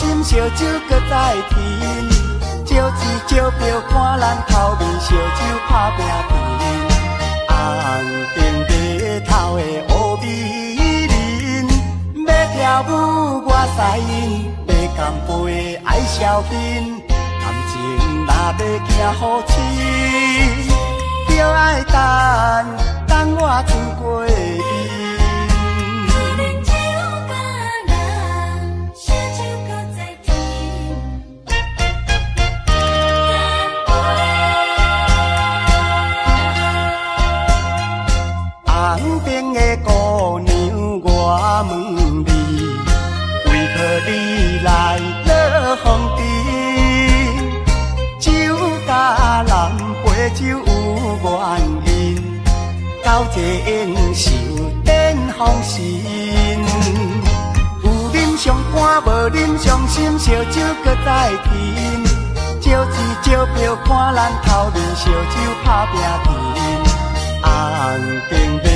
心，烧酒搁再甜。招钱招票看咱头面，烧酒拍拼甜。红顶白头的乌美人，要跳舞我使因，要干杯爱消遣。感情若要行好深，就爱等我船过伊。红顶的姑娘，我问你，为何你来落风尘？酒甲人陪酒有原因，交际应酬展风神。有啉上欢，无啉伤心，烧酒搁再甜。招钱招票看咱头面，烧酒拍拼甜。红顶白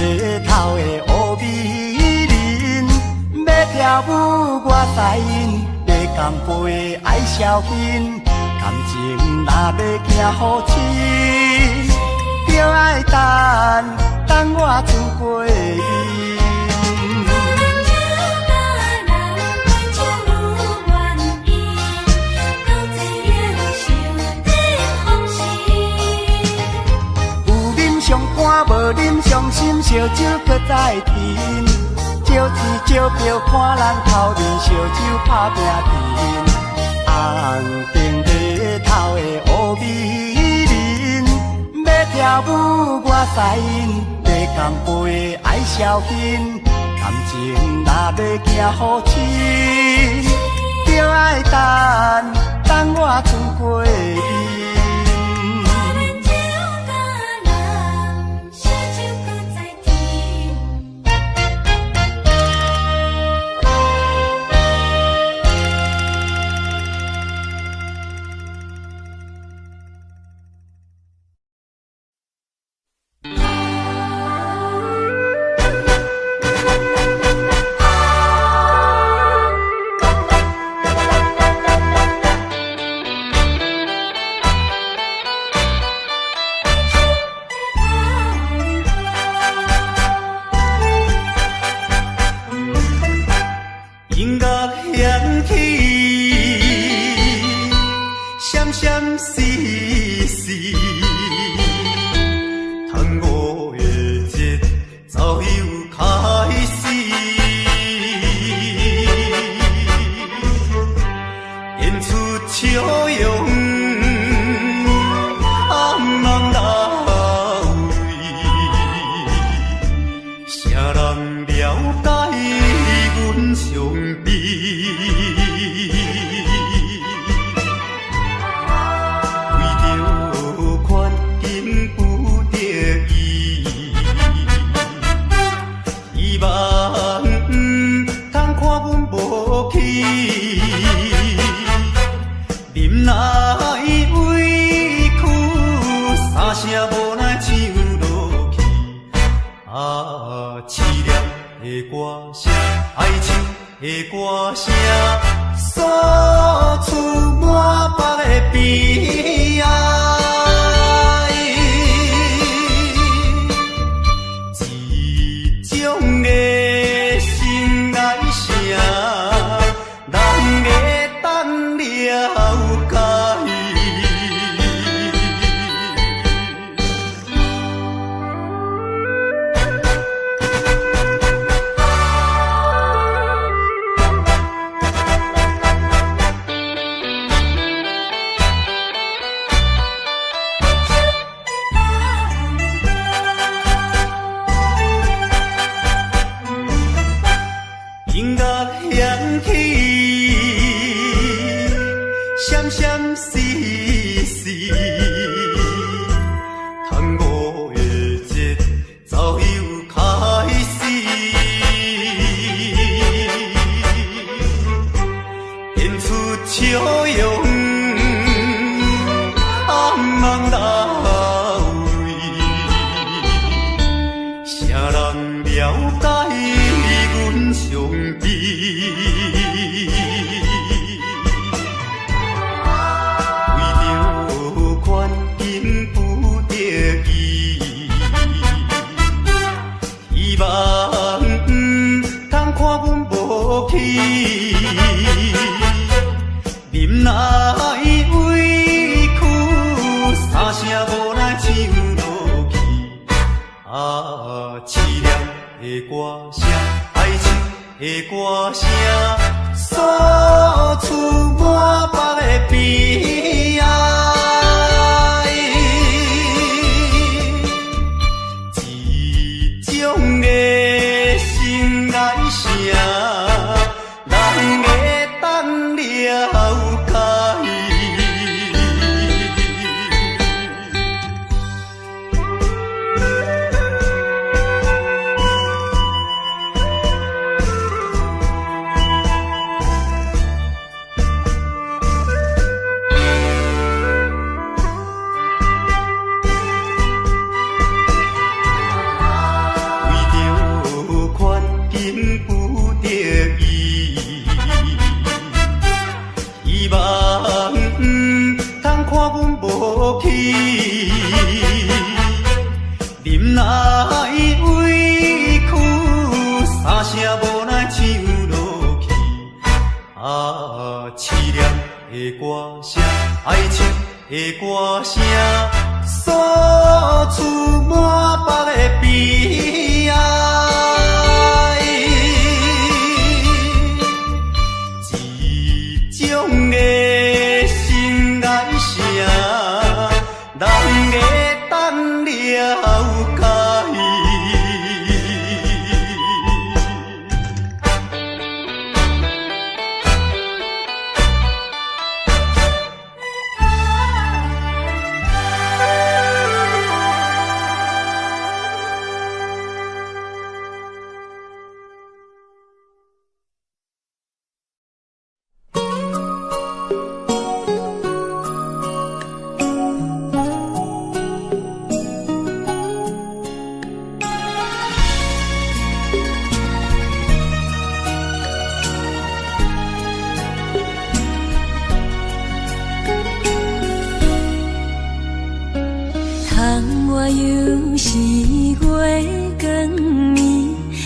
头的乌美人，要跳舞我使因，要干杯爱消遣。感情若要行好深，就爱等我船过伊。上欢无啉伤心，烧酒搁再甜。招钱招票看咱头面，烧酒拍拼甜。红顶白头的乌美人，要跳舞我使因，要干杯爱消遣。感情若要行好深，就爱等我船过伊。歌声，爱情的歌声，诉出满腹的悲哀。一种的心爱声，人会当了解。忍耐委屈，三声无奈唱落去。凄凉的歌声，爱情的歌声，诉出满腹的悲哀。一种的心爱声，人会当了解。我又是月光暝，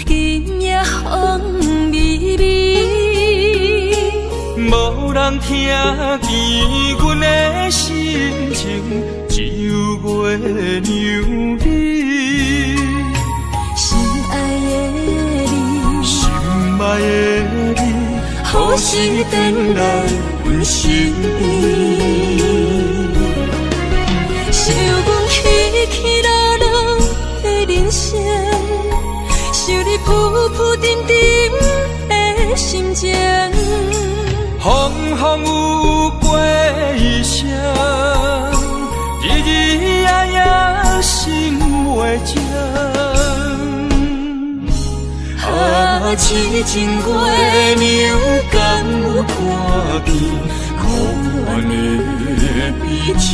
今夜风微微，无人听见阮的心情，只有月娘你。心爱的你，心爱的你，何时回来阮身边？想阮起起落落的人生，想你浮浮沉沉的心情。风风有过一声，日日夜夜心袂静。痴情月娘敢有看见可怜的悲情？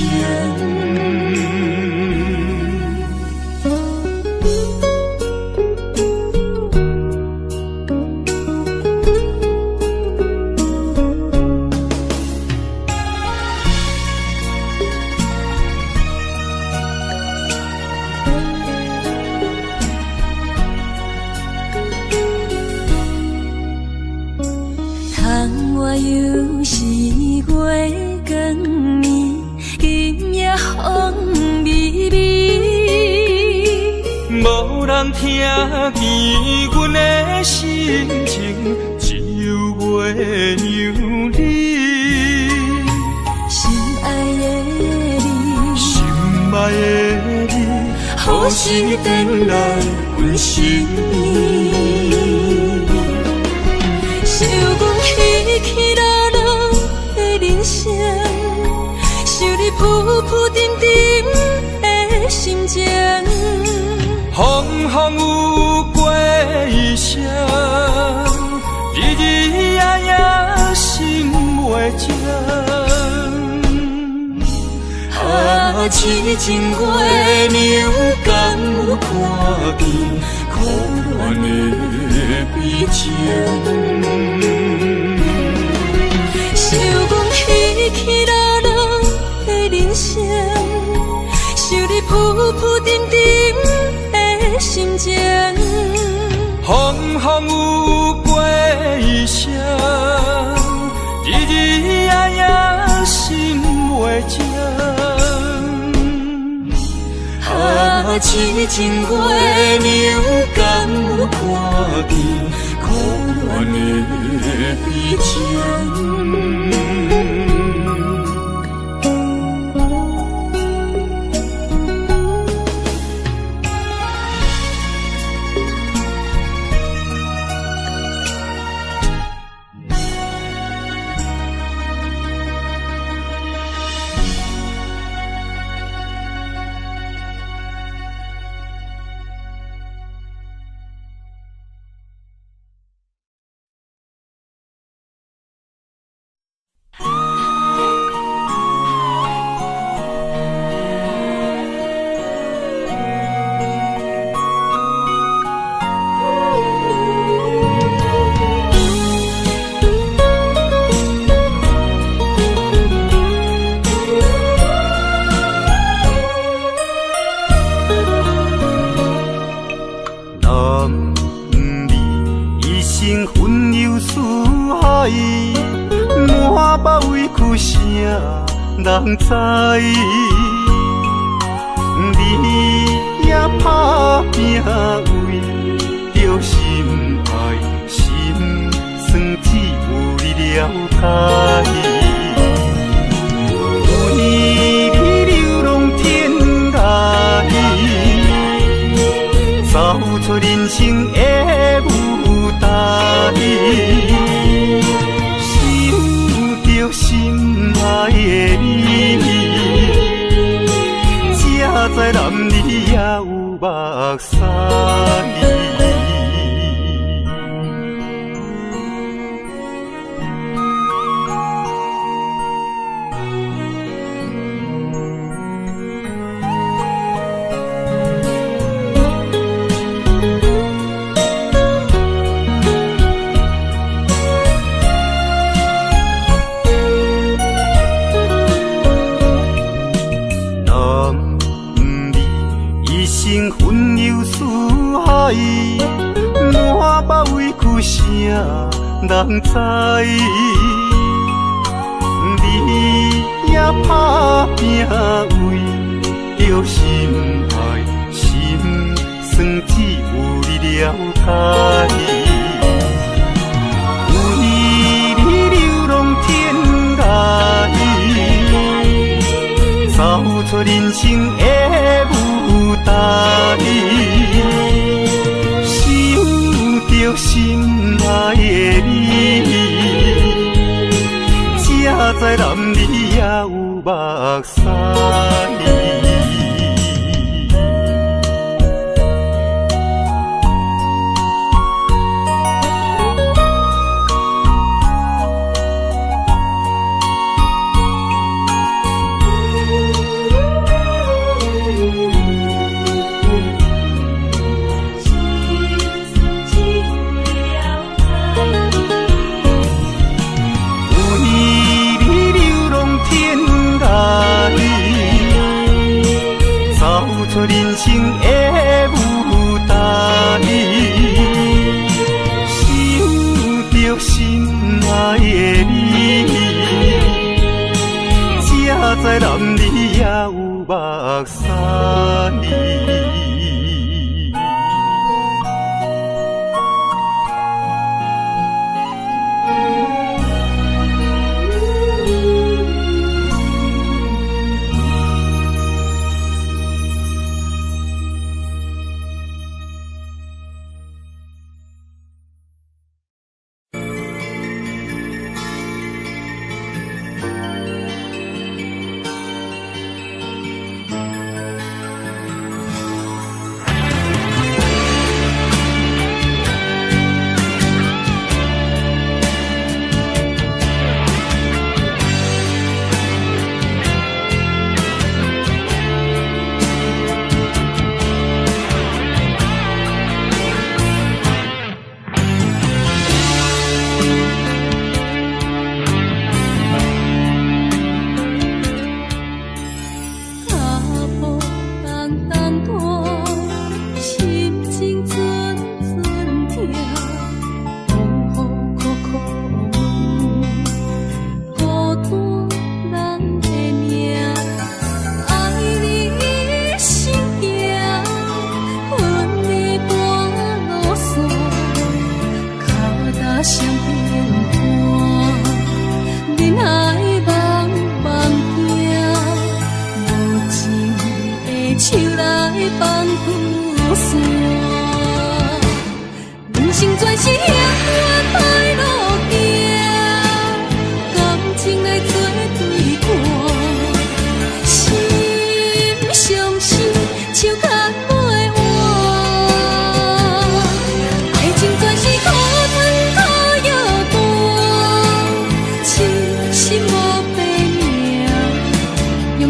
我又是月光暝，今夜风微微，无人听见阮的心情，只有月娘你。心爱的你，心爱的你，何时回来阮身边？想阮起起落落的人生，想你浮浮沉沉的心情。风风有过一声，日日夜夜心袂静。痴情月娘敢有看见可怜的悲情？想阮起起落落的人生，想你浮浮沉沉的心情。风风有过一声，日日夜夜心袂静。痴情月娘，敢有看见可怜的悲情？人知，你也打拼为着心爱，心酸只有你了解。为你流浪天涯，走出人生的舞台，想着心爱的你，才知男儿也有目屎。分忧思海，满腹委屈谁人知？你也打拼为着心爱，心酸只有你了解。为你流浪天涯，走出人生的舞台，想着心爱的你，才知男儿也有目屎。人生的舞台，想着心爱的你，才知男儿也有目屎。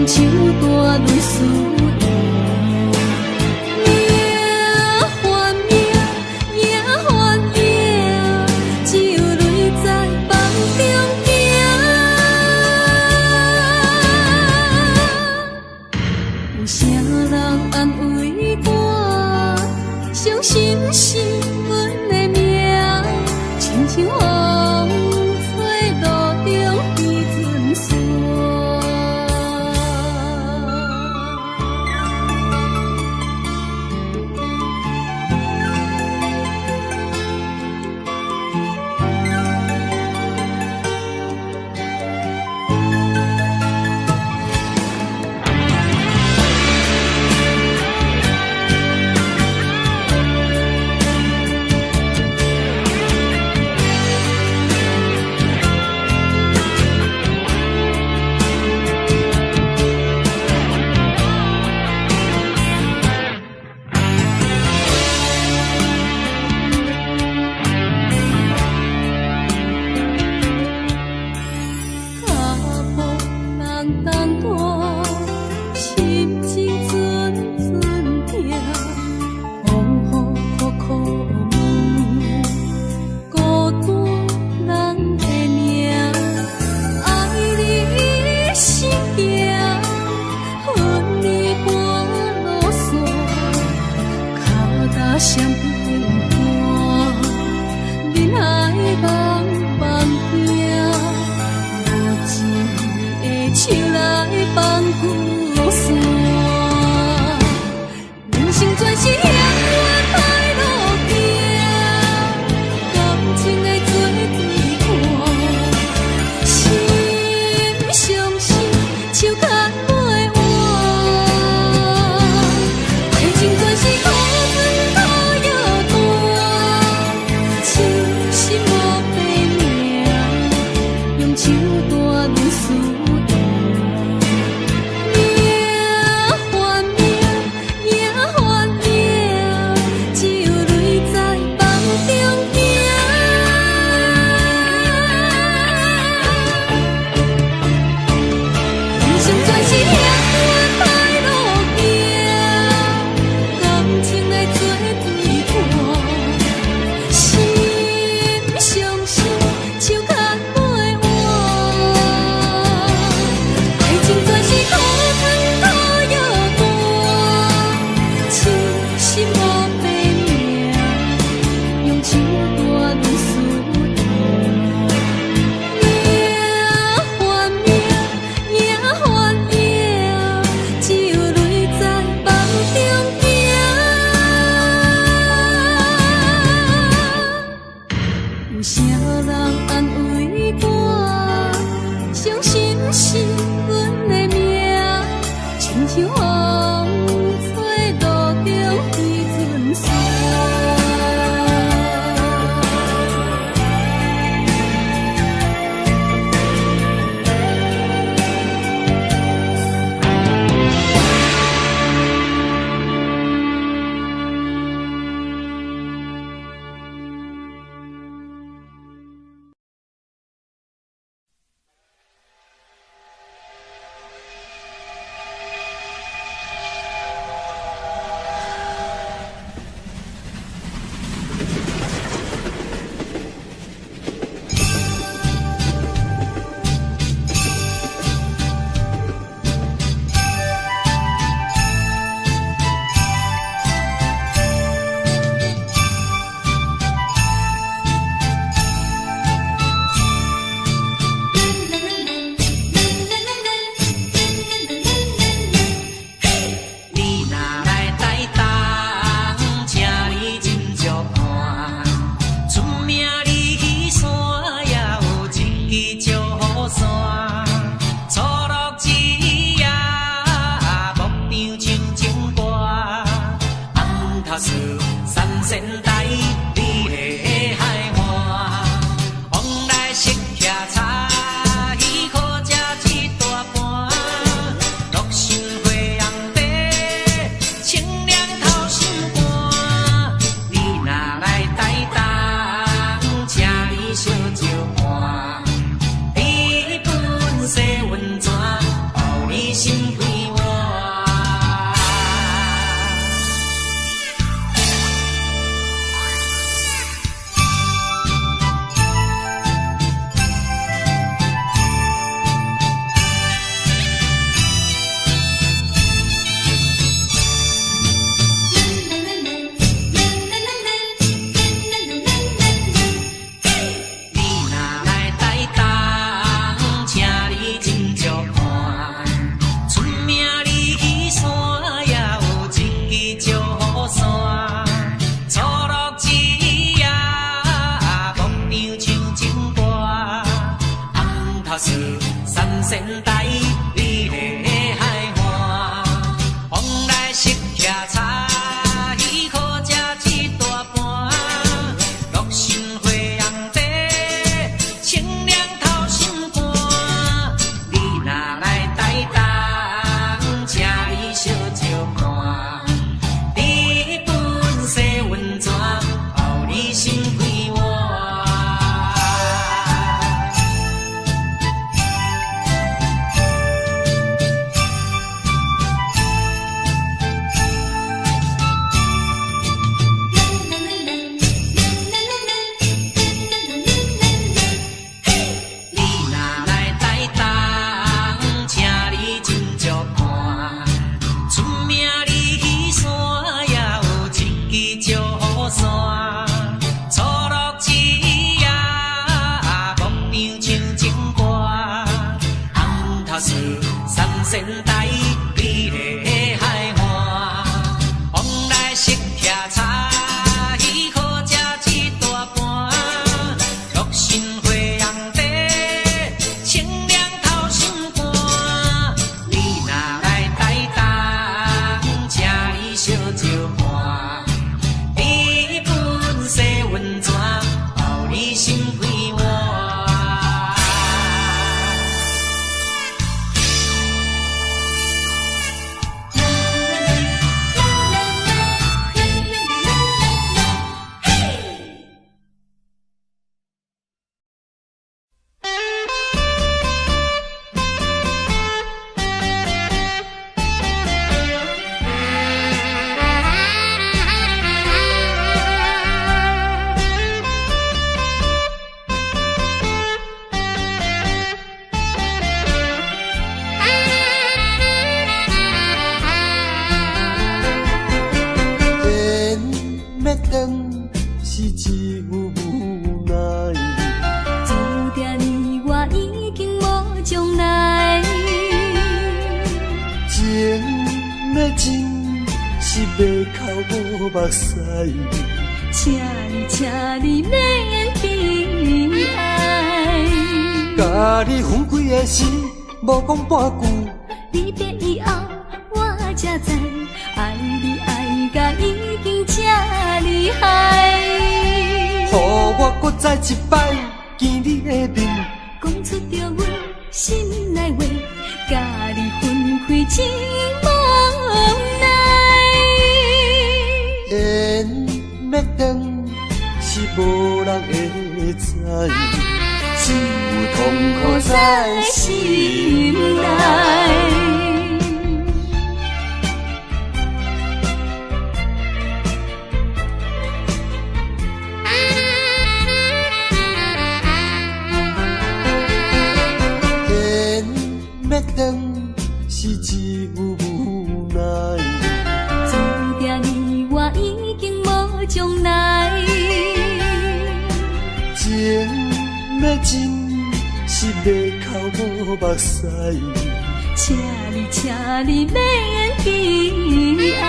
用手大轮思念。伤心是阮的命，亲像风吹路中的阵线。相片看，人海茫茫行，无情的手来放旧线。人生全是险恶歹路行，感情的做对看，心伤心，手牵袂完，爱情全是苦。手大轮思念，命换命，命换命，只有泪在梦中行。人生三仙台美丽的海岸，往来色徛茶，鱼好食一大盘，六神花红茶，清凉透心肝。你若来台东，请伊烧酒盘，日本洗温泉，包你心开换。是一副无奈，注定你我已经无将来。情要真是袂哭无目屎，请你免悲哀。甲你分开的时，无讲半句，离别以后我才知，爱你爱甲已经这厉害。予我搁再一摆见你的面，讲出着阮心内话，甲你分开真无奈。缘要断是无人会知，只有痛苦在心内。要断是一副无奈，注定你我已经无将来。情要真是袂哭无目屎，请你免悲哀。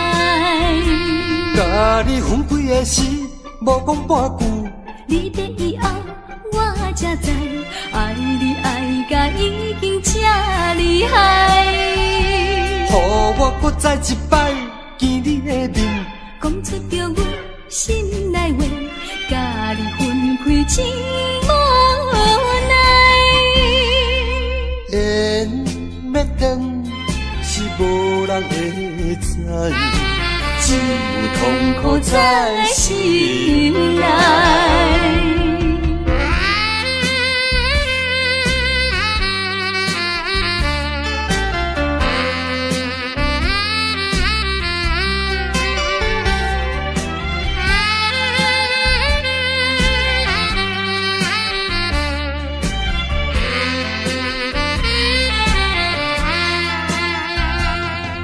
甲你分开的时，无讲半句，离别以后我才知，爱你爱甲已经这厉害。予我搁再一摆见你的面，讲出着阮心内话，甲你分开真无奈。缘要断是无人会知，只有痛苦在心内。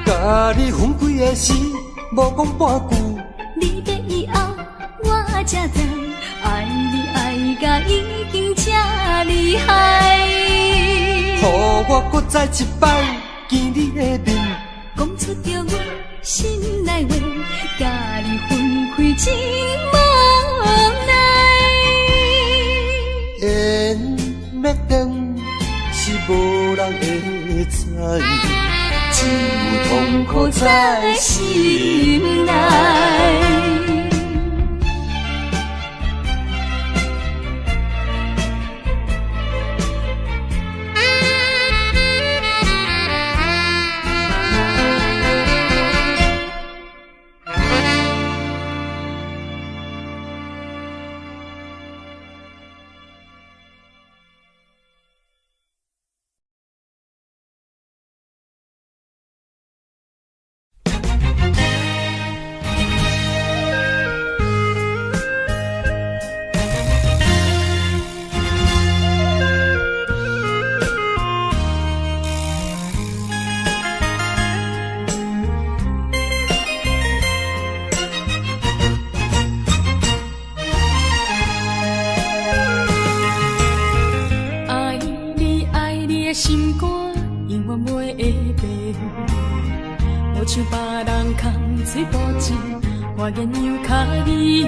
甲你分开的时，无讲半句，离别以后我才知，爱你爱甲已经这厉害。予我搁再一摆见你的面，讲出着阮心内话，甲你分开真无奈。缘要断是无人会知，只有痛苦在心内。变，无像别人空嘴保证，我言样卡你。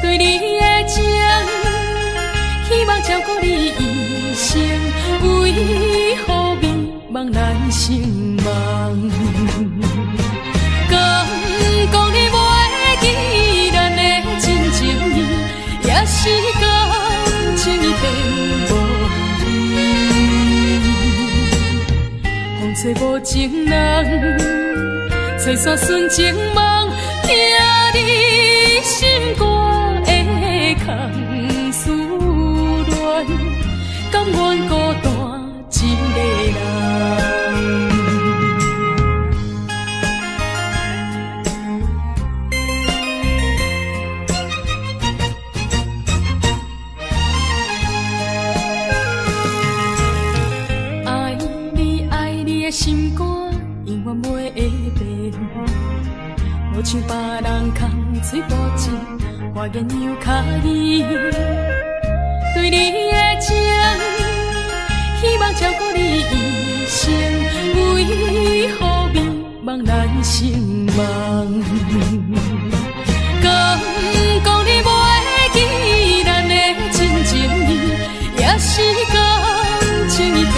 对你的情，希望照顾你一生，为何迷茫难成梦？敢讲你袂记咱的真情意，也是感情已变无味。风吹无情人，吹散纯情梦，听你心肝的空思恋，甘愿孤单一个人。心肝永远袂会变，无像别人空嘴保证，我言样卡你。对你的情，希望照顾你一生，为何迷茫难成梦？敢讲你袂记咱的真情意，也是感情已变。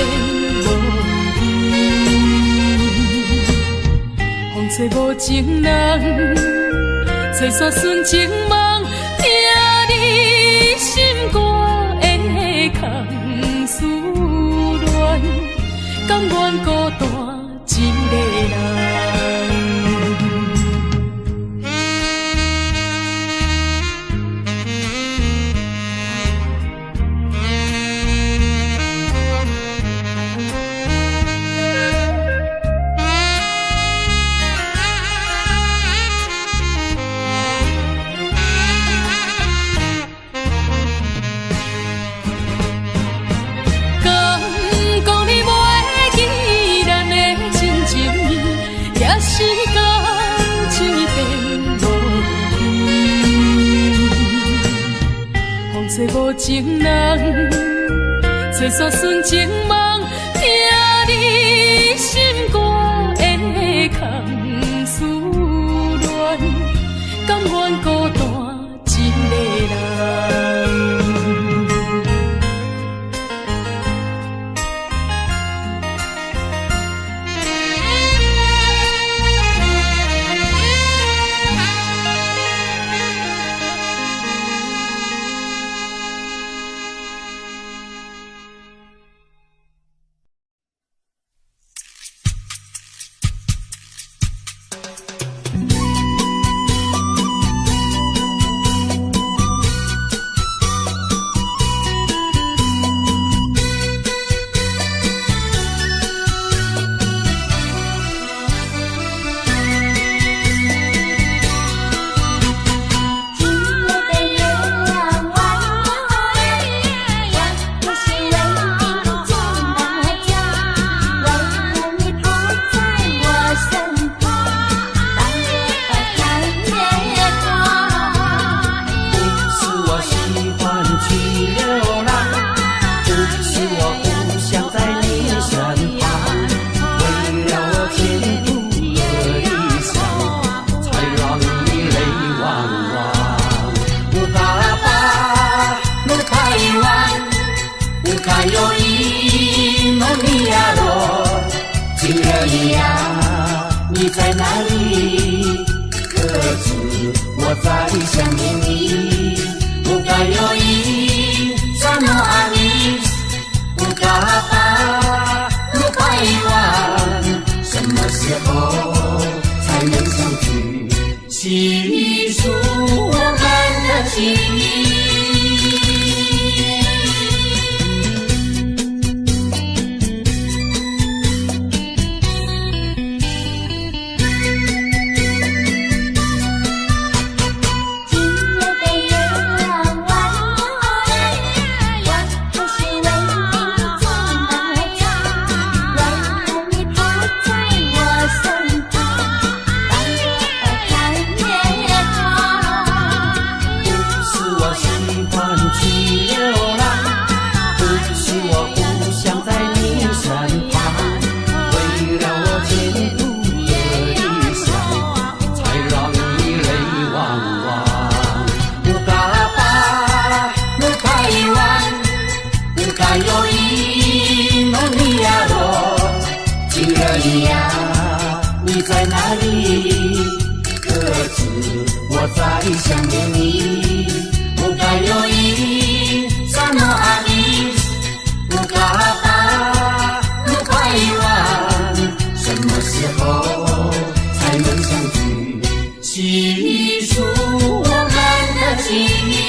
吹无情人，吹散纯情梦，听你心肝的空思恋，甘愿孤单一个人。吹无情人，吹散纯情梦，听你心肝的空思恋，甘愿孤单一个人。你在哪里？可知我在想念你？不该有一什么爱你，不该把路拐弯，什么时候才能相聚？细数我们的情谊。我不是为你做梦。亲人呀，你在哪里？可知我在想念你？不该有一萨诺阿米，不该把路拐弯，什么时候才能相聚？细数我们的情谊。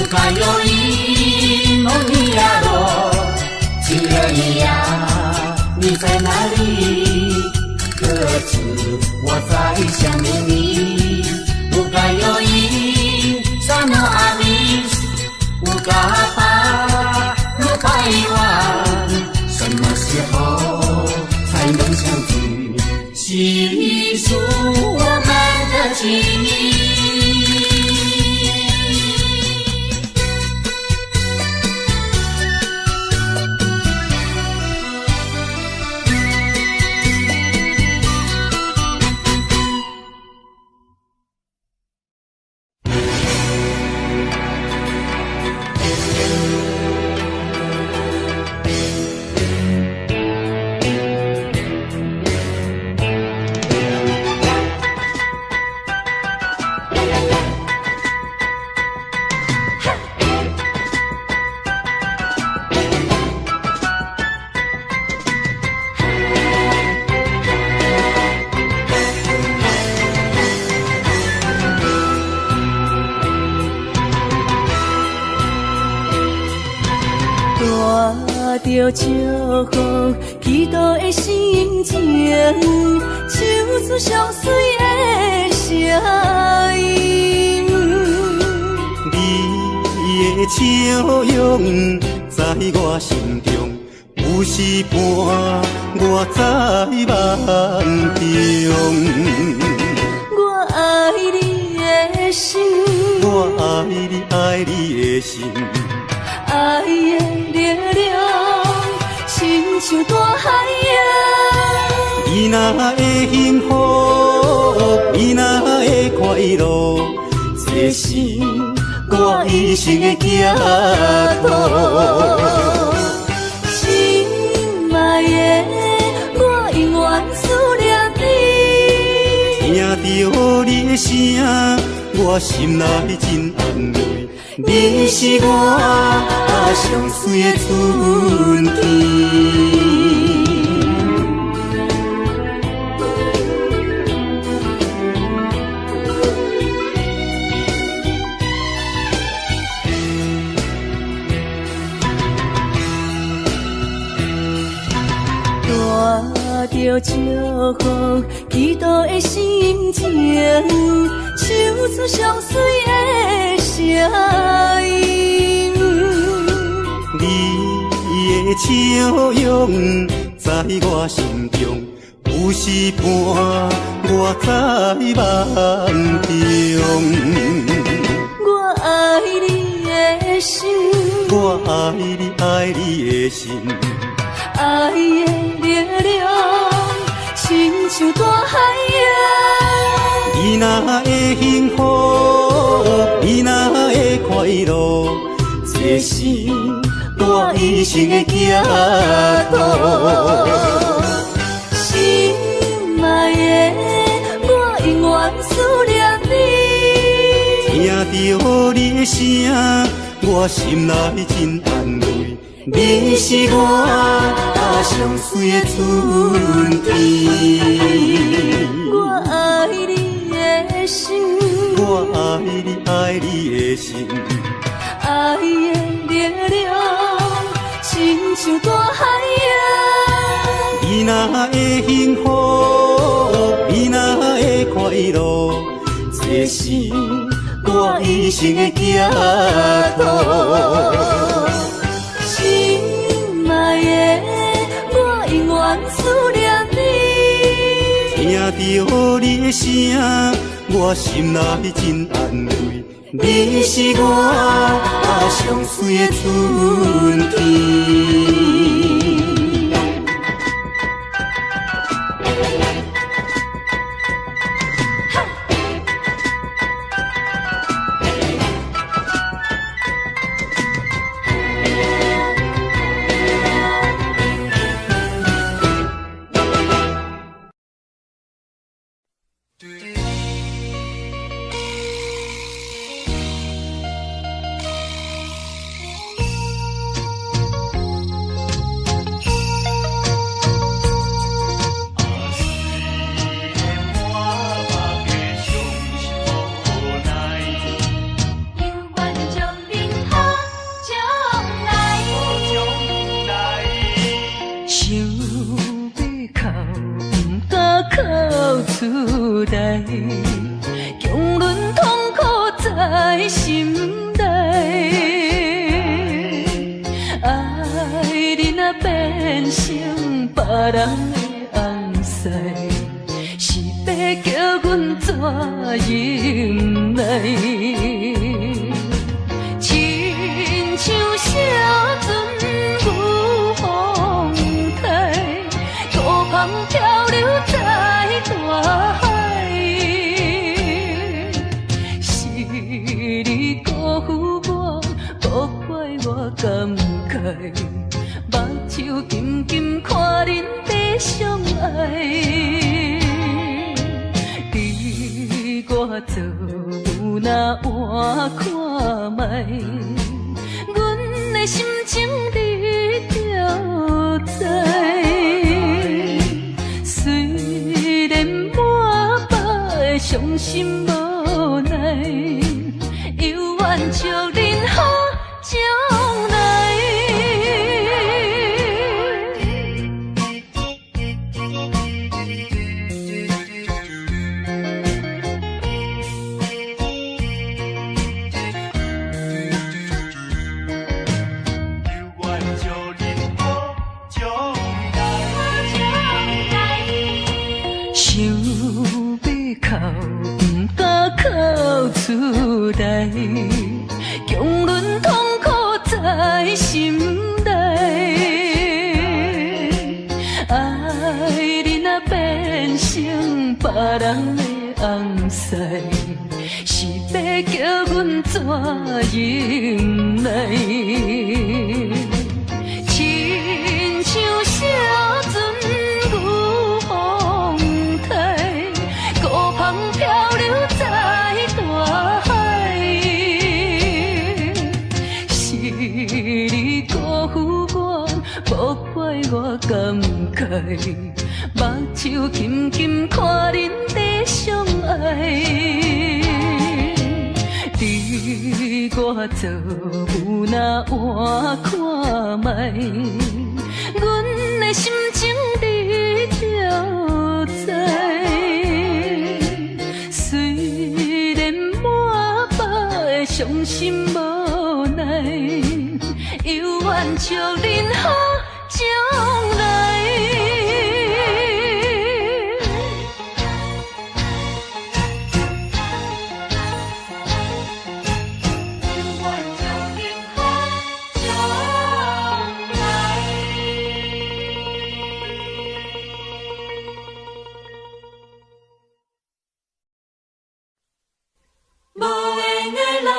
还有一梦尼亚罗，亲人呀，你在哪里？可知我在想念你？乌该有一萨诺阿米，乌嘎巴鲁拜湾，什么时候才能相聚？细数我们的情谊。着祝福祈祷的心情，唱出上水的声音。你的笑容在我心中，有时伴我在梦中。我爱你的心，我爱你，爱你的心。爱的力量，亲像大海洋。你若会幸福，你若会快乐，这是我一生的寄托。心爱的，我永远思念你。听到你的声，我心内真安慰。你是我上水的春天。带着祝福祈祷的心情，唱出上水的声音。你的笑容在我心中，有时伴我在梦中。我爱你的心，我爱你，爱你的心。爱的力量，亲像大海洋。你若会幸福，你若会快乐，这是我一生的寄托。心爱的，我永远思念你。听到你的声，我心内真安慰。你是我上水的春天。我爱你的心。我爱你爱你的心，爱的力量，亲像大海洋。你若会幸福，你若会快乐，这是我一生的寄托。心爱的，我永远思念你。听到你的声，我心内真安慰。你是我上水的春天。无缘的人，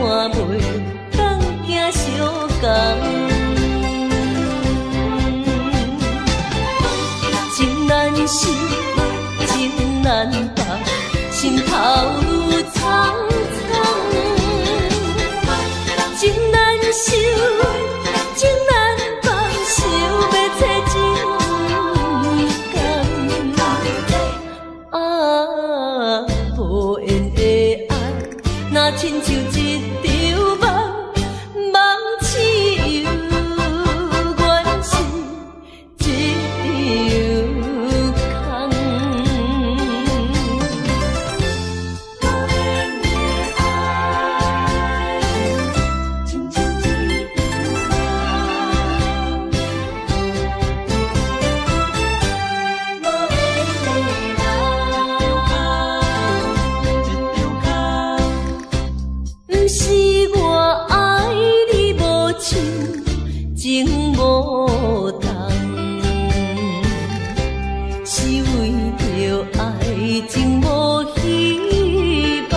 袂当行相共。情难舍，情难放，心头愈苍苍。情难收，情难放，想要找情感。啊，无缘的爱，若亲像一场梦，梦痴又原是一场不是我爱你无情，情无重，是为着爱情无希望。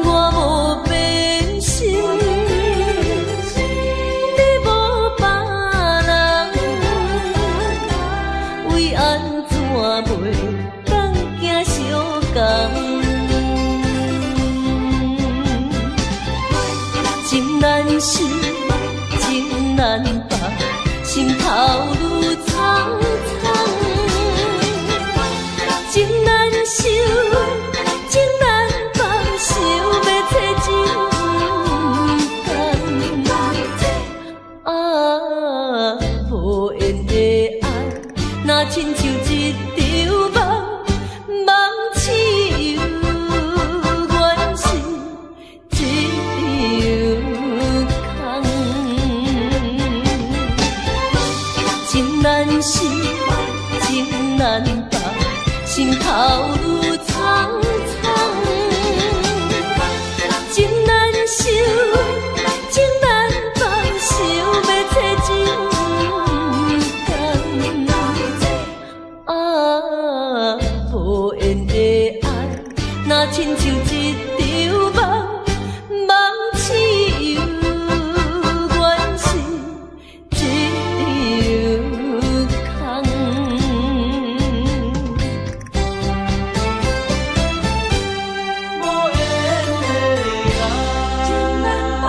我无变心，你无别人，为安怎袂当行相共？情难舍，情难放，心头愈苍苍。情难收，情难放，想要找情感。啊，无缘的爱，若亲像一场梦，梦痴又原是一场空。情难舍，情难放，心头愈苍苍。情难收，情难放，想要找情感。啊，无缘的爱，若亲像一场梦，梦痴又原是一场空。情难放。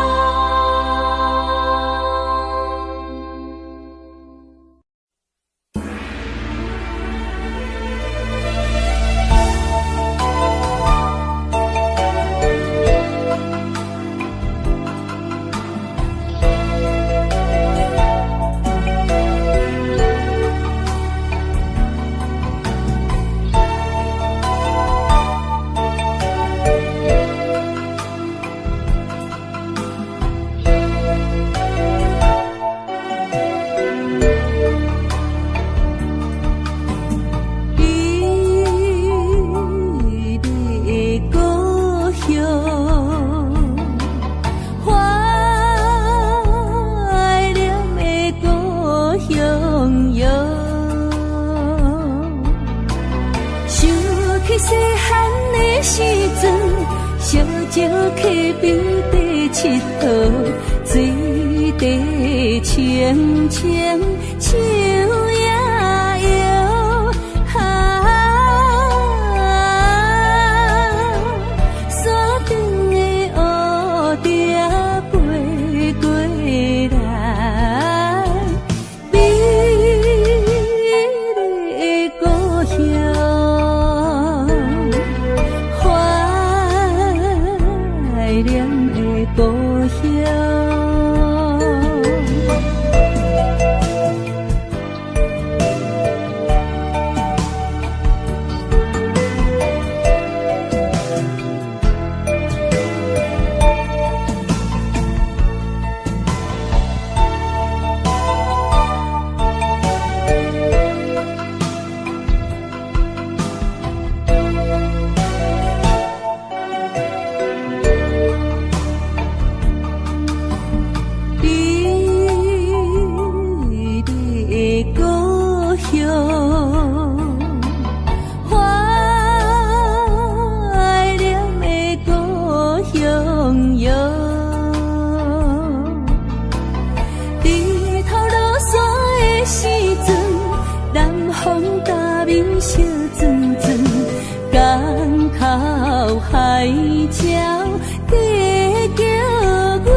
细汉的时阵，小石溪边底佚佗，水底清清，树也摇。山顶的乌蝶飞过来，美丽的故乡。怀念的故乡。海潮加叫阮。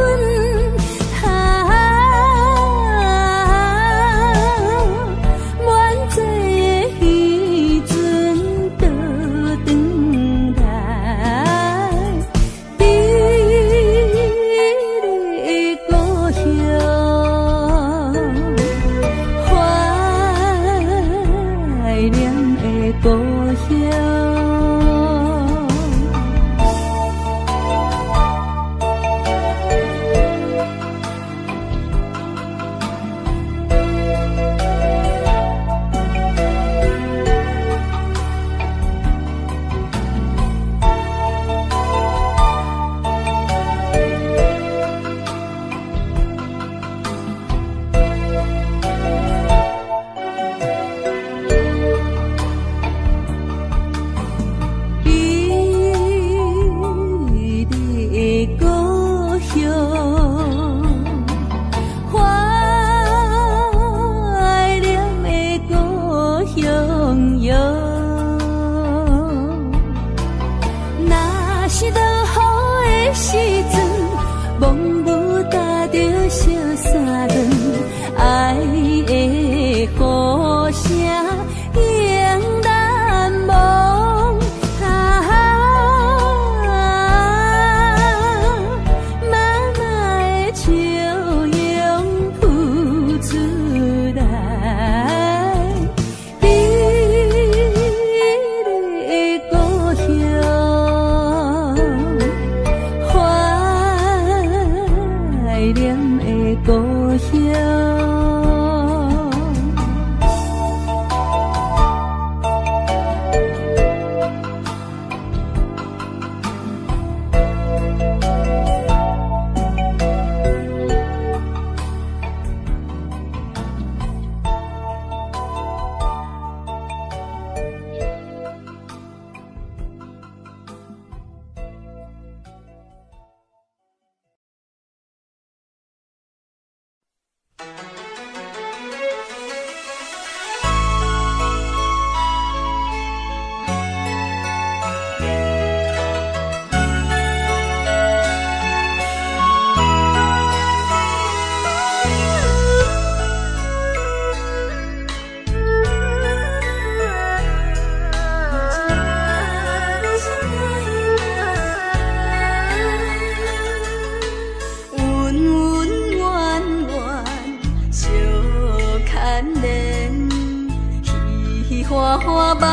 花花梦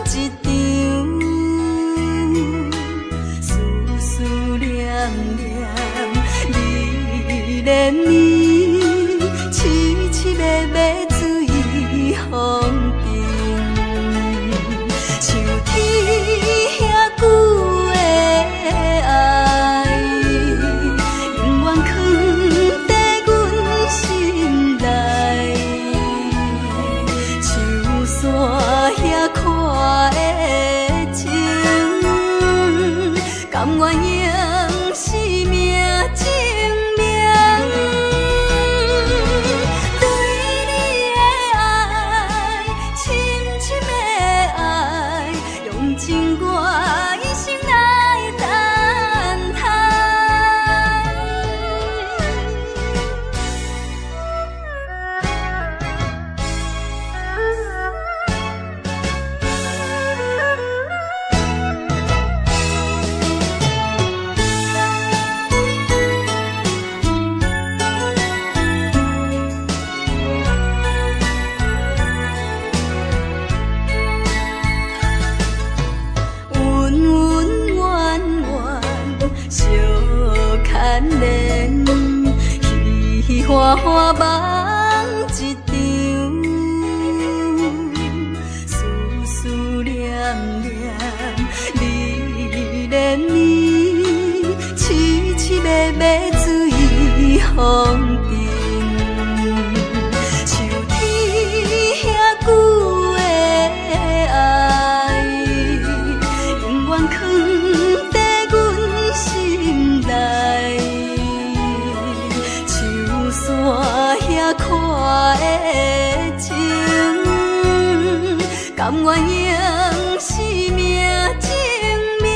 一场，思思念念你连绵，凄凄密密水风中，像天遐久的爱，永远藏在阮心内。山遐看的情，甘愿用生命证明。对你的爱，深深的爱，用情我一生来等待。花花梦一场，思思念念你连绵，凄凄密密水风中，像天遐久的爱，永远藏在阮心内。山遐看的情，甘愿用生命证明。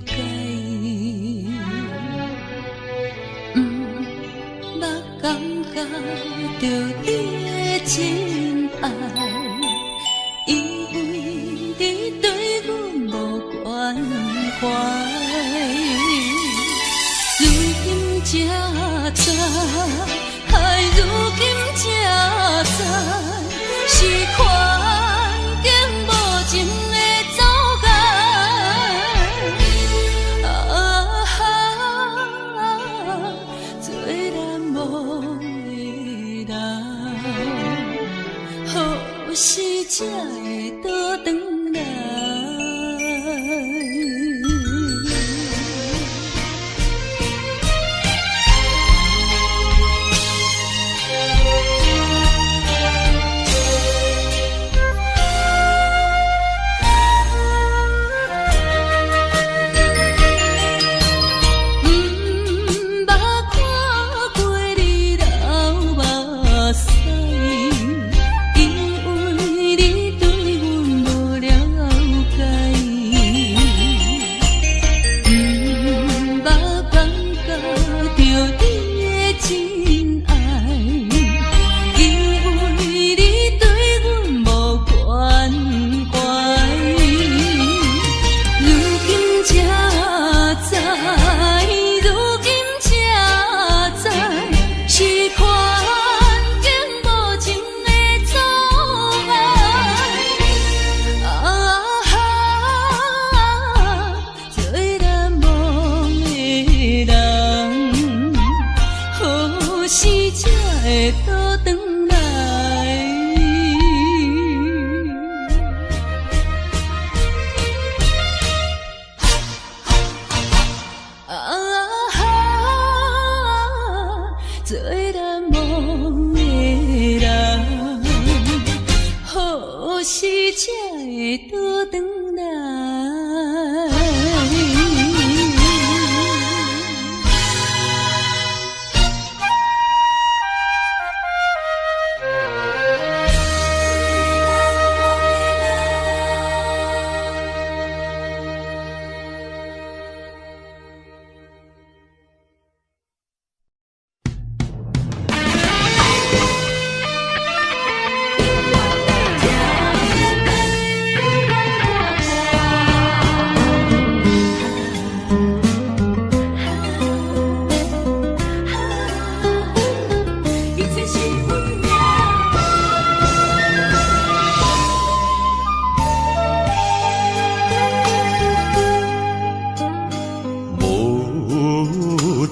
解。捌感觉到你的真爱，因为你对阮无关怀。如今才知，如今才知，是环境无情的阻碍。做难忘的人，何时才会倒转来？最难忘的人，何时才会倒转来？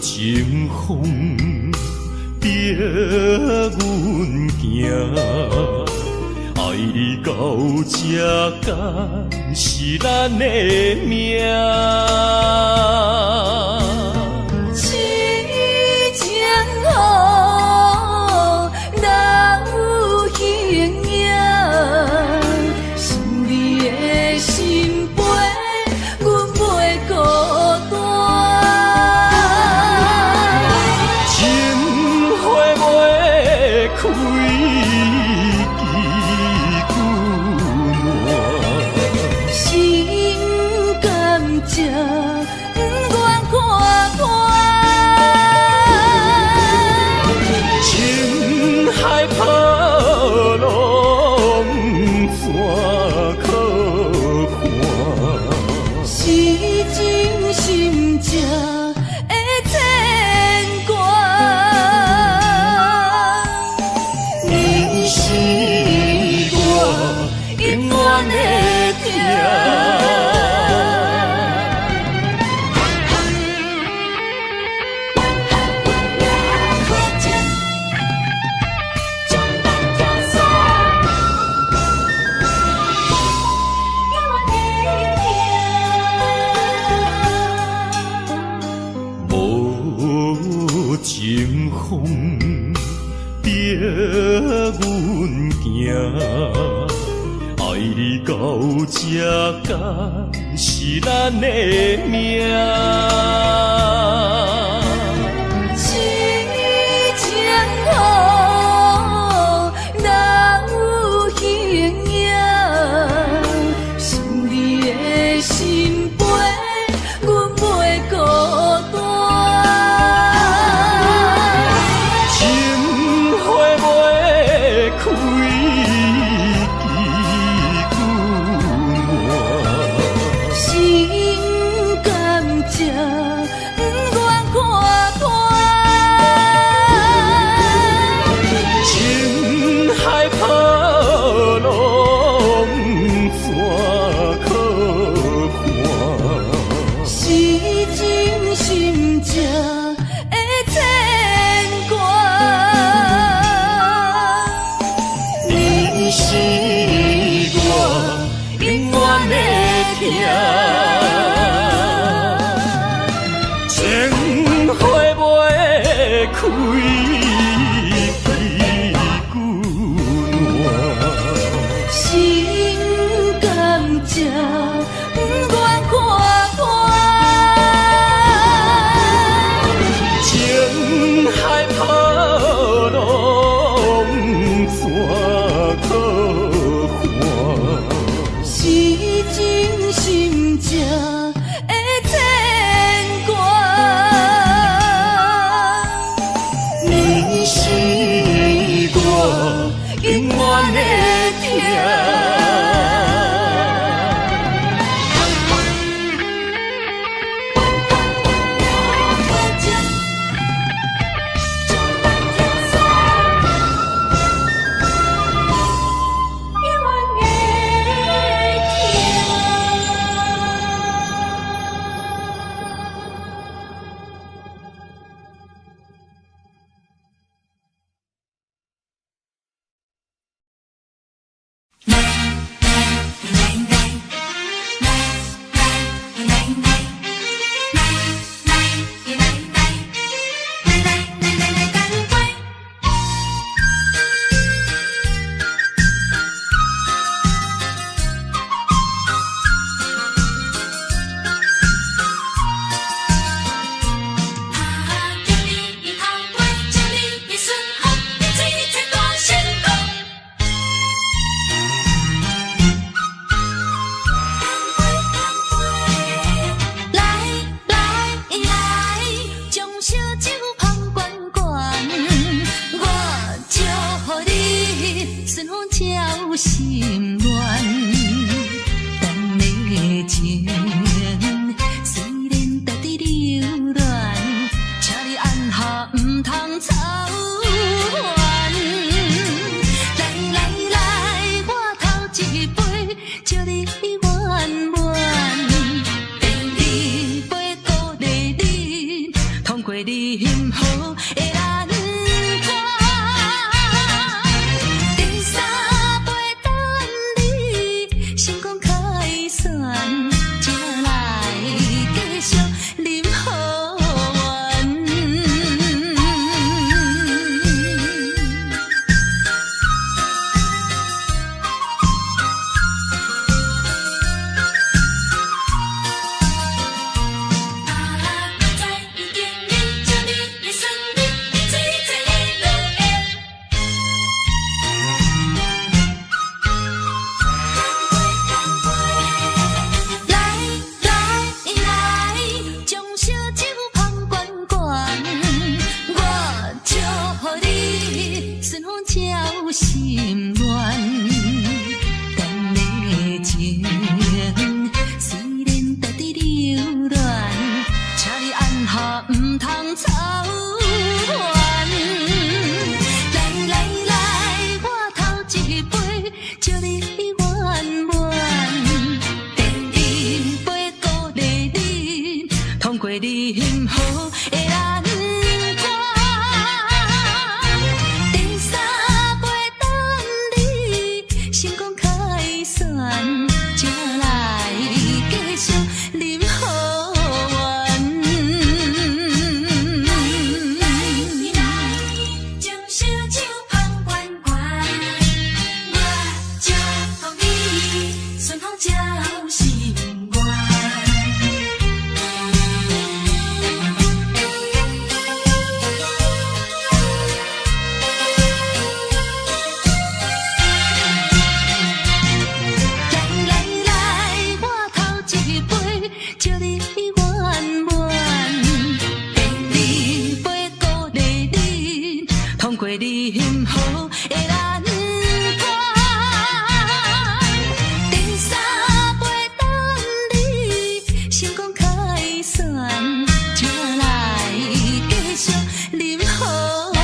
情风逼阮行，爱到这敢是咱的命？痴情好，哪有形影？想你的心陪，阮袂孤单。开枝久暖，心甘情不愿看破，情海波浪怎可看？是真心正会牵挂。永远的疼。无情风逼阮行。爱你到这敢是咱的命？痴情好，哪有形影？想你的心陪，阮草原。来来来，我头一杯，祝你圆满。第二杯鼓励你，通过你幸福的难关。第三杯等你成功开选，才来继续饮好运。将烧酒捧圆圆，我祝福你顺风照心愿。来来来，我头一杯，祝你圆满。第二杯鼓励你，通过你幸福的难关。第三杯等你成功开选，才来继续饮好运。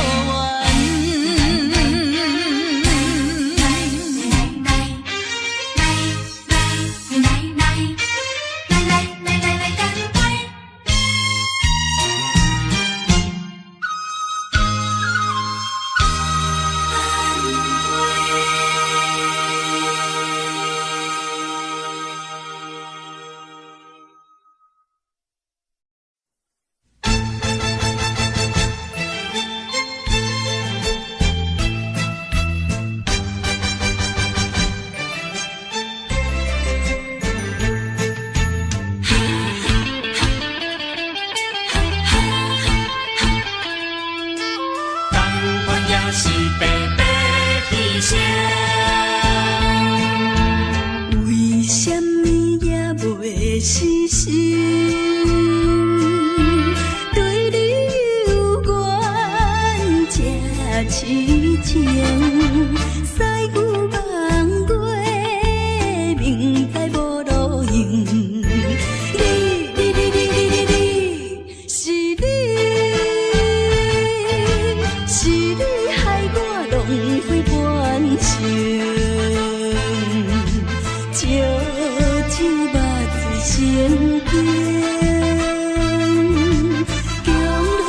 甘愿也是白白牺牲。为什么也袂死心？对你有缘这痴情，驶牛望月，明知无路用。是你害我浪费半生，烧酒目睭成冰，强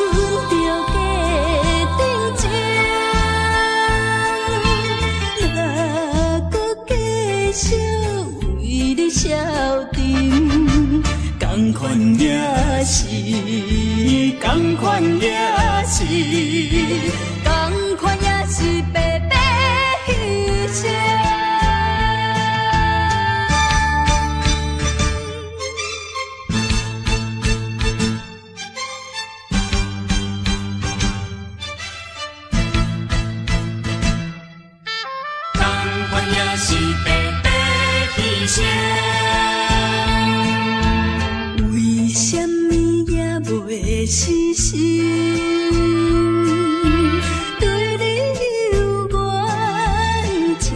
忍着假定情，哪搁继续为你消沉？同款也是，同款也是，同款也是白白牺牲。同款也是白白牺牲。为什么也袂死心？对你有缘这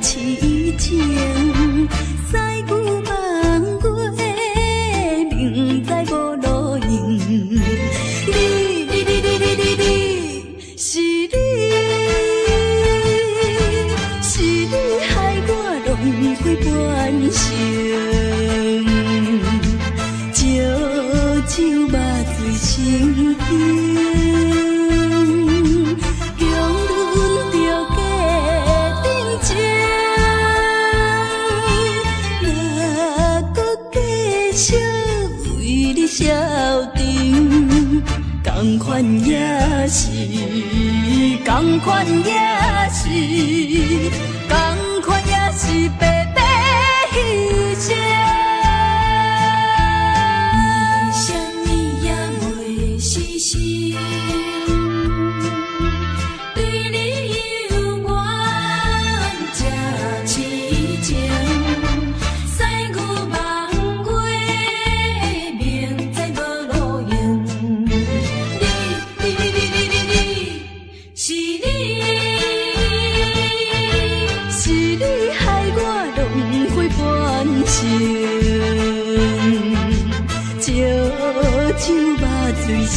痴情，驶牛望月，明知无路用。是你害我浪费半生，烧酒目睭成冰，强忍着假定情，哪搁继续为你消沉？同款也是，同款也是，同款也是白白牺牲。为什么也袂死心？对你有缘这痴情，驶牛望月，明知无路用。是你害我浪费半生。像肉水成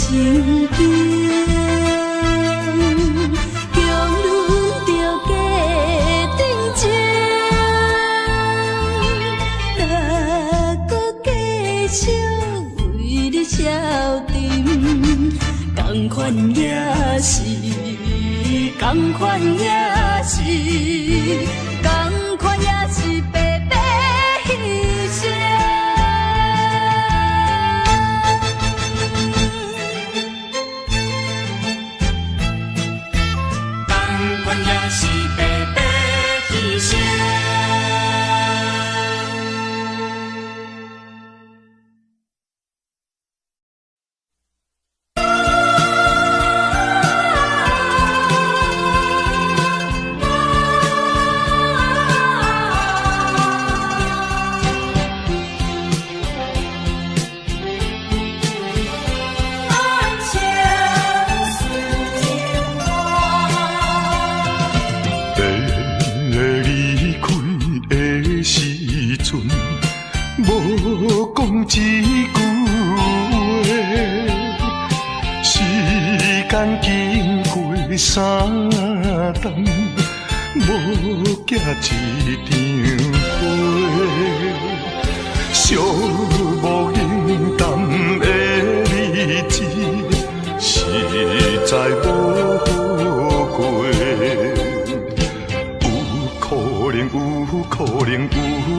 冰，强忍着假定情，哪搁继续为你消沉？同款也是，同款也是，同款也是白白牺牲。同款也是白白牺牲。无讲一句话，时间经过三冬，无寄一张花，寂无影淡的日子，实在无好过。有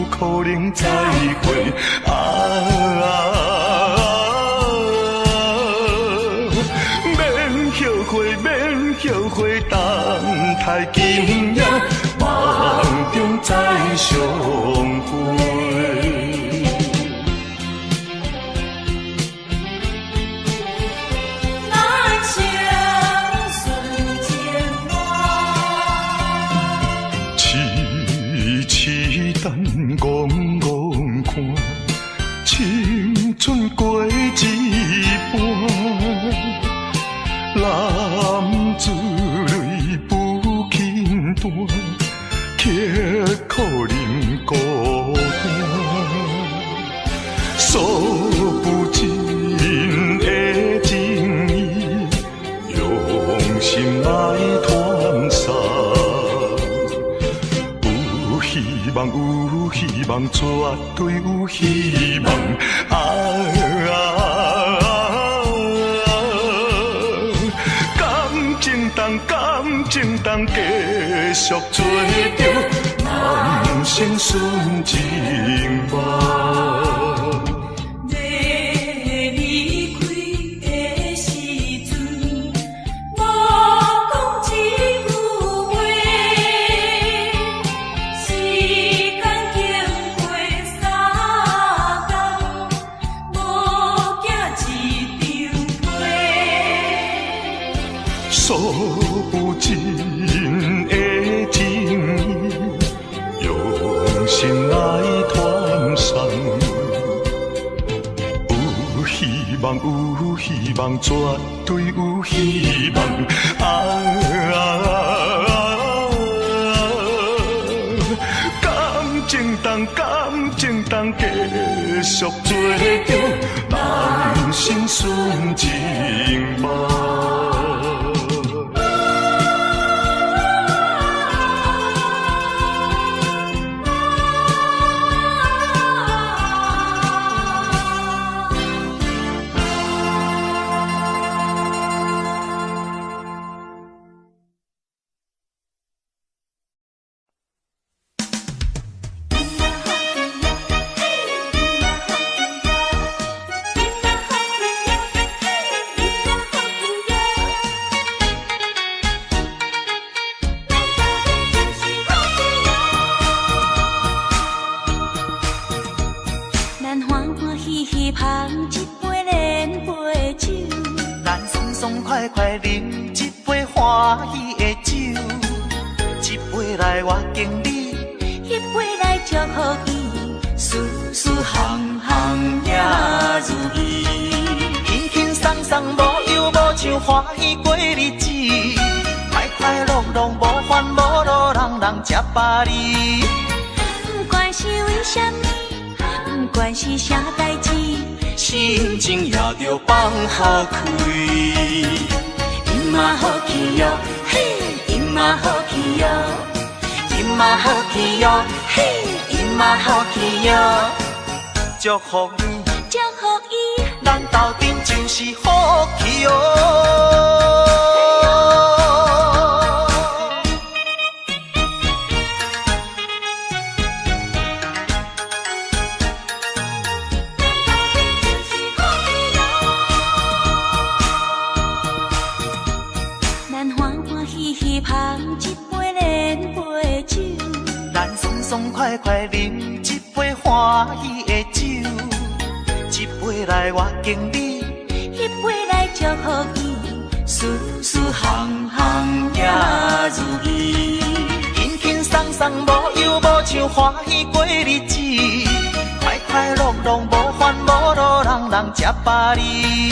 可能再会免后悔，等待今夜梦中再相会。戆戆看，青春过一半，男子泪不轻弹，却可能孤单。数不尽的情意，用心来传送。有希望，绝对有希望。感情当继续做着人生顺情梦。数不尽的情意，用心来传送。有希望，绝对有希望。感情当继续做着人生顺情梦。快快饮一杯欢喜的酒，一杯来我敬你，一杯来祝福伊，事事行行也如意。轻轻松松无忧无愁，欢喜过日子，快快乐乐无烦无恼，人人吃饱哩。不管是为什么，不管是啥代志，是心情也着放好开。伊嘛好去哟，嘿，伊嘛好去哟，伊嘛好去哟，嘿，伊嘛好去哟。祝福你，祝福伊，咱斗阵就是好去哟。爽快快饮一杯欢喜的酒，一杯来我敬你，一杯来祝福伊，事事行行也如意，轻轻松松无忧无愁，欢喜过日子，快快乐乐无烦无恼，人人吃饱哩。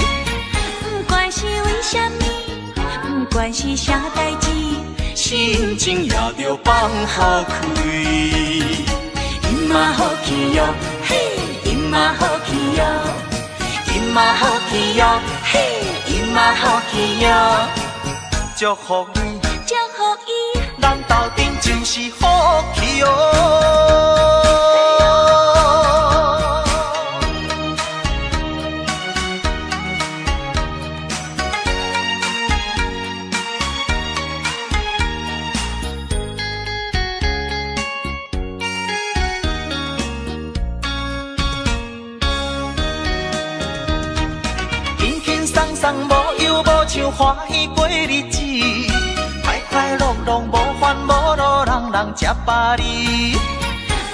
不管是为什么，不管是啥代志，心情也着放好开。伊嘛好去哟，嘿，伊嘛好去哟，伊嘛好去哟，嘿，伊嘛好去哟。祝福你，祝福伊，咱斗阵就是好去哟。无忧无愁，欢喜过日子，快快乐乐无烦无恼，人人吃饱哩。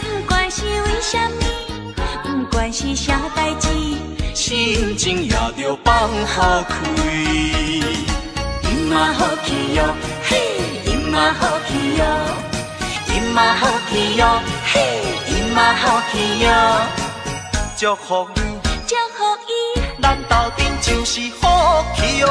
不管是为什么，不管是啥代志，心情也着放好开。伊嘛好去哟，嘿，伊嘛好去哟，伊嘛好去哟，嘿，伊嘛好去哟。祝福你，祝福伊，咱斗阵就是好去哟。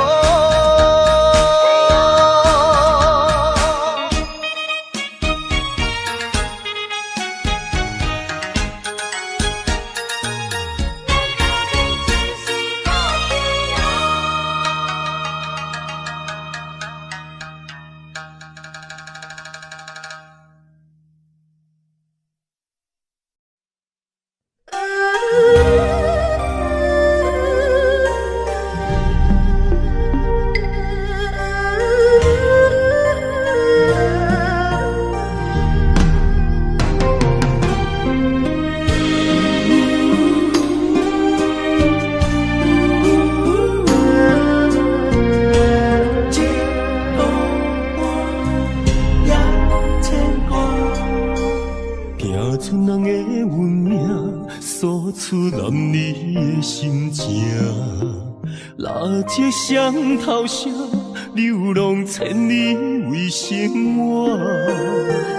这双头声，流浪千里为生活。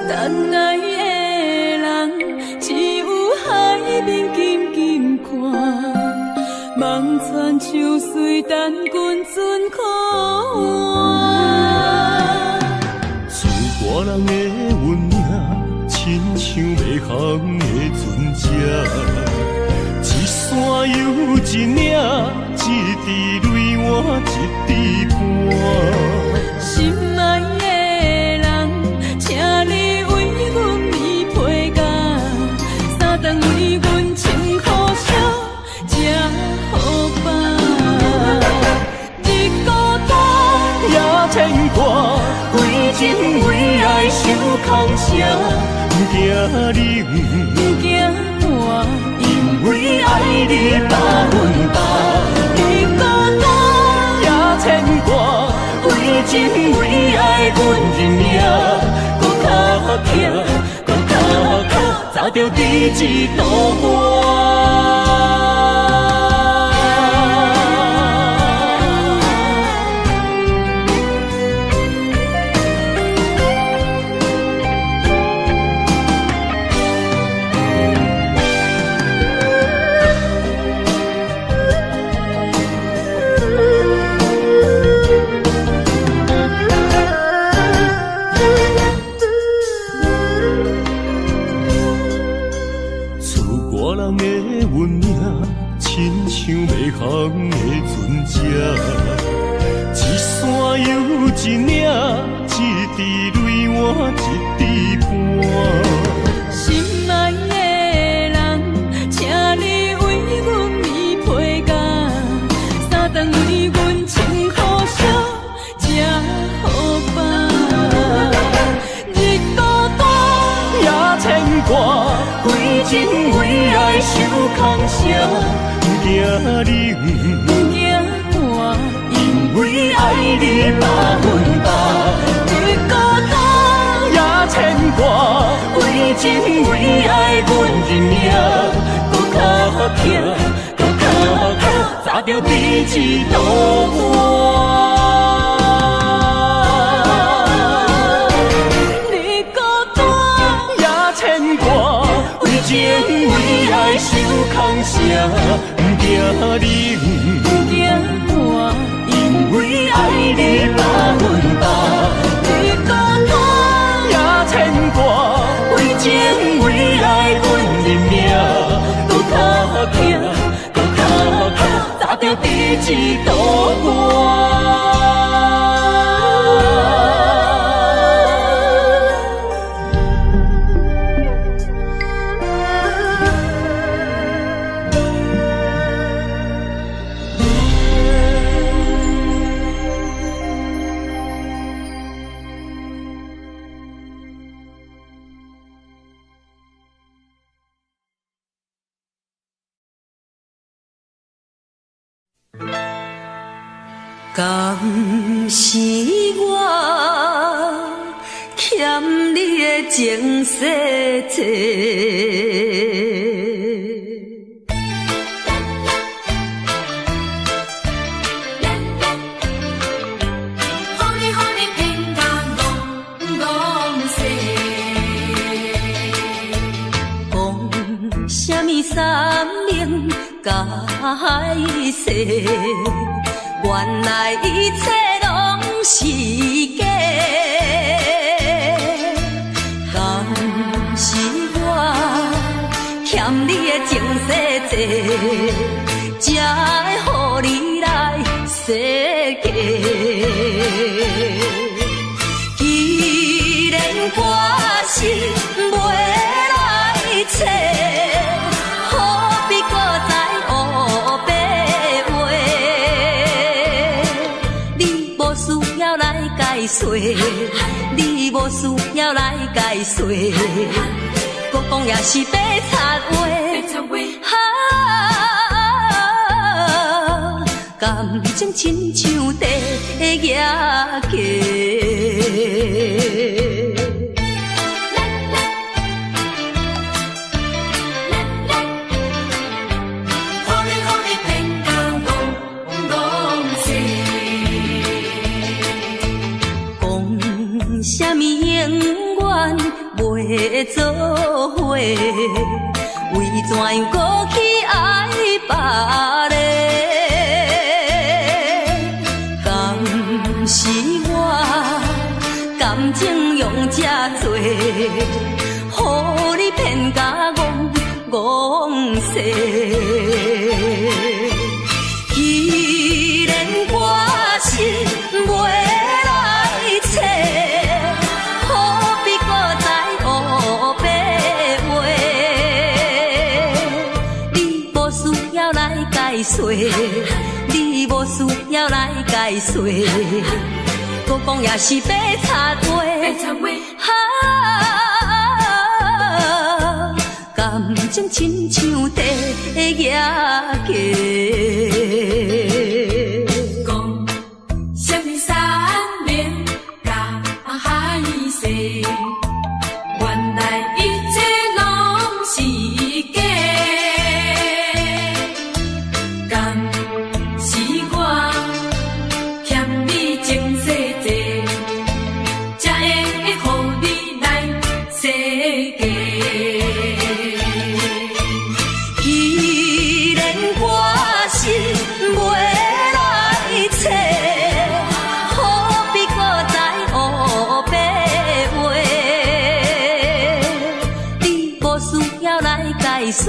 等爱的人，只有海面静静看，望穿秋水，等君准可换。自我人的运命，亲像袂航的船只，一山又一岭，一滴泪换一滴汗。心爱的人，请你为阮披披甲，三顿为阮穿苦烧，吃好饱。日孤单也牵挂，为情为爱受空城，不惊冷，不惊寒，因为爱你百分百。日孤单也牵挂，为情为爱阮认命，搁较强，搁较靠，早着日子度过。运像袂航的船只，一山又一岭，一滴泪换一滴汗。心爱的人，请你为阮棉被甲，三顿为阮穿苦烧，吃好饱。日孤单也牵挂，为情为爱受空伤。不惊冷，不惊寒，因为爱你百分百。日孤单也牵挂，为情为爱阮认命，搁较疼，搁较疼，早着彼此渡我。日孤单也牵挂，为情为爱受空伤。不惊冷，不惊寒，因为爱你百分百。日孤单也牵挂，为情为爱阮认命，搁较疼，搁较疼，早着彼此渡过。敢是我欠你的情世多，予你偏甲戆讲什么三明解释？原来一切拢是假，敢是我欠你的情世多，才会予你来世界。既然我是袂来找，何必搁再黑白话？无需要来解说，你无需要来解说，搁讲也是白插话。感情亲像地野鸡。什么永远袂做伙？为怎样搁去爱别个？敢是我感情用这多，予你骗甲戆世。既然我是袂来找，解说，你无需要来解说，搁讲也是白插话。感情亲像地野鸡。讲什么三明甲海誓，原来一切拢是假。解说，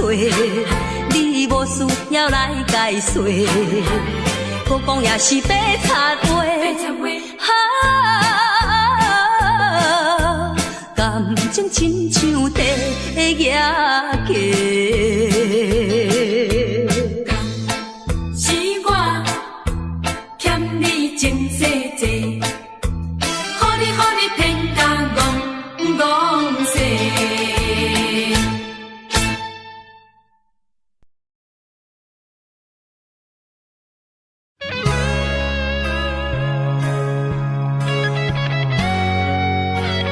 你无需要来解来岁，搁讲也是白插话。感情亲像地野鸡，是我欠你情世济，予你骗甲戆世。阮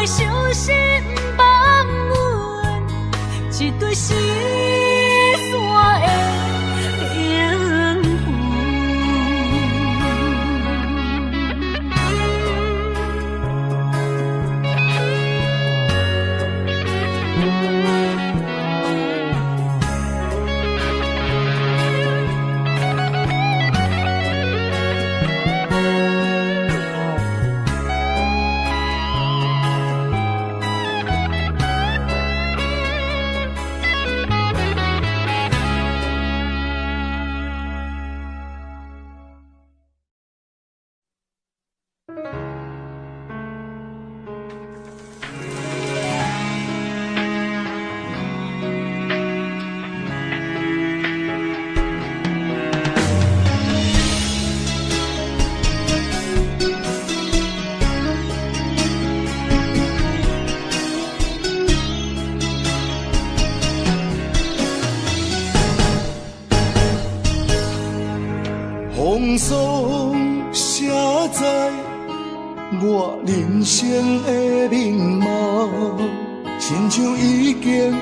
来伤心放阮一对失散的灵魂。风霜写在我人生的面貌，亲像已经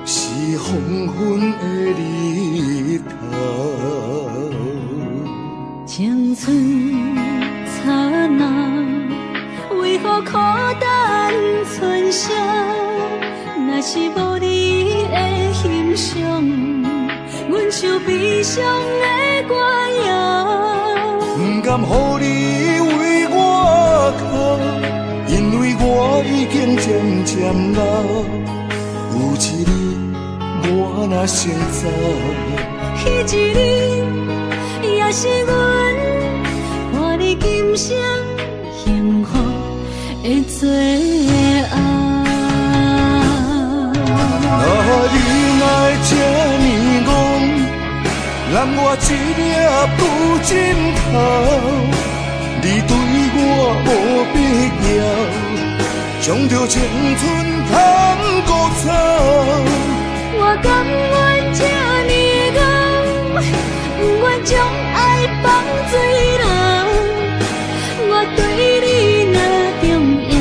是黄昏的日头。青春刹那，为何孤单存剩？若是无你的欣赏，阮像悲伤的歌谣。不甘予你为我哭，因为我已经渐渐老。有一日我若先走，彼一日也是阮伴你今生幸福的最后。你来这呢戆，揽我一粒不枕头，你对我无必要，将着青春通孤草。我甘愿这呢戆，不愿将爱放水流。我对你若重要，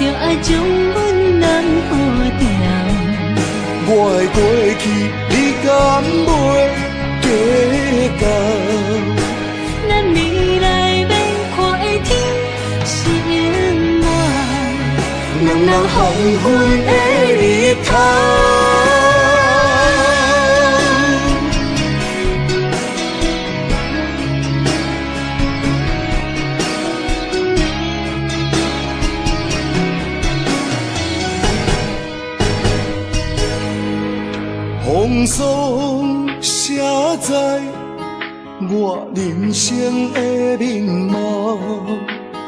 就爱将阮人护掉。我的过去，你敢袂计较？咱未来要看的天是永远，两人黄昏的日头。风霜写在我人生的面貌，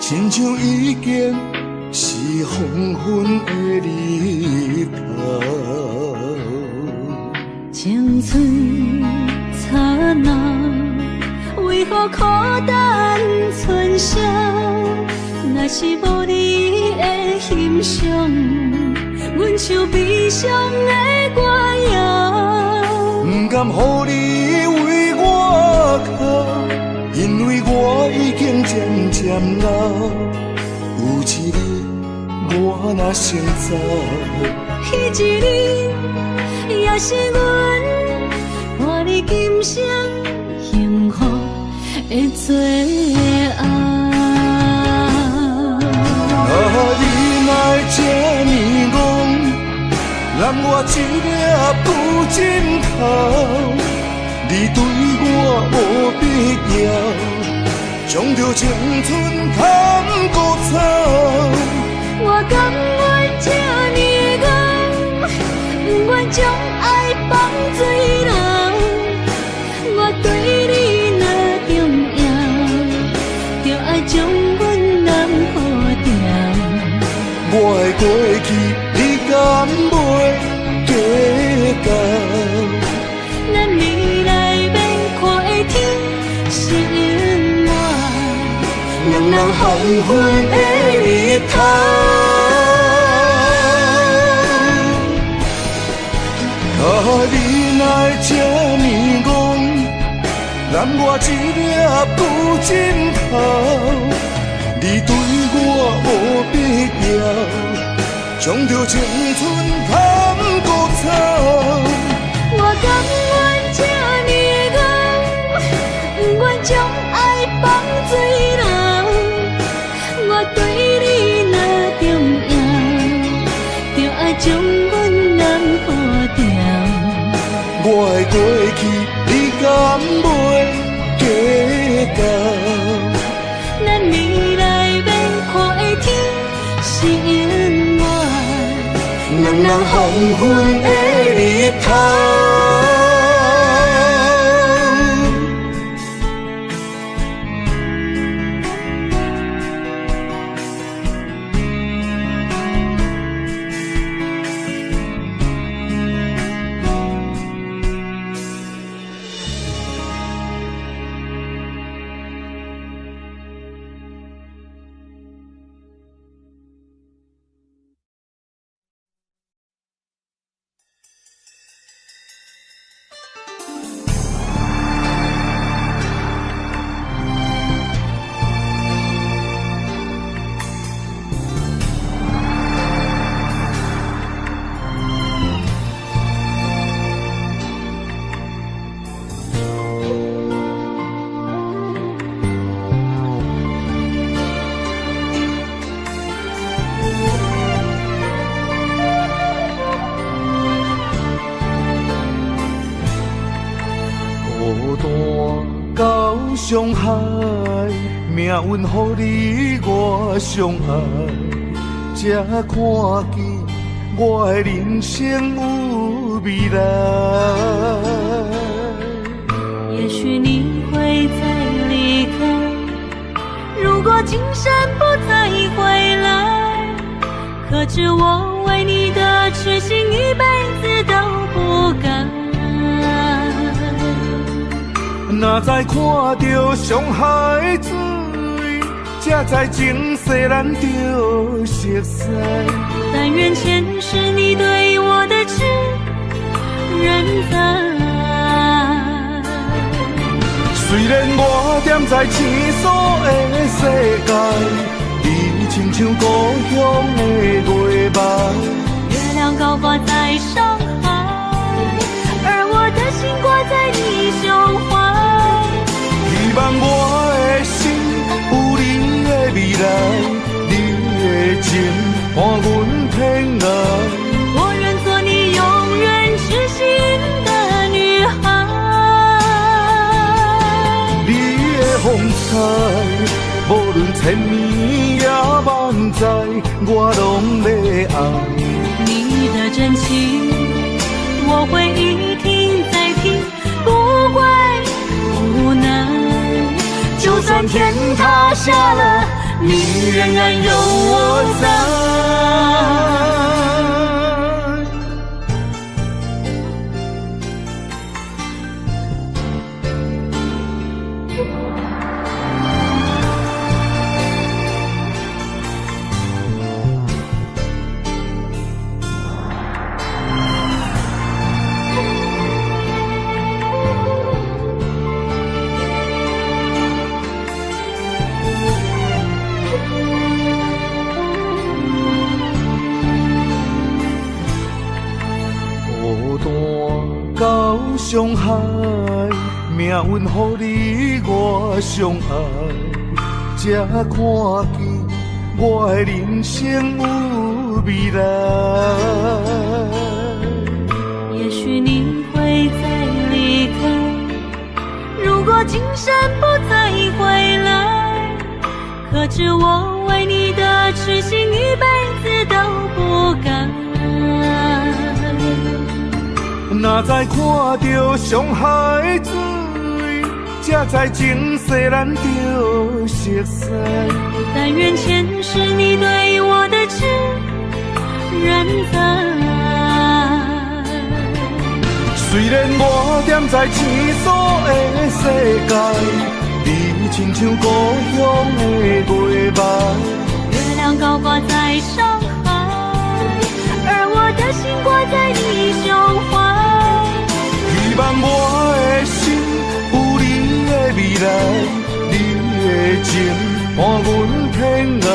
亲像已经是黄昏的日头。青春刹那，为何孤单存剩？若是无你的欣赏，阮像悲伤的歌谣。不甘予你为我哭，因为我已经渐渐老。有一日我若先走，彼一日也是阮伴你今生幸福的最后。你来这呢戆，揽我一粒不枕头，你对我无必要，将着青春通孤草。我甘愿这呢戆，不愿将爱放水流。我对你若重要，就爱将阮人护掉。我的过去，你敢袂计较？咱未来要看的天是永远，两人黄昏的日头。你来这呢戆，揽我一粒不枕头，你对我无必要，将着青春通孤草。我甘愿这年月，不愿将爱放水流。我对你若重要，就爱将阮人保重。我的过去，你敢袂记到？咱未来免看的天是永远，人人黄昏的日头。伤害，命运予你我相爱，才看见我的人生有未来。也许你会再离开，如果今生不再回来，可知我为你的痴心一辈子都不改。若再看到伤害水，才知前世咱就熟悉。但愿前世你对我的痴仍在。虽然我踮在青锁的世界，你亲像故乡的月白，月亮高挂在上海，而我的心挂在你胸怀。希望我的心有你的未来，你的情伴阮偏爱。我愿做你永远痴心的女孩。你的风采，无论千年也万载，我拢要爱。你的真情，我会一听再听，不怪不难。就算天塌下了，你仍然有我在。伤害，命运予你我相爱，才看见我的人生有未来。也许你会再离开，如果今生不再回来，可知我为你的痴心一辈子都不改。若再看到伤害水，才知前世咱就熟悉。但愿前世你对我的痴仍在。虽然我踮在青锁的世界，你亲像故乡的月白，月亮高挂在上海，而我的心挂在你胸怀。希望我的心有你的未来，你的情伴阮偏爱。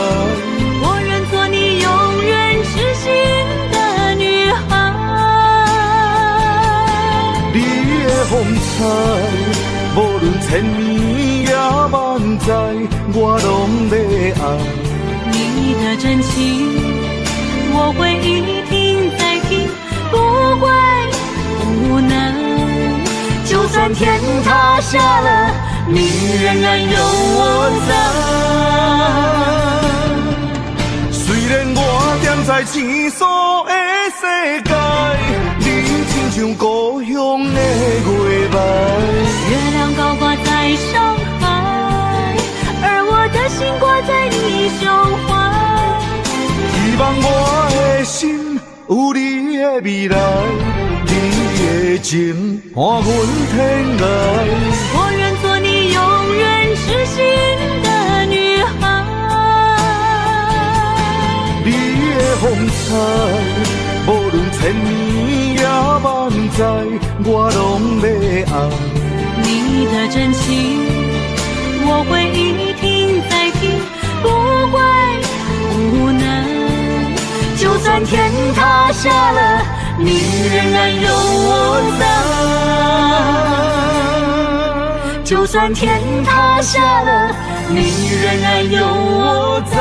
我愿做你永远痴心无论千年也万载，我拢要爱。你的真情，我会一听再听，不会不能。就算天塌下了，你仍然有我在。虽然我踮在青锁的世界，你亲像故乡的月白。月亮高挂在上海，而我的心挂在你胸怀。希望我的心有你的未来，你的情伴阮天涯。我愿做你永远痴心的女孩。你的风采，无论千年也万载，我拢要爱。你的真情，我会一听再听，不会不能。就算天塌下了，你仍然有我在。就算天塌下了，你仍然有我在。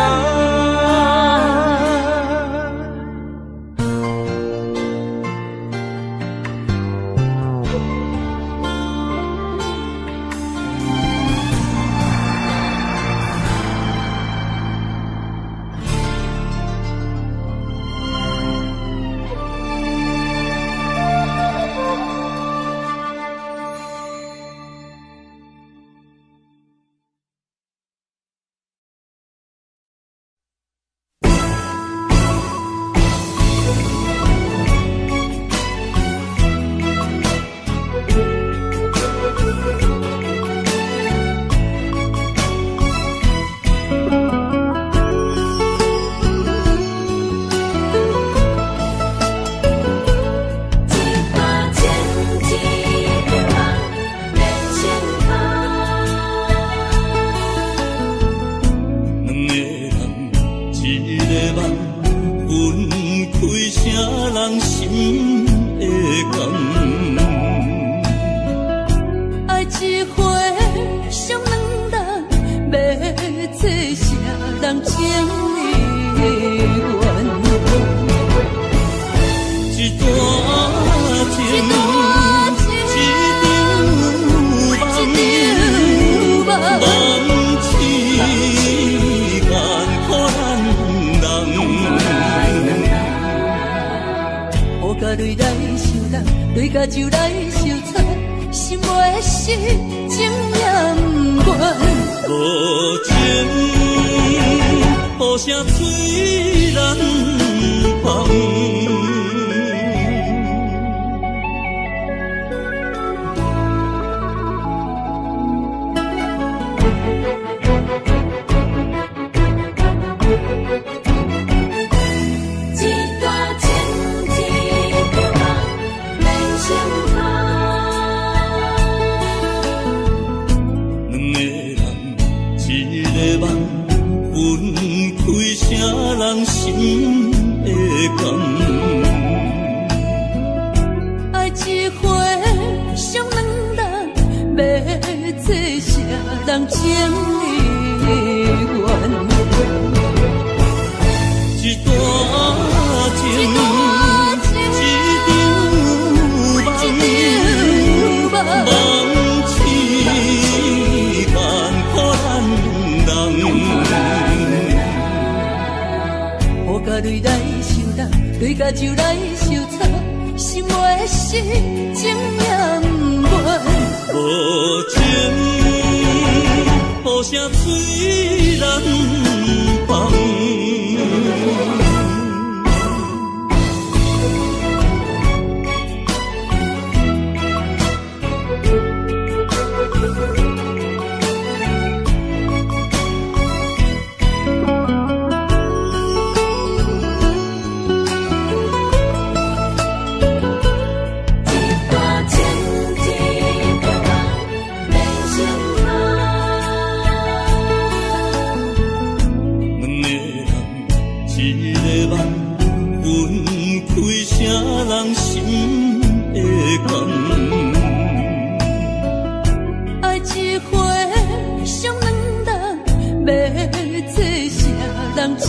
双情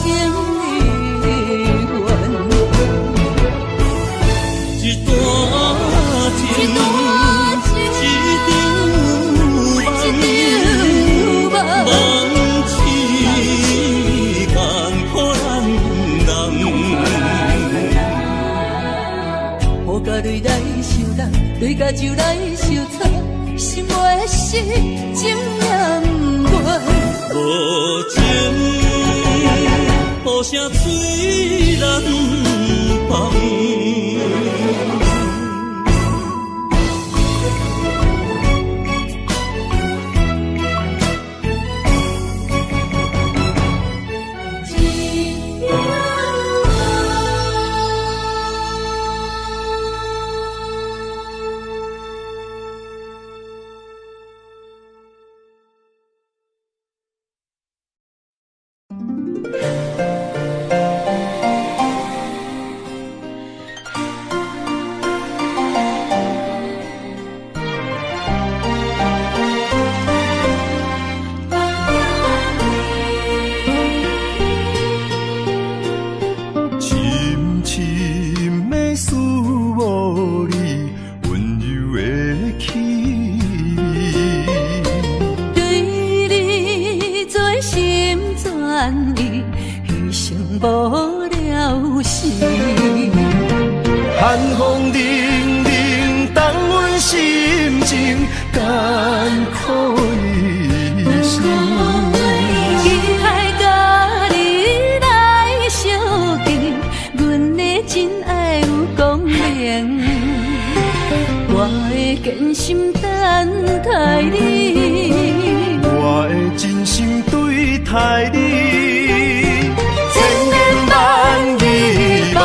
离魂。一段情，一场梦，梦痴共苦人。雨甲泪来受冻，泪甲酒来受惨，心袂死，情也不愿。无情，雨声催人放。寒风凛凛，冻阮心情艰苦一生。期待甲你来相见，阮的真爱有光明。我的真心等待你，我的真心对待你，千言万语梦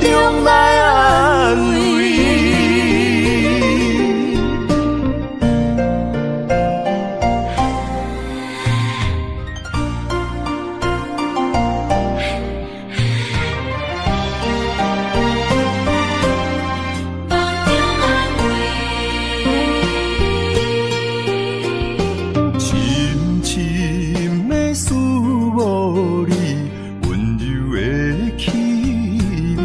中来安慰。深深的思慕你温柔的气味，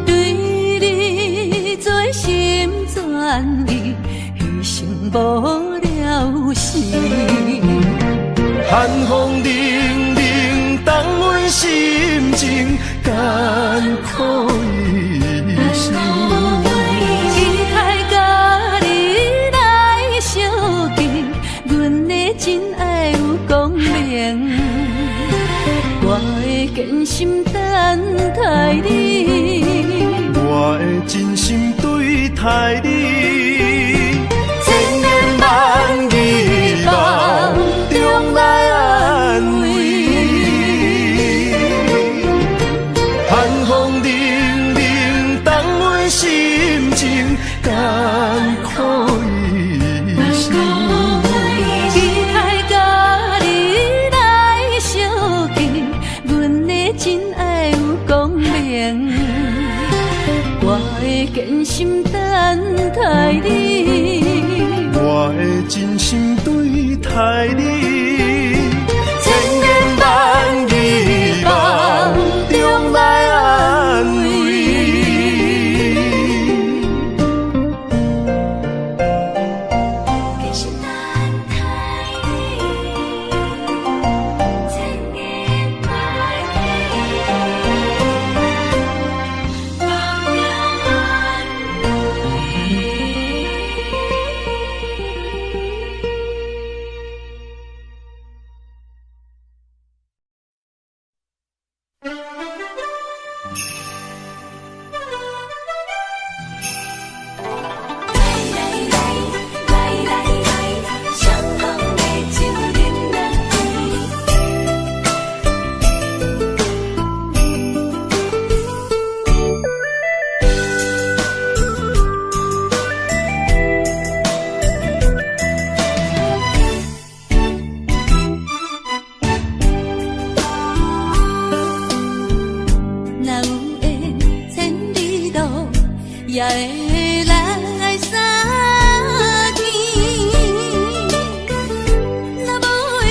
对你做心全意，牺牲无了时。寒风凛凛，冻阮心情艰苦一生。期待甲你来相见，阮的真爱有光明。我的真心等待你，我的真心对待你，千言万语梦中来安慰。寒风凛凛，冻阮心情艰苦一生。期待甲你来相见，阮的真爱有光明。我的真心等待你，我的真心对待你，千言万语梦中来安慰。真心等待你，千言万语梦中安慰。也会来相见。若无缘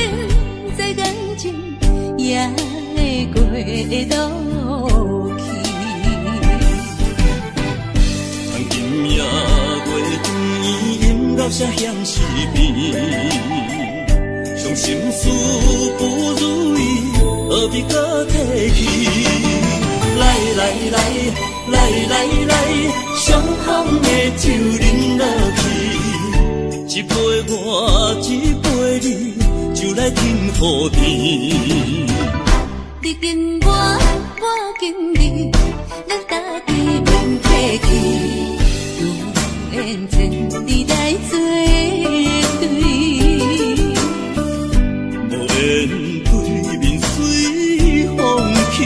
在感情，也会过路去。从今夜月光阴到这乡市边，伤心事不如意，何必搁提起？来来来来来来，相逢的酒饮落去，一杯我一杯你，就来天和地。你紧我，我紧你，咱家己免客气，有缘千里来作对。无缘对面随风去。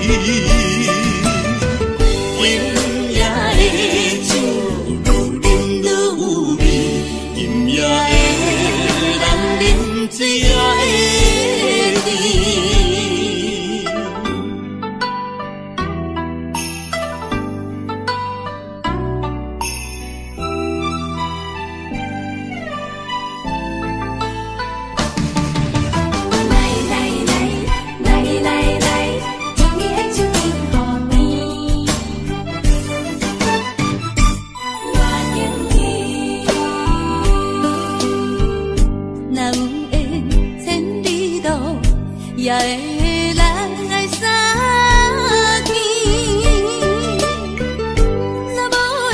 也会人爱相见，若无缘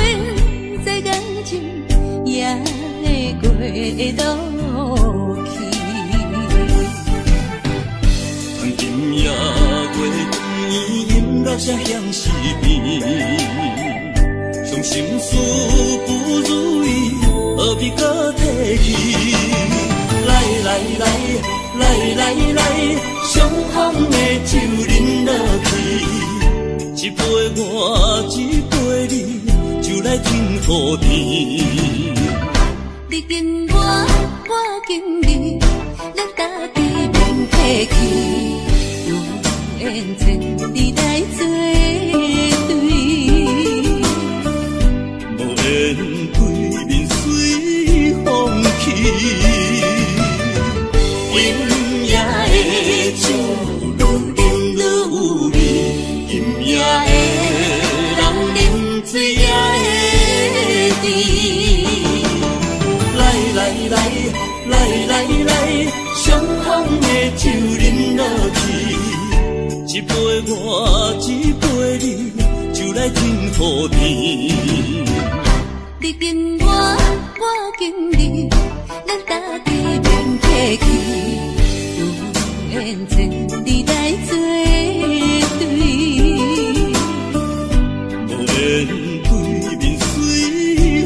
这感情，也会过路去。从今夜月光阴到这乡市边，伤心事不如意，何必搁提起？来来来来来来，相逢的酒饮落去，一杯我一杯你，就来天和地。你紧我，我紧你，咱家己免客气，有缘千里来作对。无缘对面随风去。酒愈饮愈有味，今夜的人饮醉也会甜。来来来来来来，相逢的酒饮落去，一杯我一杯你，就来天和地。你紧我，我紧你，咱家己免客气。缘千里来作对，无缘对面随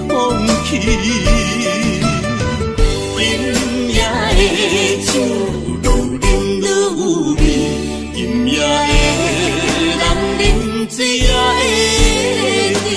风去。今夜的酒愈饮愈有味，今夜的人饮醉也会甜。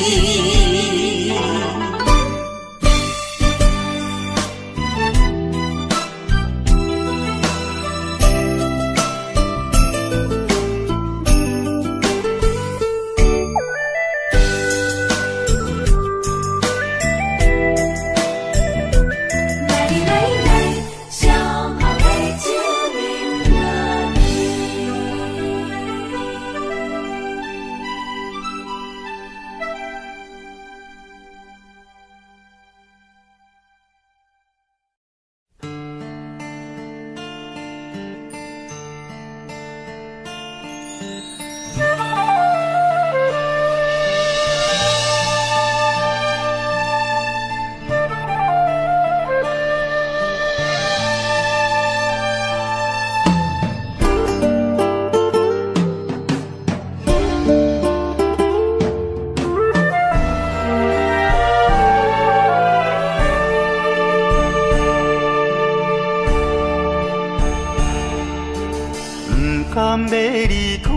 甘要离开，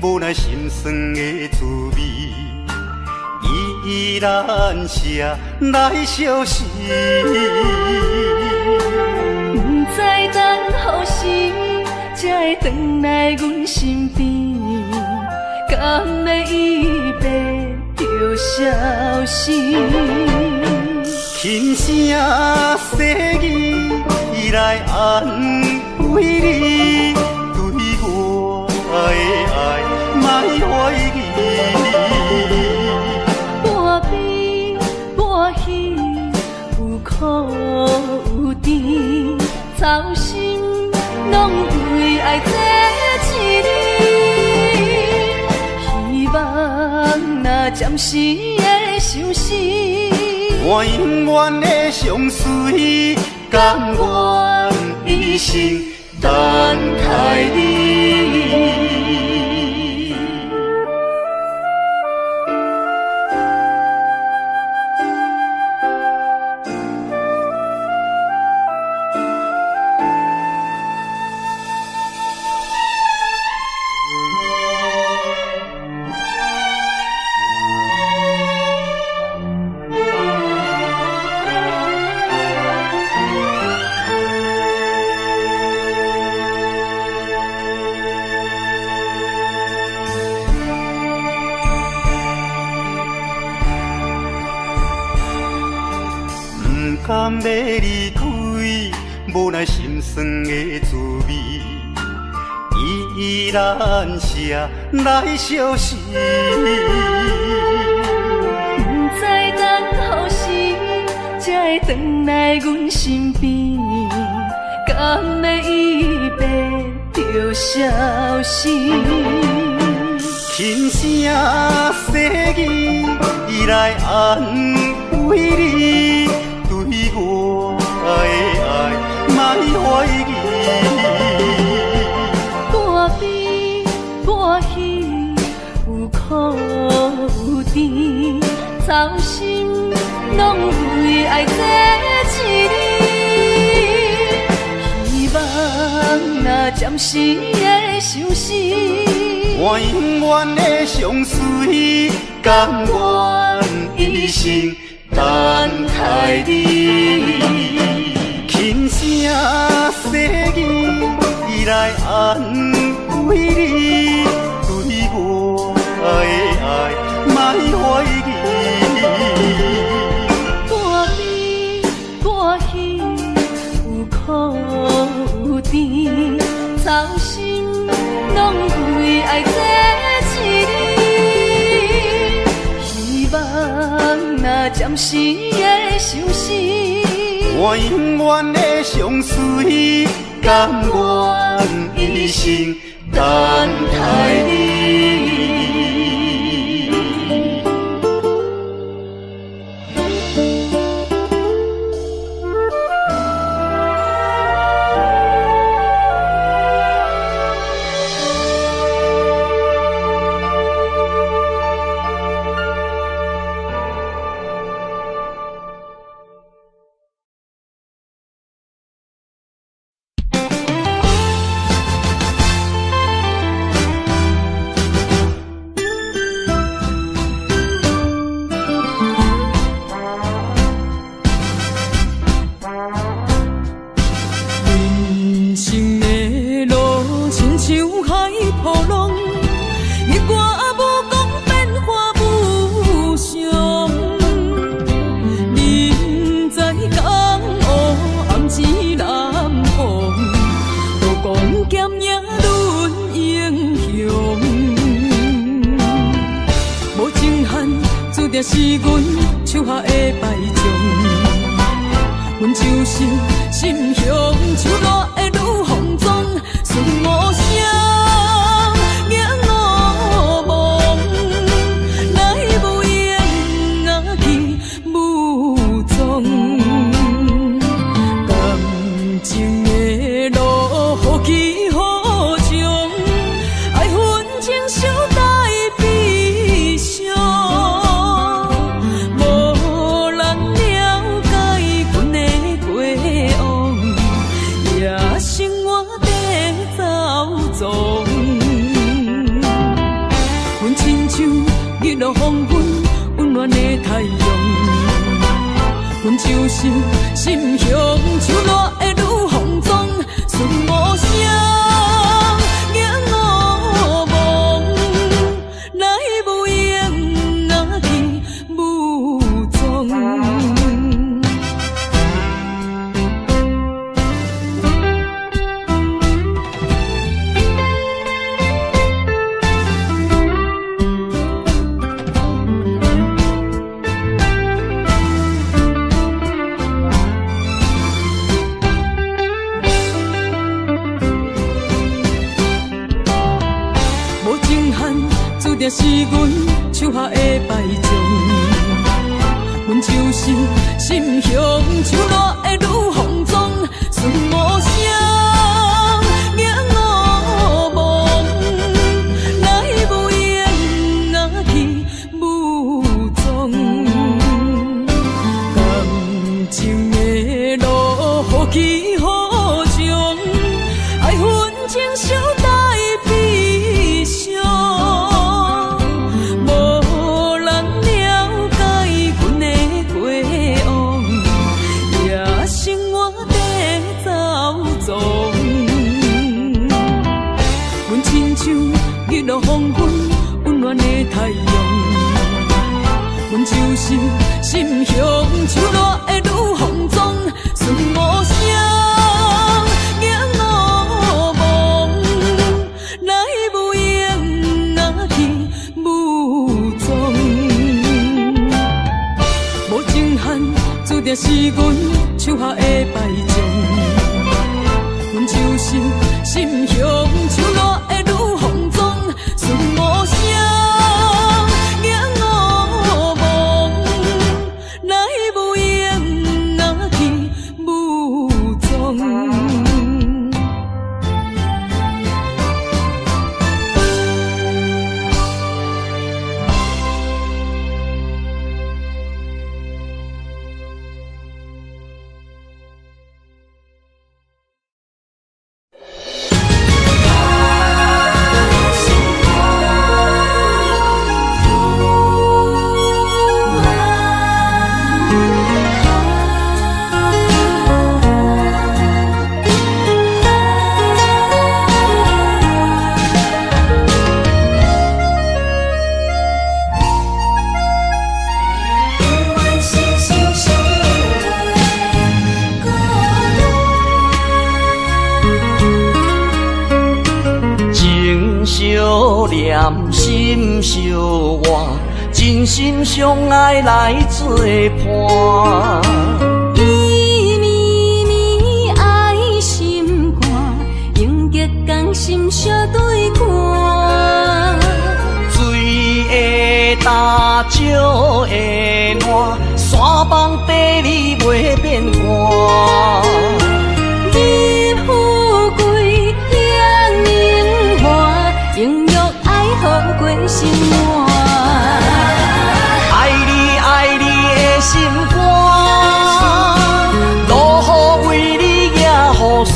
无奈心酸的滋味，依然写来相思。不知等何时才会回来阮身边，甘要一别就消失。轻声细语来安慰你。爱做一日，希望若暂时的相思，我永远的相随，甘愿一生等待你。甘要离开，无奈心酸的滋味，依然写来相思。不知等何时才会回来阮身边，甘要一别就消失。轻声细语，伊来安慰你。对我的爱，莫怀疑。半悲半喜，有苦有甜，操心拢为爱做一日。希望若暂时的相思，我永远的相随，甘愿一生等待你，轻声细语，伊来安慰你。对我的爱，莫怀疑。半悲半喜，有苦有甜，操心拢为爱做一日。希望若暂时的相思，我永远的相随，甘愿一生等待你。是阮手下的败将，阮就是心胸手热的女风妆，顺无声，仰我望，来无影啊去无踪，感情的路好起好将，爱恨情伤带悲伤。日落黄昏，温暖的太阳，阮就是心胸手热的女风妆，顺无声，仰我望，来无影啊去无踪。定是阮手下的败将。阮就是心向手热的女放纵，顺无声，仰我望，来无言啊去无踪。感情的路，何其何种，爱恨情小待悲伤，无人了解阮的过往，也生活在走踪。阮亲像日落黄昏温暖的太阳，阮就是心向手热的女放纵，顺无声，仰我望，来无言啊去无踪。无情限，注定是阮手下的败将。阮就是心向手热的女放纵，顺无声，仰我望，来无言啊去无踪。念心相换，真心相爱来作伴。伊绵绵爱心肝，永结同心相对看。水的大，石的烂，山崩地裂袂变卦。你富贵享荣华，永浴爱好过生活。爱你爱你的心肝，落雨为你野雨伞。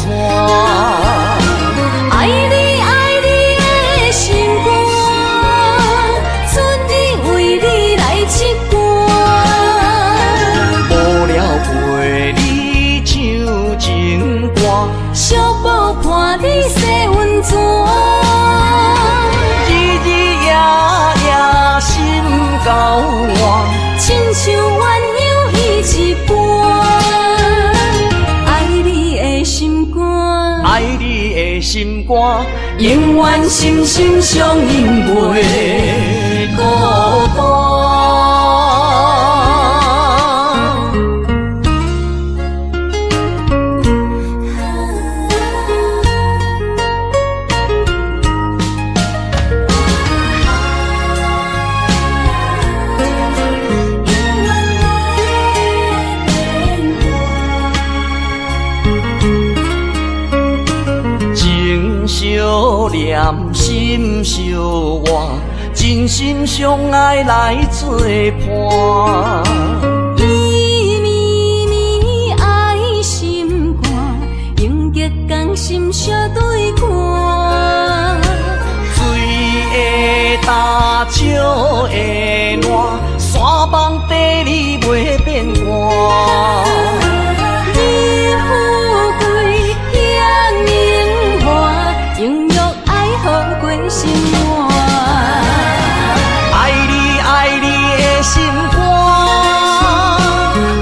爱你爱你的心肝，春日为你来唱歌。无聊陪你唱情歌，寂寞伴你洗温泉。日日夜夜心交换，亲像鸳鸯依一半。爱你的心肝，爱你的心肝，永远心心相印袂孤单。念心相换，真心相爱来作伴。伊绵绵爱心肝，永结同心相对看。水的大，石的烂，山崩地裂袂变卦。你富贵享荣华，永浴爱好过生活。爱你爱你的心肝，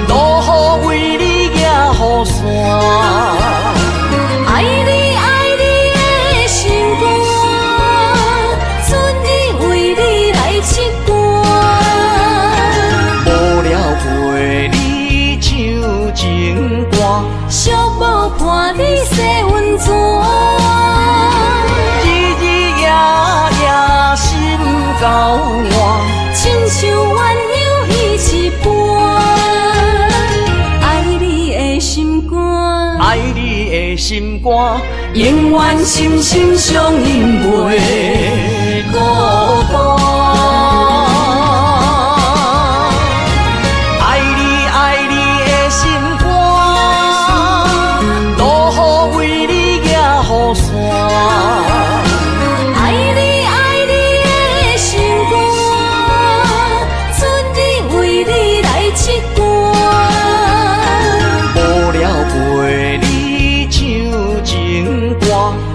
落雨为你野雨伞。爱你爱你的心肝，春日为你来唱歌。无聊陪你唱情歌，寂寞伴你洗温泉。日日夜心肝，永远心心相印袂孤单。爱你爱你的心肝，路雨为你行雨伞。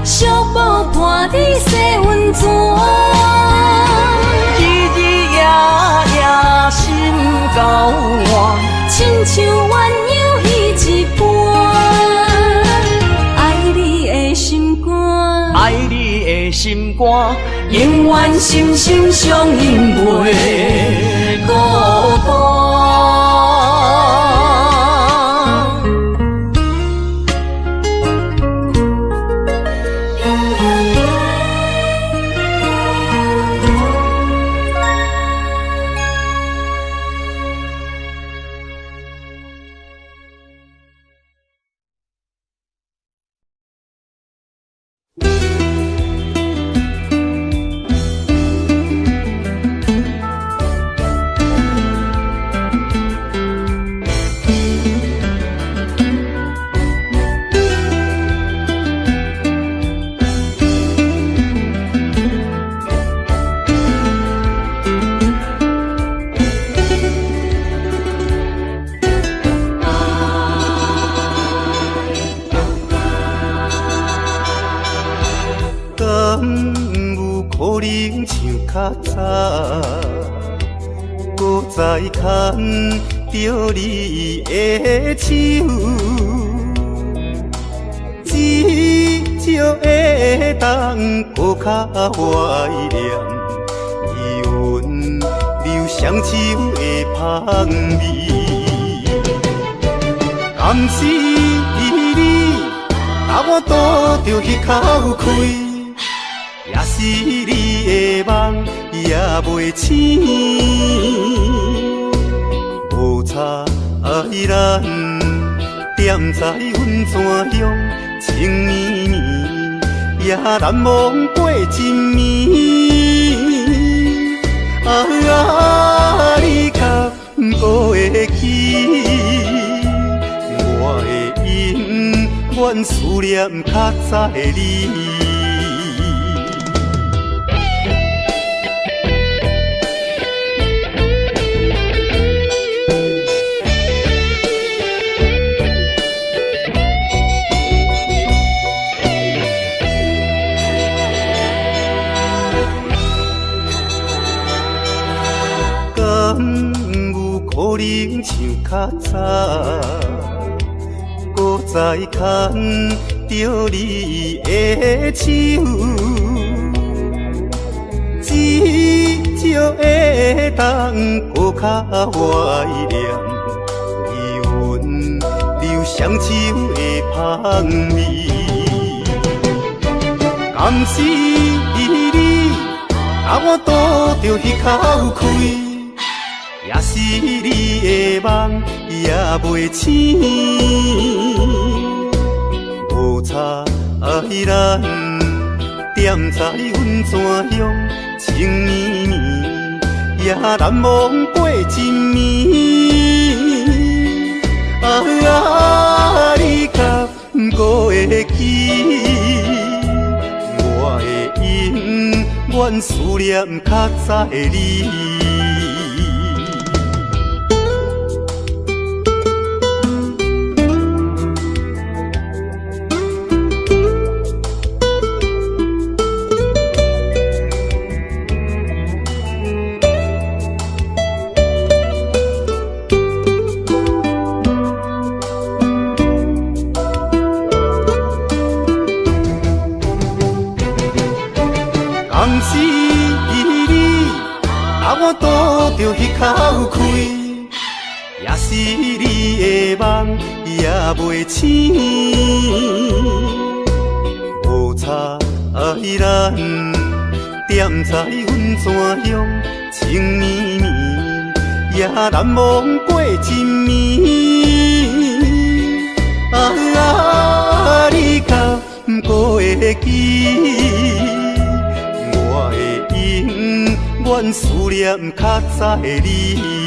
小宝伴你洗温泉，日日夜夜心交换，亲像鸳鸯戏一般。爱你的心肝，爱你的心肝，永远心心相印袂孤单。再牵着你的手，至少会当搁较怀念余温留双手的香味。甘是你，把我倒着迄口气，也是你的梦也袂醒。无差爱咱踮在阮泉乡，情绵绵也难忘过一暝。你敢搁会记？我的永远思念较早的你。可能像较早，搁再牵着你的手，至少会当搁较怀念余温留双手的香味。甘是你，把我倒着迄口气。也是你的梦也袂醒，无差爱咱踮在阮泉乡，情绵绵也难忘过一暝。你敢搁会记？我的永远思念较早的你。甘是你，把我倒着迄口气，也是你的梦也袂醒。无差爱咱踮在阮泉乡，情绵绵也难忘过一暝。你敢不会记？我的永远思念较早的你。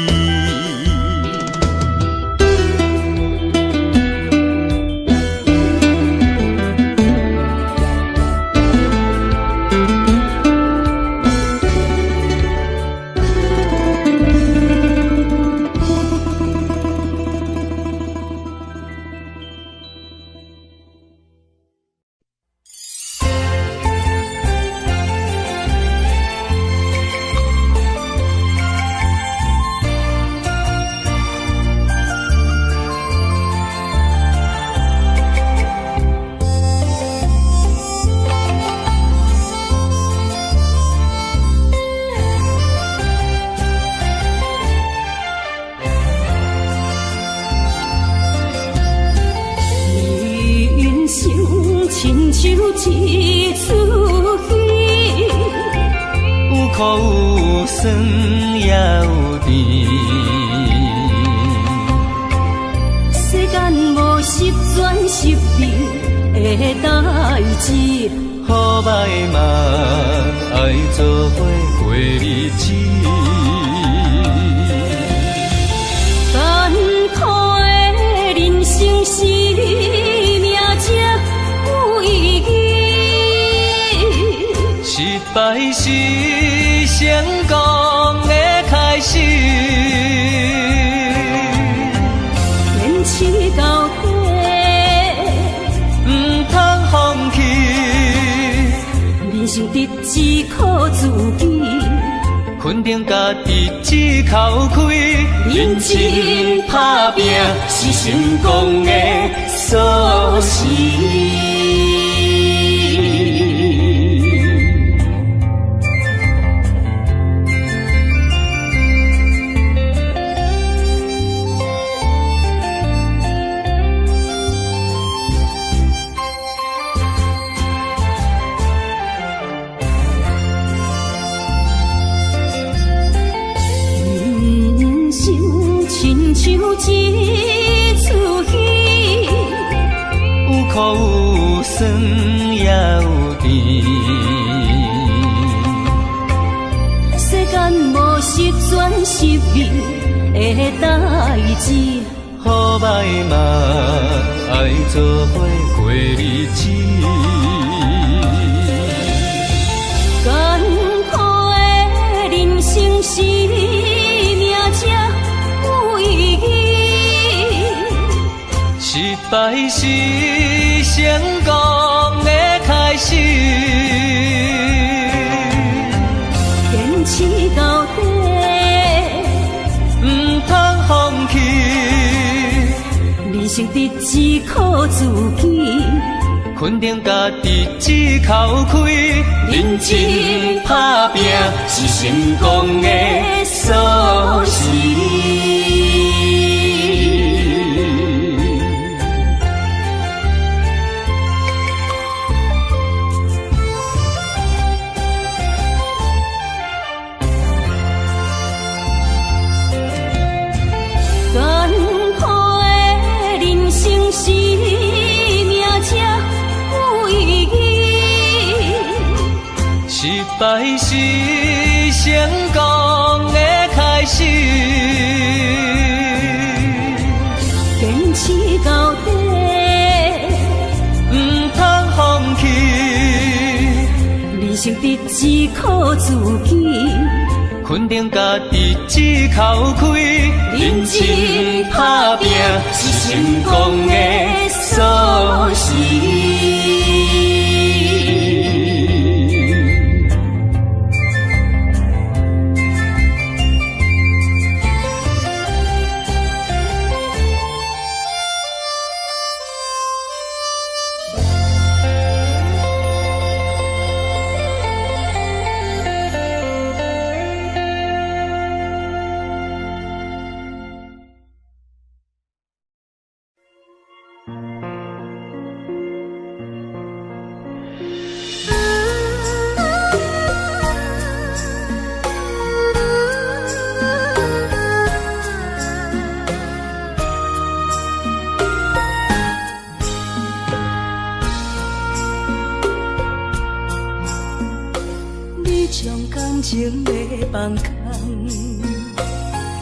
亲像一出戏，有苦有酸也有甜。世间无十全十美的代志，好歹嘛爱做伙过日子。艰苦的人生是命才有意义，失败是成功的开始。坚持到底，唔通放弃。人生得只靠自己，肯定家己只靠开，认真打拼是成功的锁匙。像一出戏，有苦有酸也有甜。世间无十全十美的代志，好歹嘛爱做伙过日子。艰苦的人生是命才有意义，失败是成功的开始。坚持到底，唔通放弃。人生得只靠自己，肯定家己只靠开，认真打拼是成功的锁匙。艰苦的人生是命才有意义，失败是成功的开始。坚持到底，唔通放弃。人生得只靠自己，肯定家己只靠开，认真打拼是成功的锁匙。将感情要放空，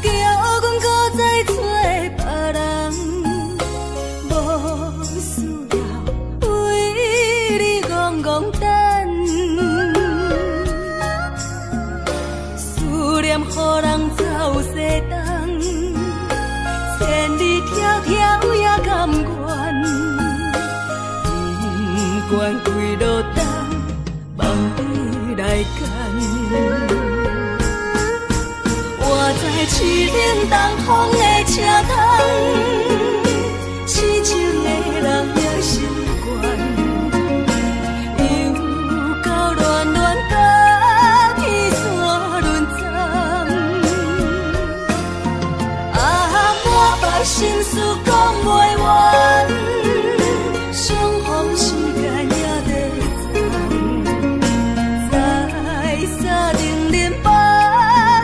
叫阮搁再找别人，无需要为你戆戆等。思念予人走西东，千里迢迢也甘愿，不管几落冬。梦里来干，我在市顶东风的车窗，痴情的人也习惯，又到乱乱甲天山轮转，啊，满腹心事讲袂完，相逢时间也在沙定林巴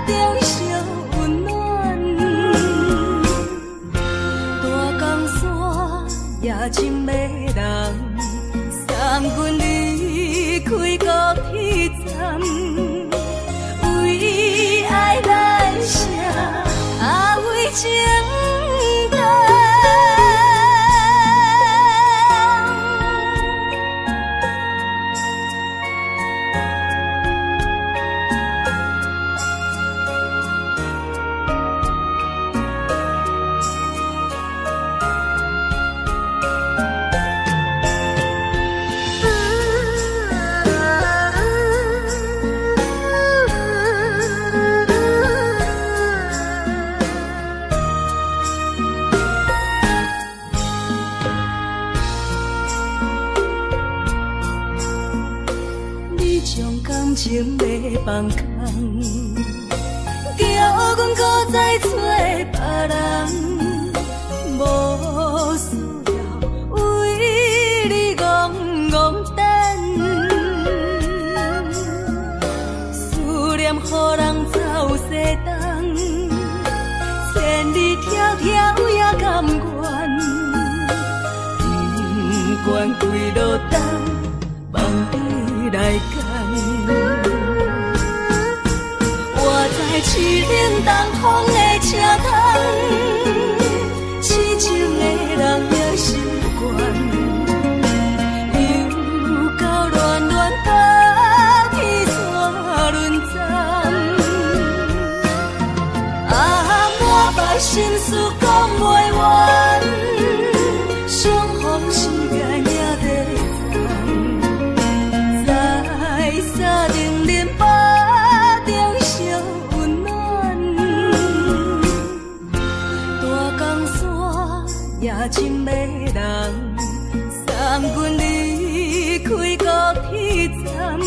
中烧温暖，大江山夜深的人，送阮离开高铁站，为爱来写啊为情长。情要放空，叫阮搁再找别人，无需要为你戆戆等。思念予人走西东，千里迢迢也甘愿，不管几落冬，梦里来干。我在市顶东风的车窗，痴情的人也习惯，又到乱乱甲天山轮转，啊，满腹心事讲袂完，相逢时间也在沙定林巴中烧温暖，大江山夜深的人，送阮离开高铁站，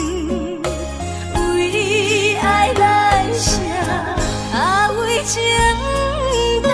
为爱来写啊为情长。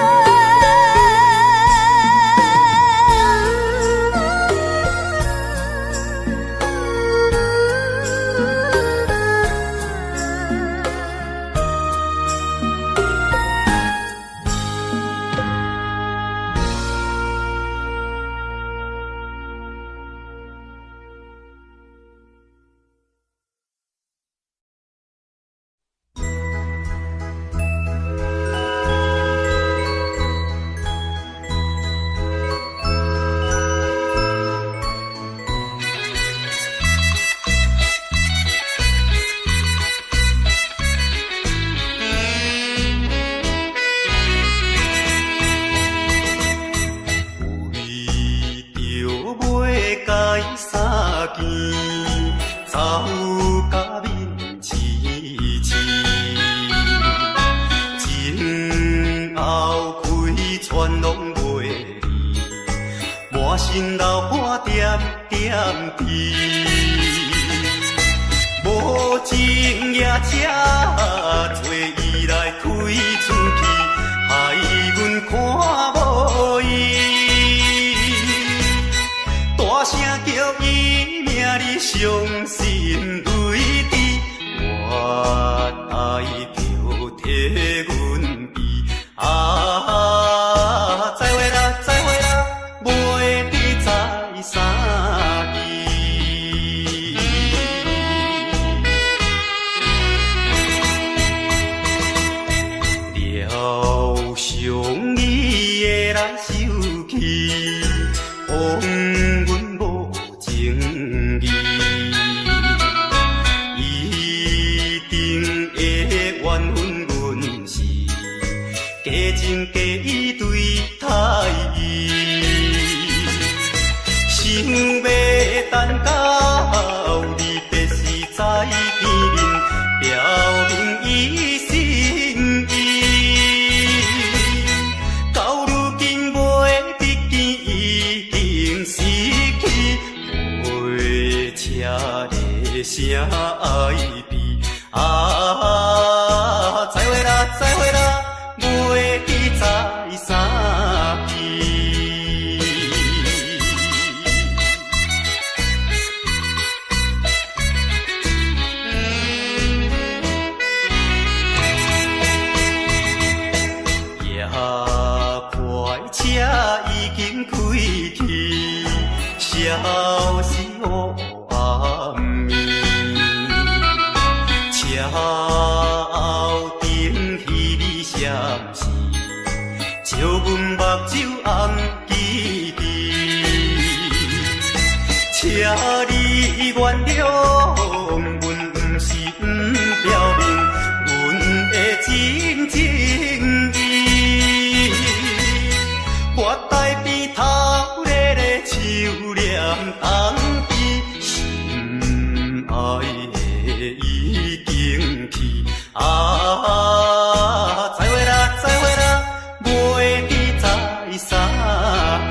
人加对待伊，想要等到你必须在见面，表明伊心意。到如今袂得见，已经失去，袂车的声爱悲。再会啦，再会啦，袂记在三更。夜快车已经开去，消息黑暗暝。车后顶彼你闪时，照阮目睭红记记。请你原谅，阮不是不表明阮的真情意。我台边头热的手念冬天，心爱的已经去。再会啦，再会啦，袂记在三更。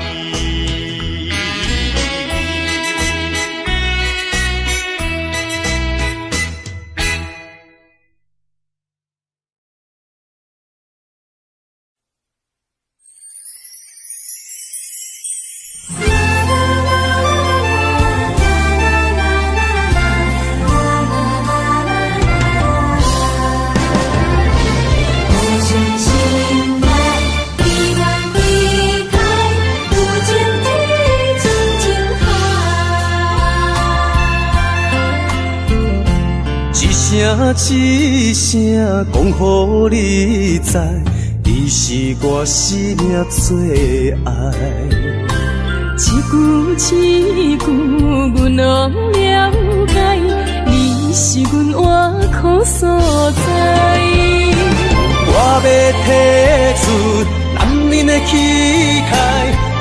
一声讲予你知，你是我生命最爱。一句一句，阮拢了解，你是阮活苦所在。我要提出男人的气概，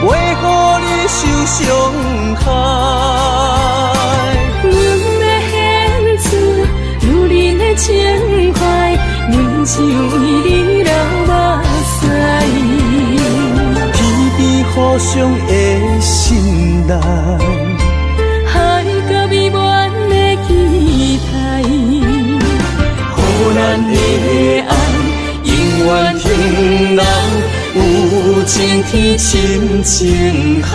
袂予你受伤害。情怀，阮只为你流目屎，天边互相的心内，海角美满的期待，予咱的爱永远停留，有情天深情海。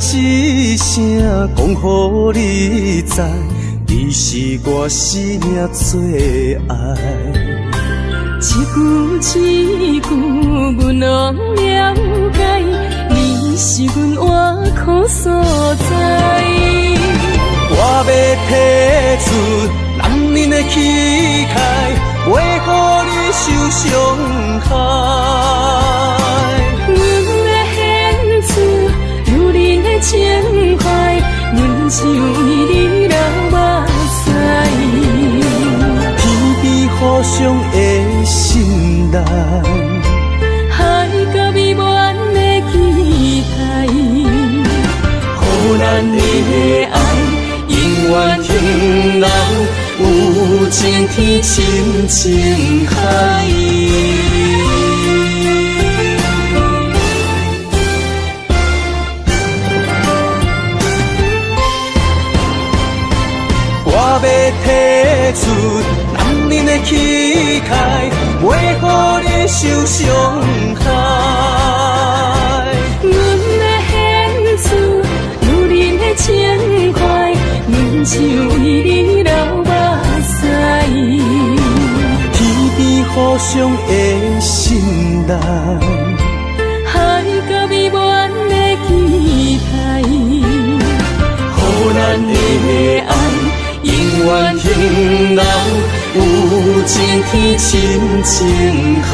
一声讲予你知，你是我生命最爱。一句一句，阮拢了解，你是阮活苦所在。我要提出男人的气概，袂予你受伤害。情怀，阮只为你流目屎，天边互相的心内，海角美满的期待，予咱的爱永远停留，有情天深情海。我要提出男人的气概，袂予你受伤害。阮的献出女人的情怀，阮只为你流目屎，天边互相的心内，海角美满的期待，予咱的爱天深情海。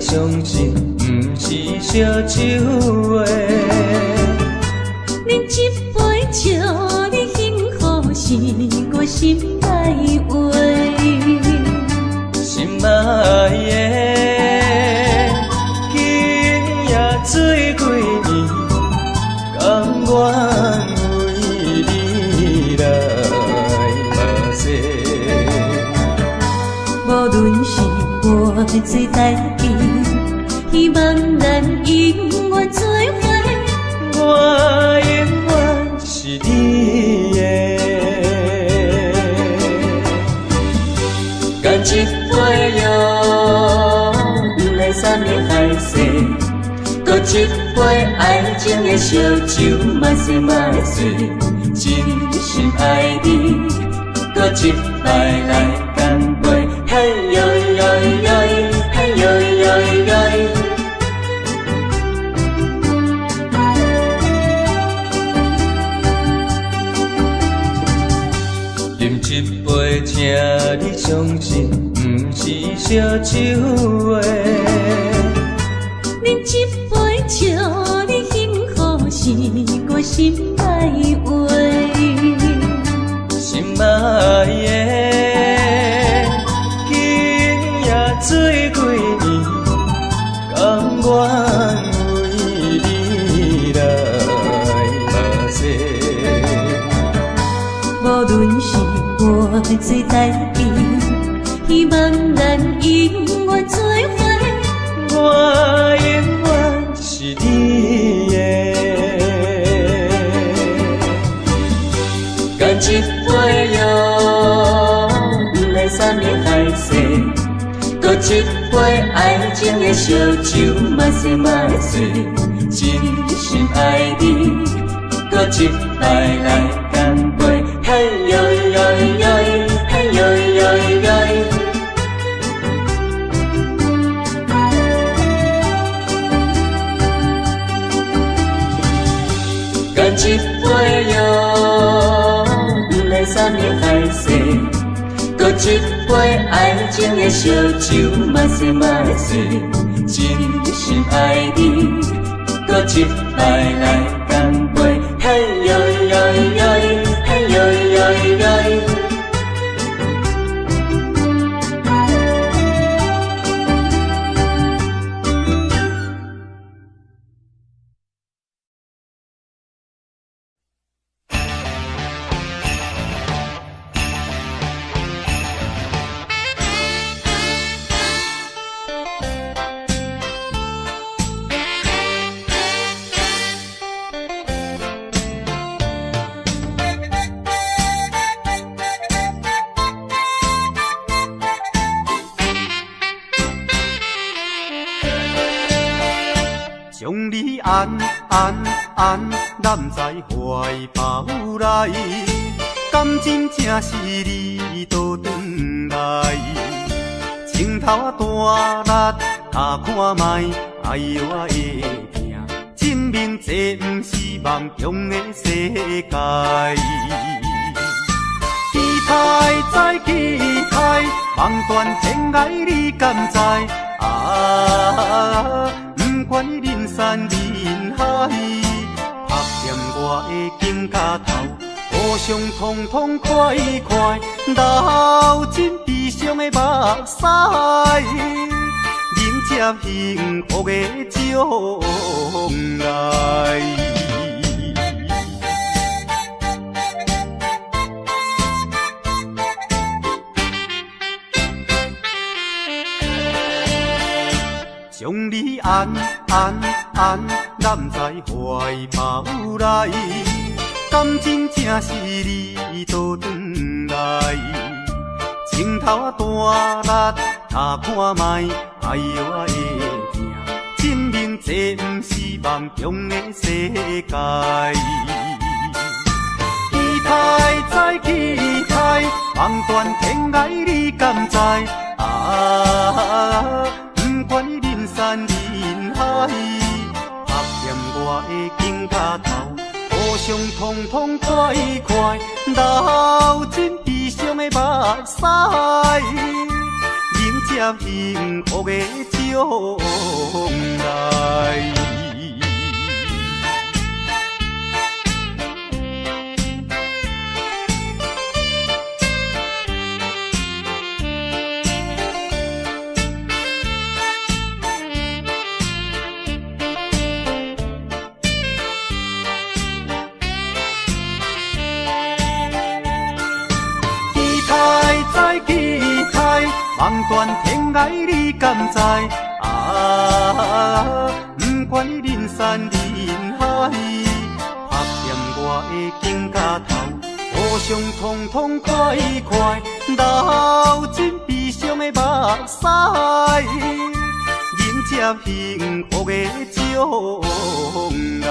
相信不是烧酒话，饮一杯祝你幸福是我心内话，心爱的，今夜水几年，甘愿为你来冒险。无论是我最台边，希望咱永远做伙。我永远是你的，干一杯药，不来三年海誓，搁一杯爱情的烧酒，慢细慢细，真心爱你，搁一摆来干杯，嘿呦呦呦，嘿呦呦呦。饮一杯，请你相信，不是烧酒话。饮一杯，祝你幸福是我心内话。心爱的，今夜水几年，甘愿为你来冒险。无论是我最台边，希望咱永远做伙。我永远是你的，干一杯药，不来三年海誓，搁一杯爱情的烧酒，慢细慢细，真心爱你，搁一摆来干杯，嘿呦呦呦，嘿呦呦呦。干一杯药，不来三年海誓，搁一杯爱情的烧酒，慢细慢细，真心爱你，搁一摆来干杯，嘿呦呦呦，嘿呦呦呦。将你安揽在怀抱内，感情正是你倒转来，情头啊大力，甲看卖，哎呦我会惊，证明这不是梦中的世界。期待再期待，梦断天涯你敢知？不管人山人海，拍掂我的颈胛头，互相痛痛快快，流进悲伤的目屎，迎接幸福的将来。将你安，揽在怀抱内，敢真正是你倒转来？情头啊大力，他看卖，哎呦啊会惊，证明这不是梦中的世界。期待再期待，梦断天涯你敢知？不管你人山人海，拍掂我的肩胛头，互相痛痛快快，流尽悲伤的目屎，迎接幸福的将来。梦断天涯你敢知？不管你人山人海，拍掂我的肩胛头，互相痛痛快快，流尽悲伤的目屎，迎接幸福的将来。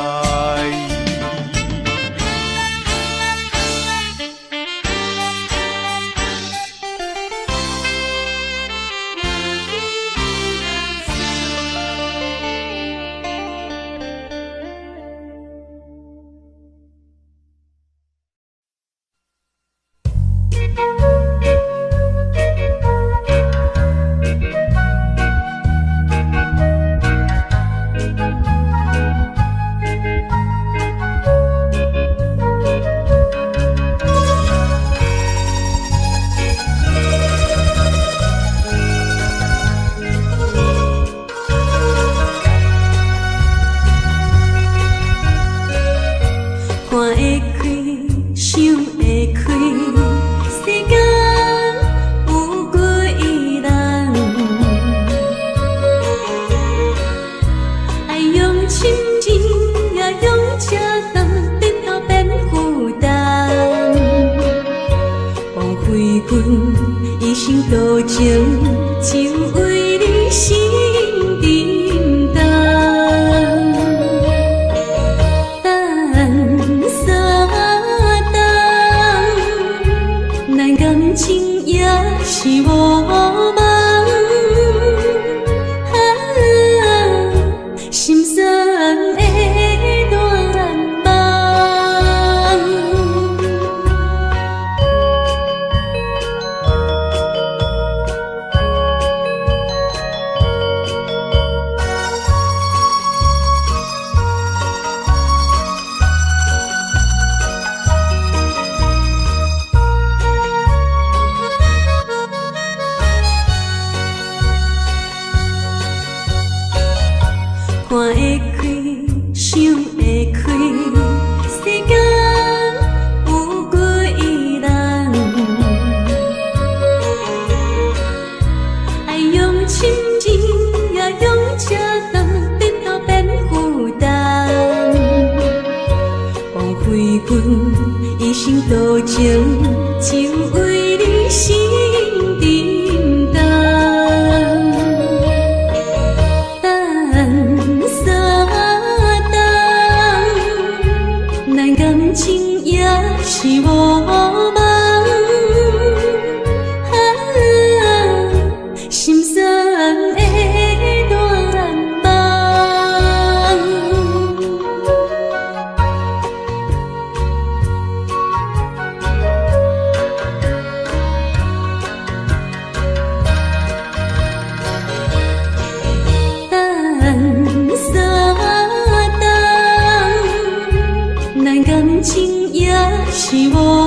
感情也是我。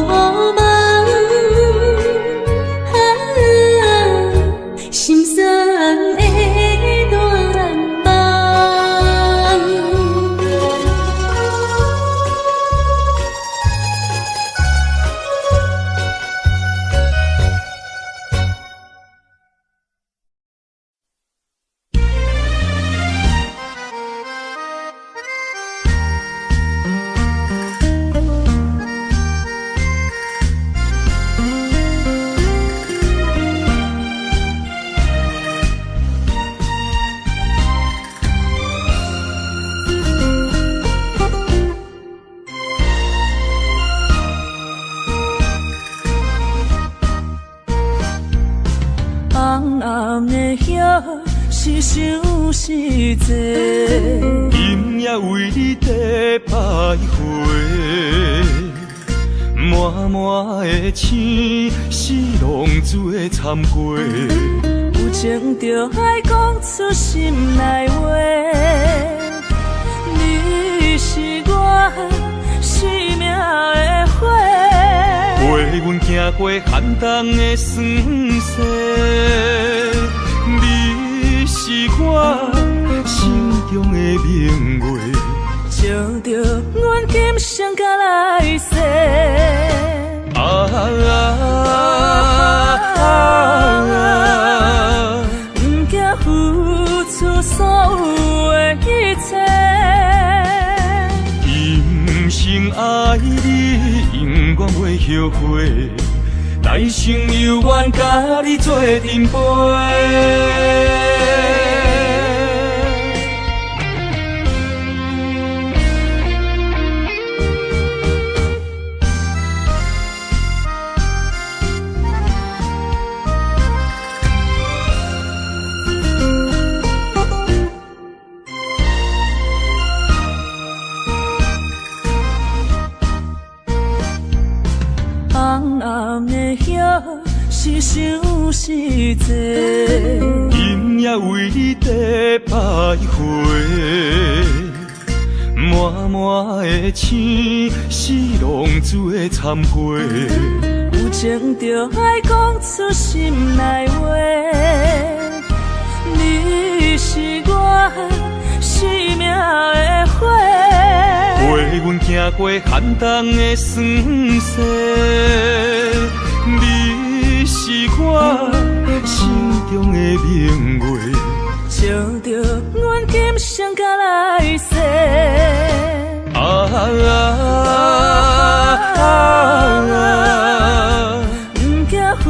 是想是济，今夜为你在徘徊，满满的青丝拢做参过。有情就爱讲出心内话，你是我生命的火，陪阮行过寒冬的酸涩，你是我心中的明月，照着阮今生甲来世。不惊付出所有的一切，今生爱你，永远袂后悔，来生有缘甲你做阵陪。红红的叶是想是济，今夜为你在徘徊，满满的青丝拢做参过。有情就爱讲出心内话，你是我生命的火，陪阮行过寒冬的酸涩，你是我心中的明月，照着阮今生甲来世。不惊付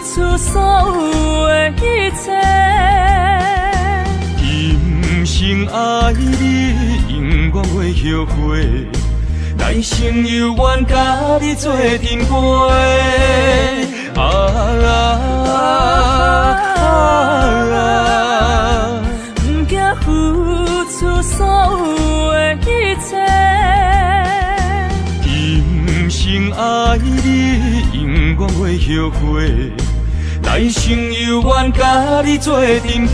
出所有的一切，今生爱你，永远袂后悔，来生有缘甲你做阵陪。不惊付出所有的一切，今生爱你，永远袂后悔，来生有缘甲你做阵陪。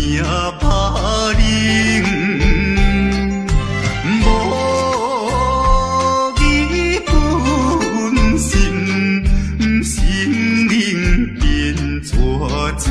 命打冷，无义本心，心灵变作情。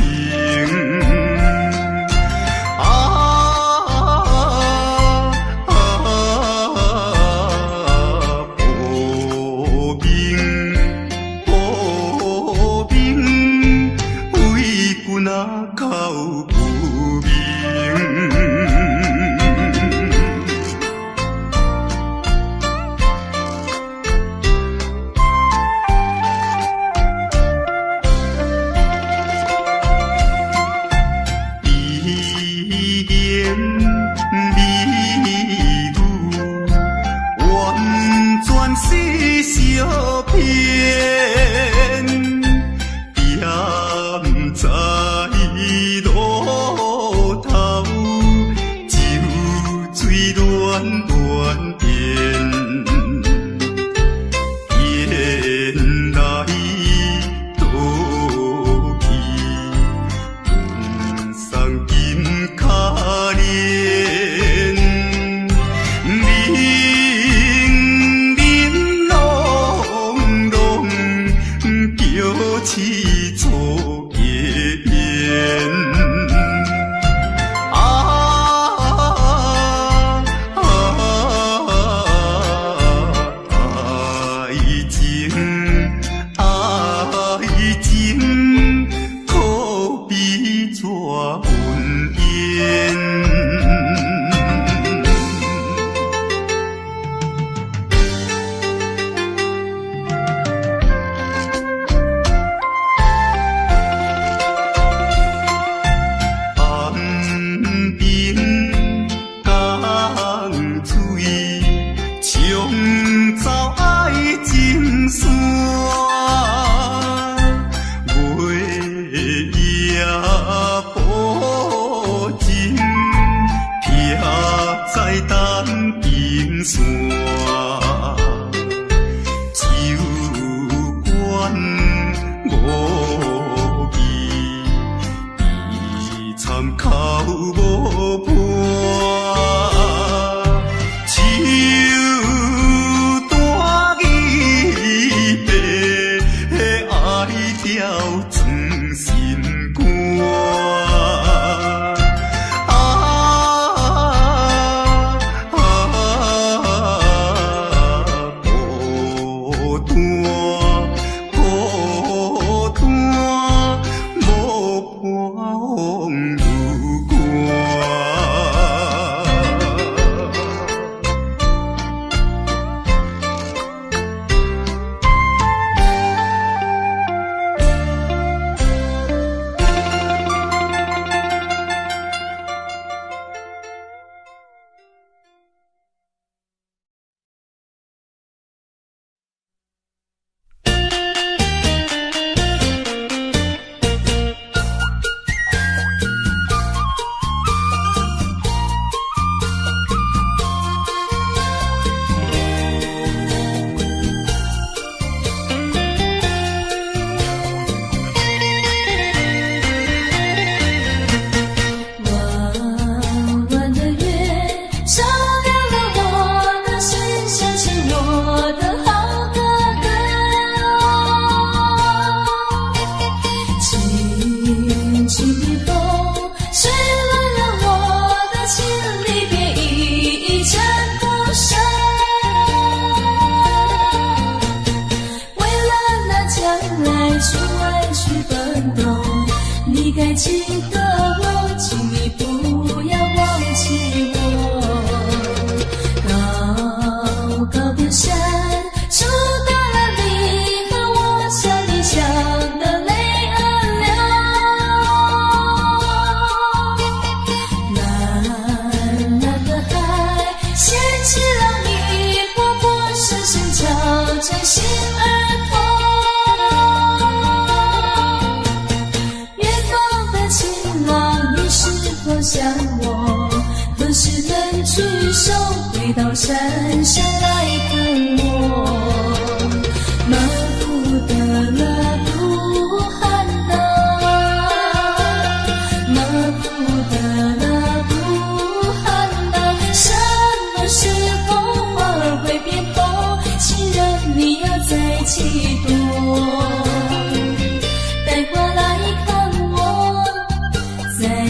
的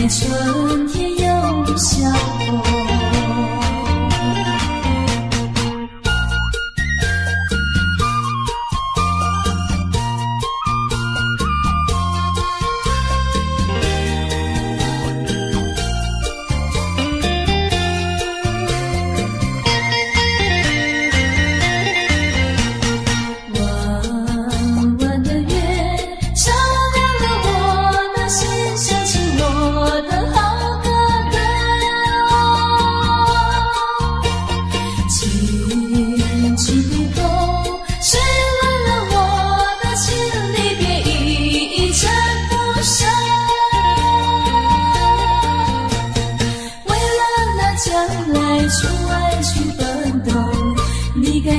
在春天又相逢。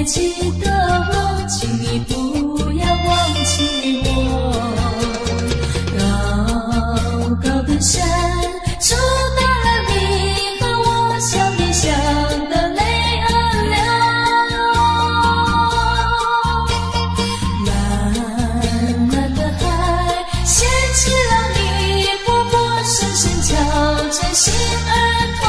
记得我，请你不要忘记我。高高的山阻挡了你和我相恋相的泪儿流。蓝蓝的海掀起了你波波声声敲着心儿痛。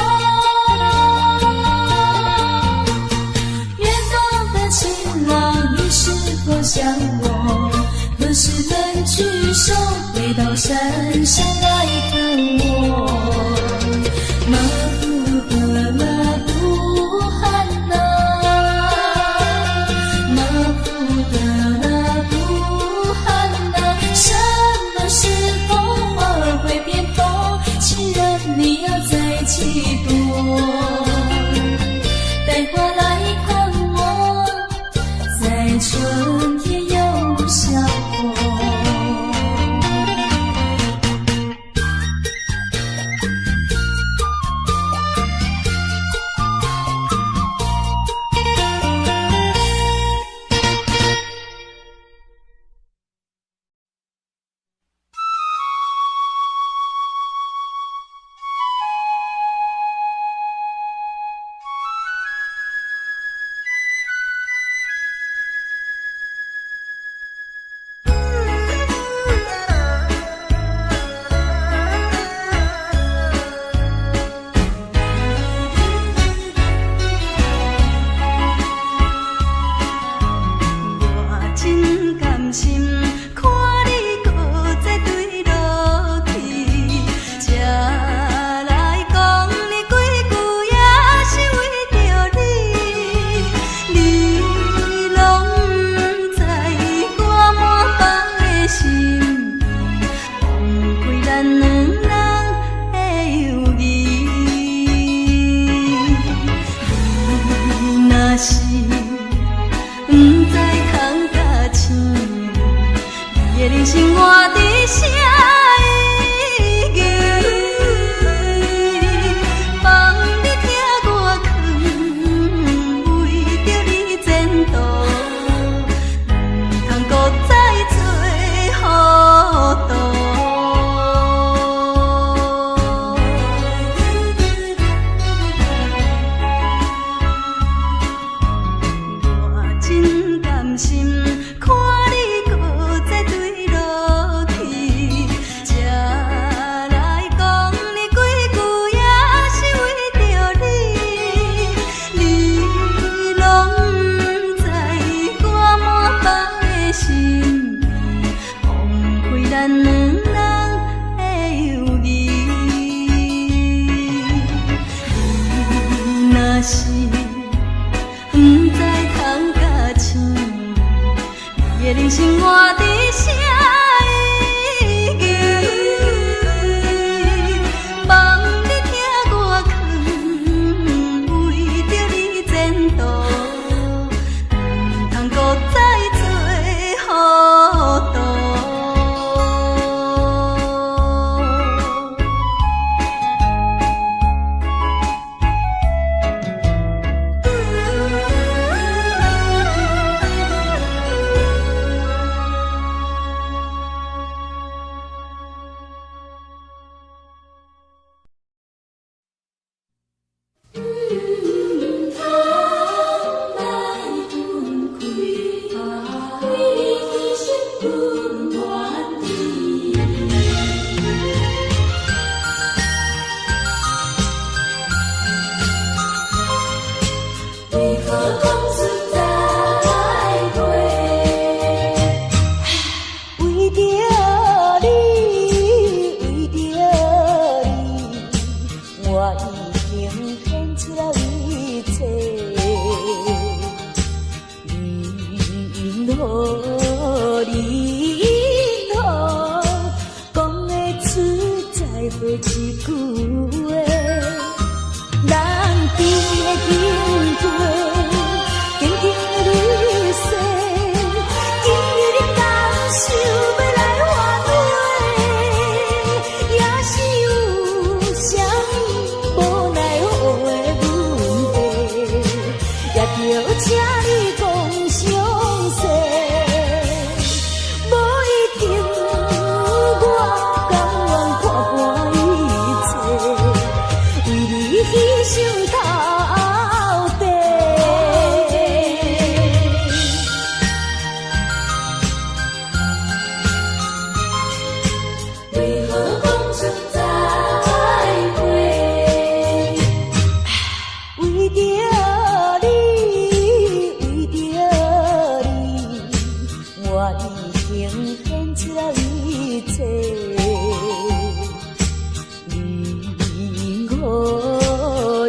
向我何时能举手回到山上来看我？马夫的那布汗呐，马夫的那布汗呐，什么时候花儿会变红？情人你要再几多？带花来看我，在春天相逢。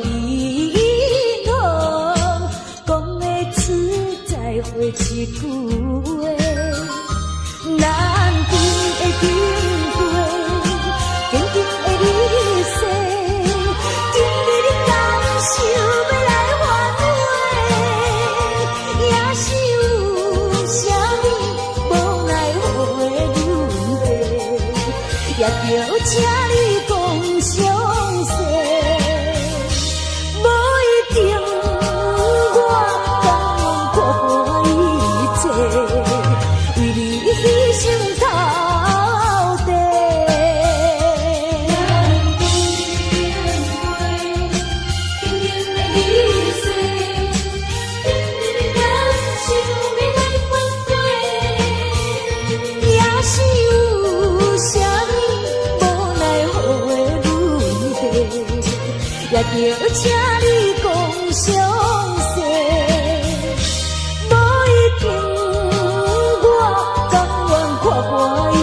予伊拢讲会出再会一句话，咱今会经过，静静的日世，今日你甘想要来挽回，也是有啥物无奈何的轮回，也着请你讲详细，无一定我甘愿看破一切，为你牺牲到底。静静的日世，今日甘想要来挽回，也是有啥物无奈何的轮回，也着请你讲详细，无一定我甘愿看破一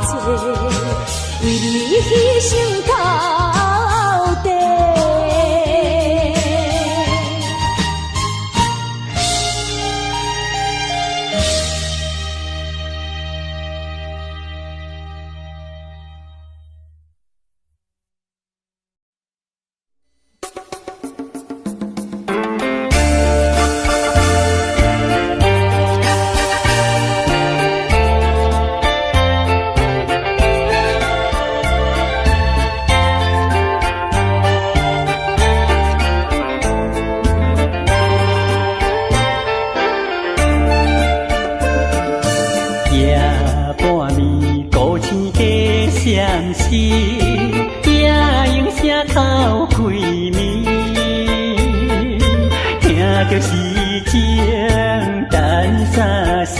切，为你牺牲到底。相思也用声头开暝，听着诗情等三声，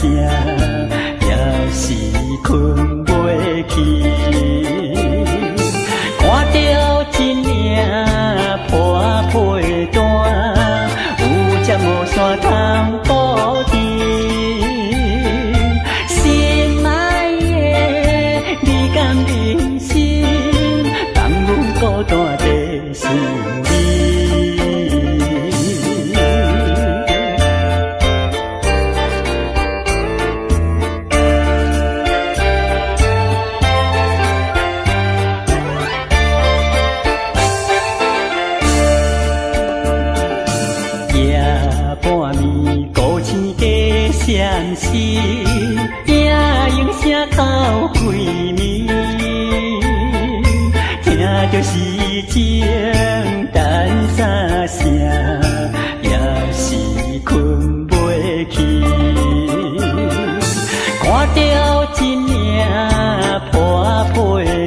也是困袂去。看着一领破被单，有只无线通保持。孤单地想你，夜半暝孤星加相思，也用声头开暝。听着诗情等三声，也是困袂去。看着一领破被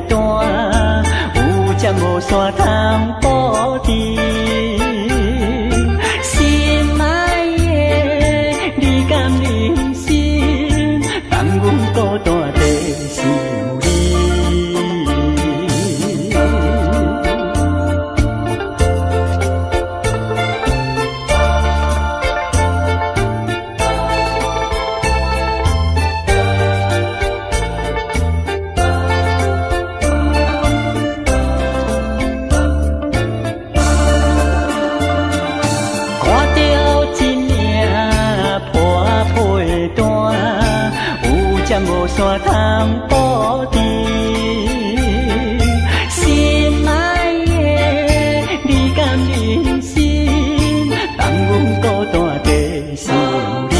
单，有只无线通保持。心爱的，你甘忍心，放阮孤单地想你。无线通保持，心爱的，你甘忍心，放阮孤单地想你。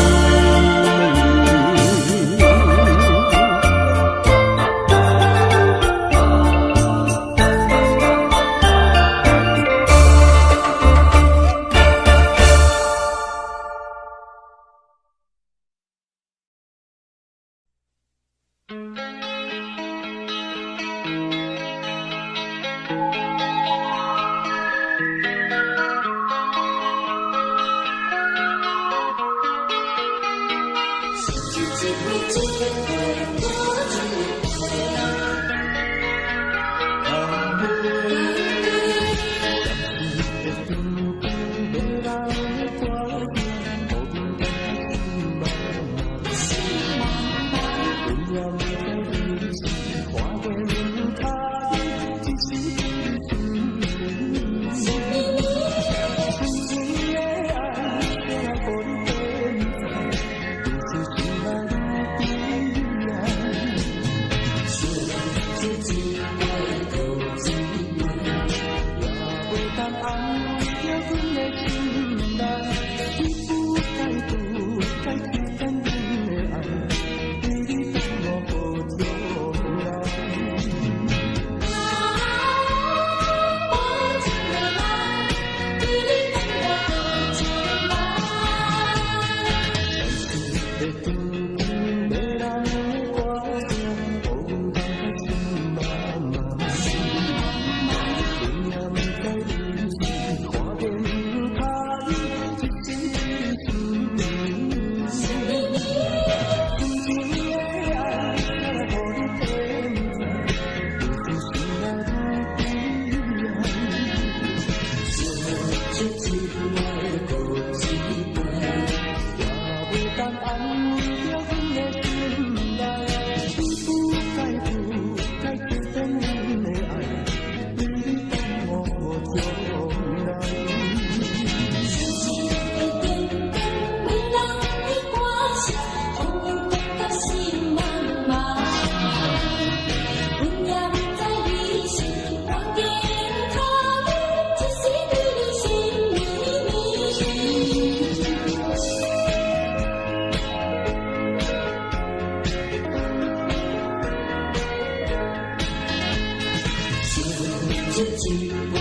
杯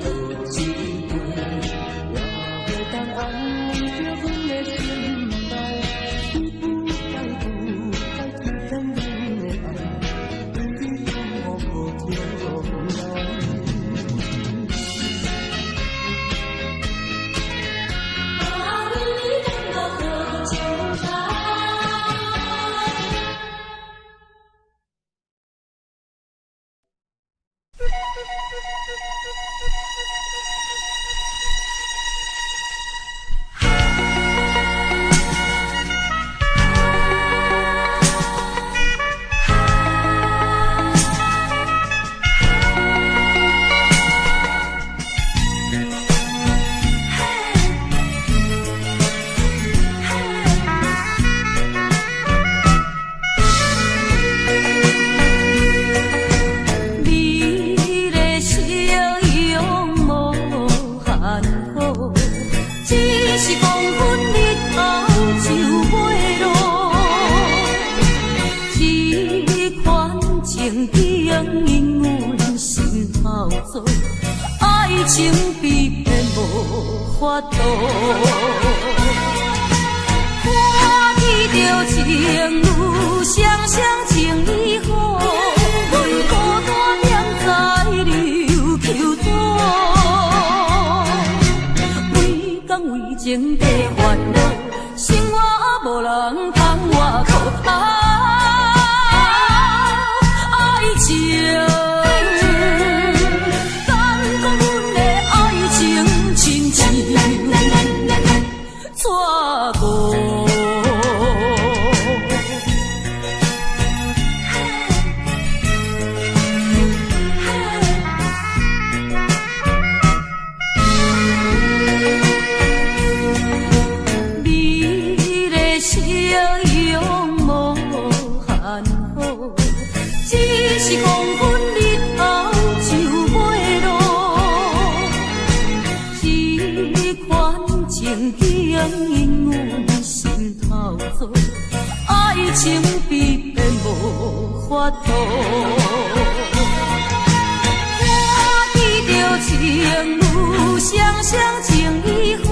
又一杯，也袂当安慰着阮的心内，不该天天阮的爱，对你多么无情来。情比骗无法度，看见着情侣双双情意好，阮孤单踮在流口岛，为讲为情地烦恼，生活无人通外靠。爱情。爱情比骗无法度，看见着情侣双双情意好，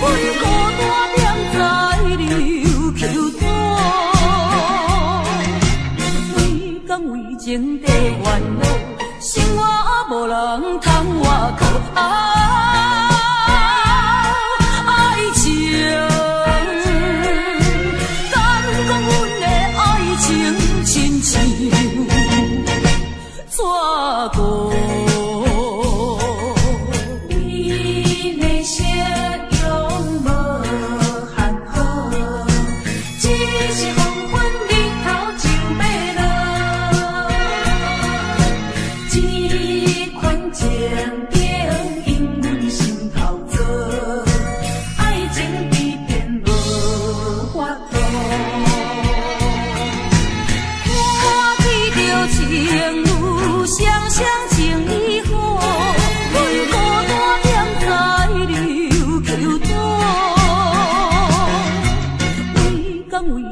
阮孤单踮在流口岛，为讲为情地烦恼，生活无人通外靠。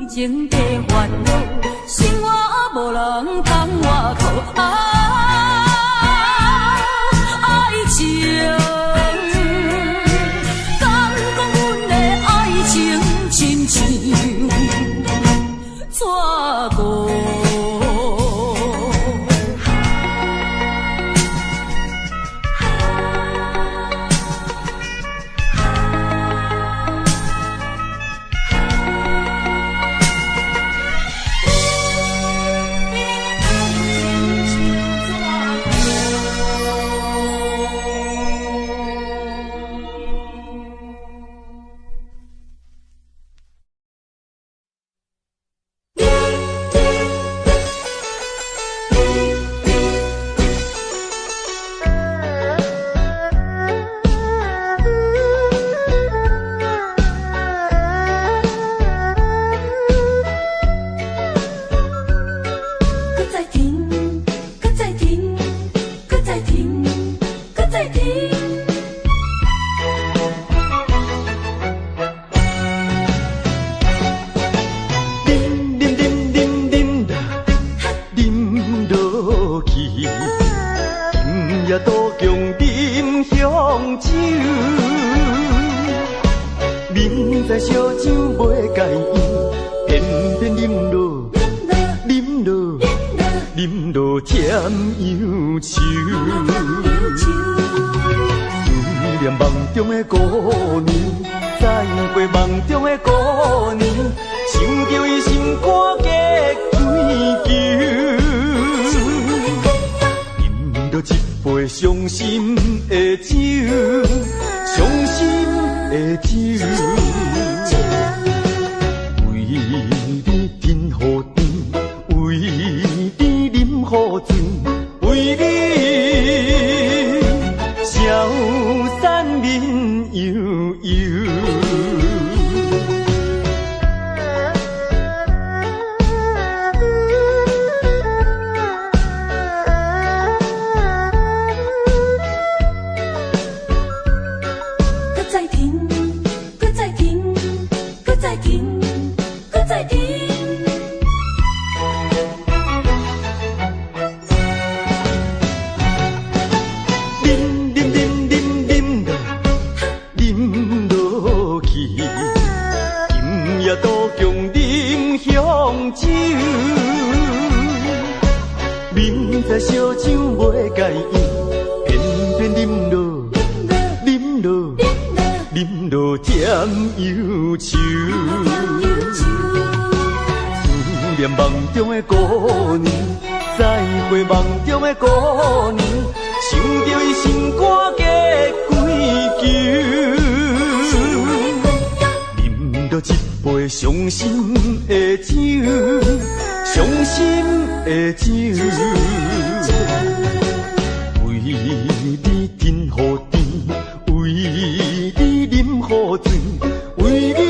情地烦恼，生活无人通外靠。爱情，敢讲阮的爱情亲像纸糊。也多叫饮香酒，明知烧酒袂解药，偏偏饮落，饮落，饮落添忧愁。思念梦中的姑娘，再过梦中的姑娘，想着伊心肝结归球。一杯伤心的酒，伤心的酒，为你甜雨甜，为你饮雨醉，为你消散面悠悠。明知烧酒袂解药，偏偏饮落，饮落，饮落添忧愁。思念梦中的姑娘，再会梦中的姑娘，想着伊心肝结归球。饮着一杯伤心的酒，伤心的酒，为你甜雨甜，为你饮雨醉，为你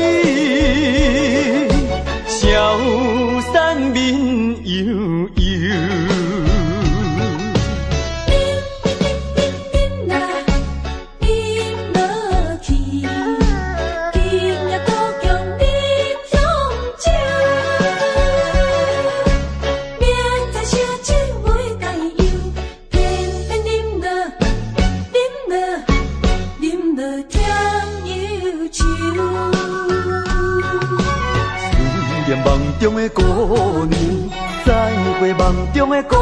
消散面悠悠。梦中的姑娘，再会梦中的姑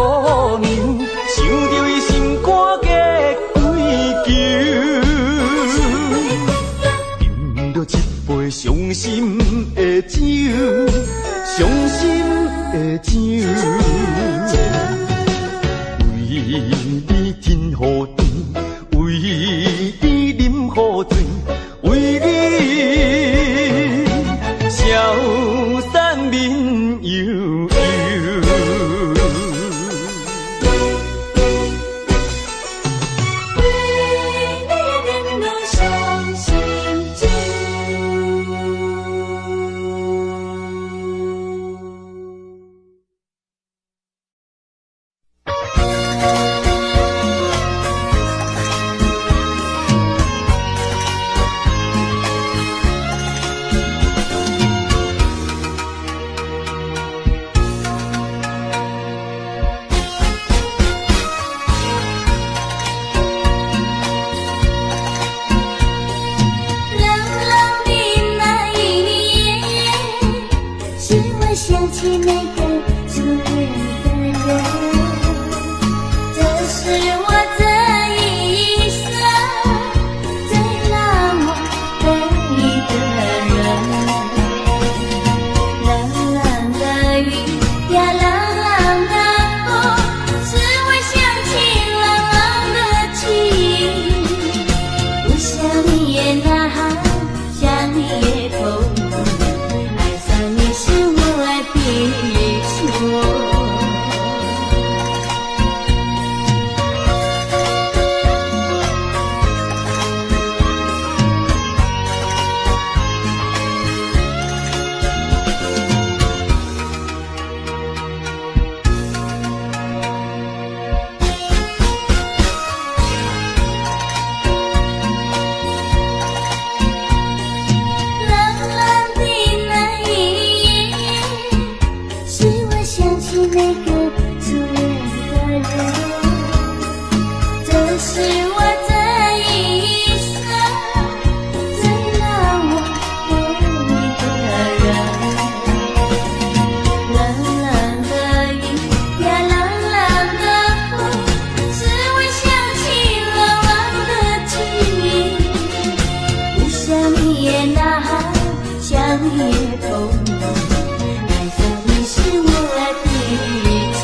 娘，想着伊心肝结归球。饮着一杯伤心的酒，伤心的酒，为你甜雨甜，为你饮雨醉，为你消散面悠悠。的痛，为什么是我的错？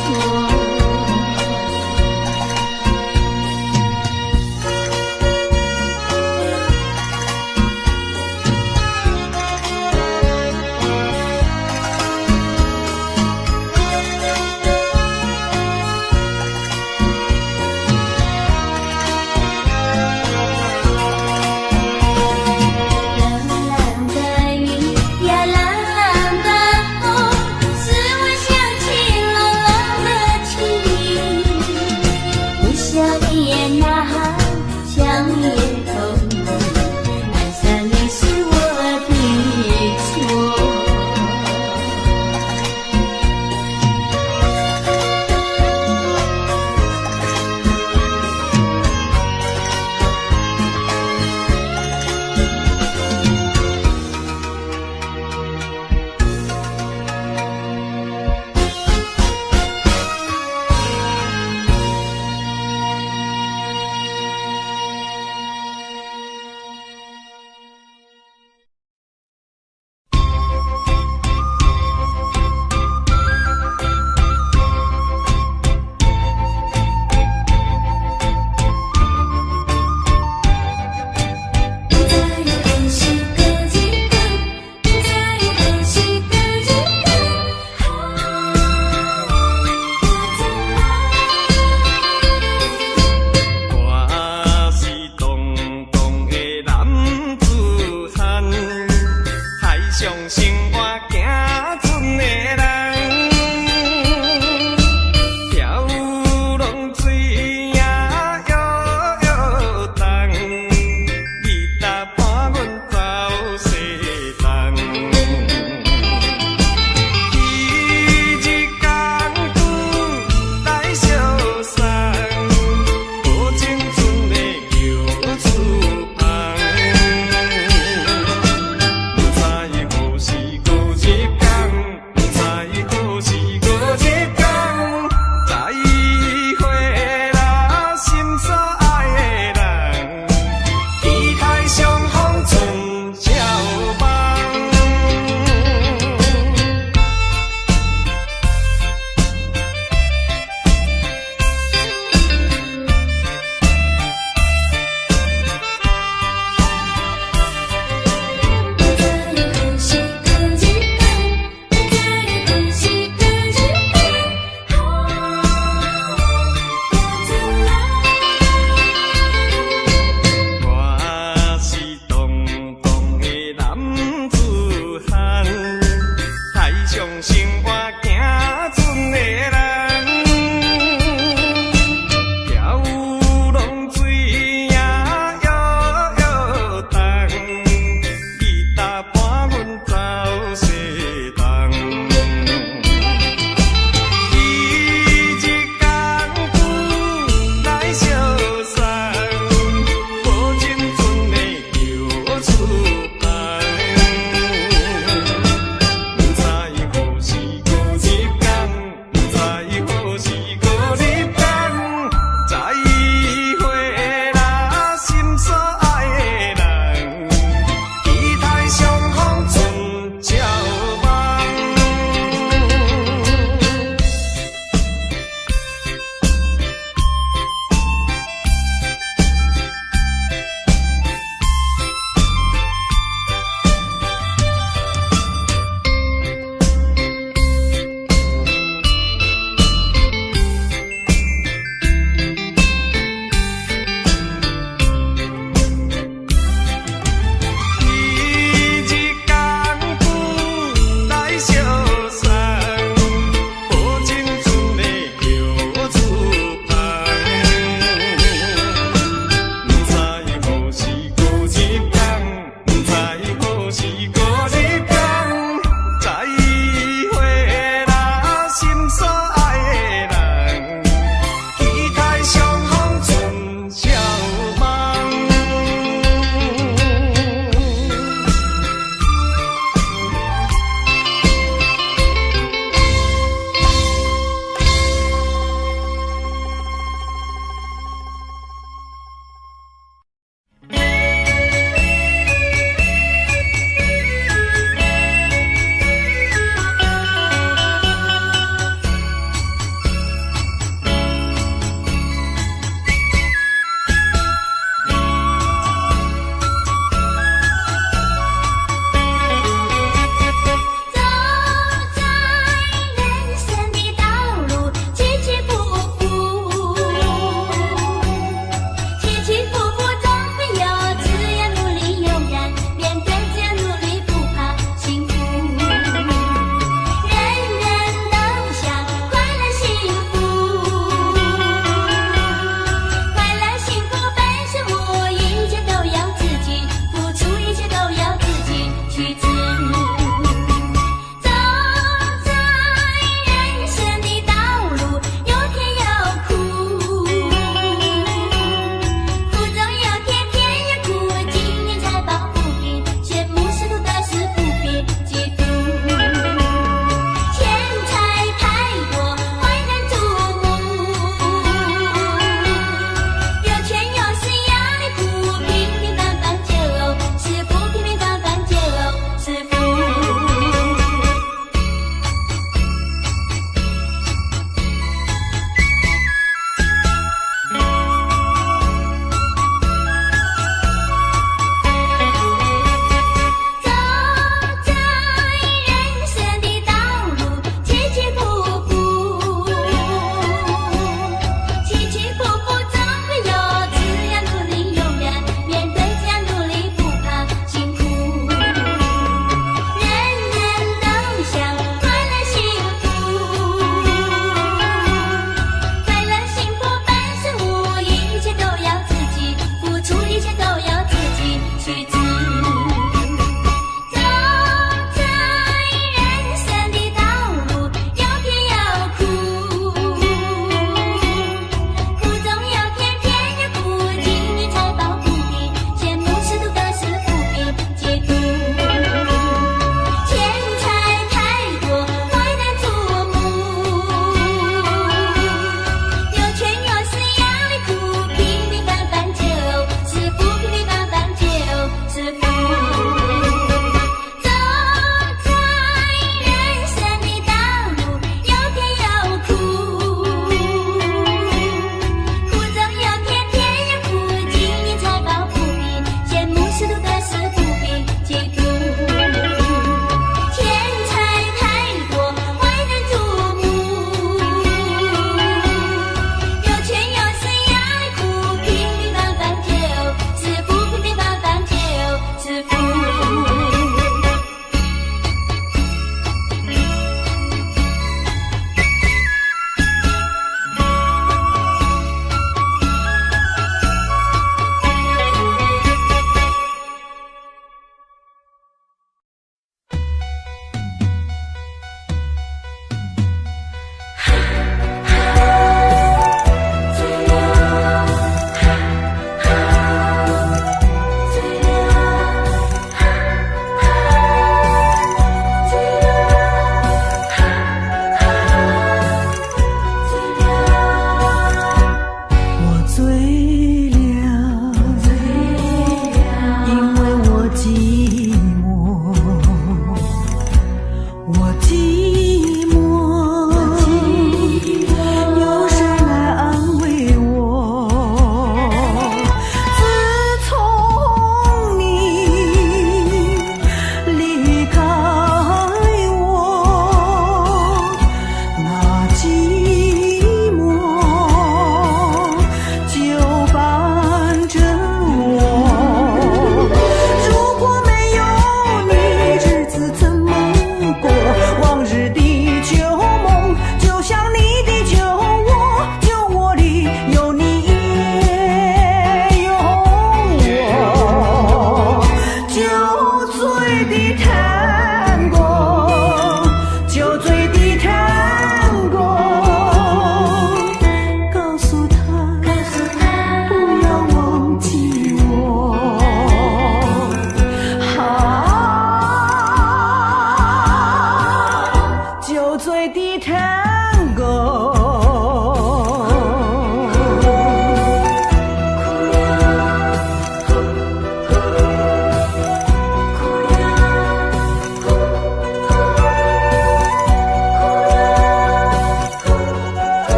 浪浪的雨呀，浪浪的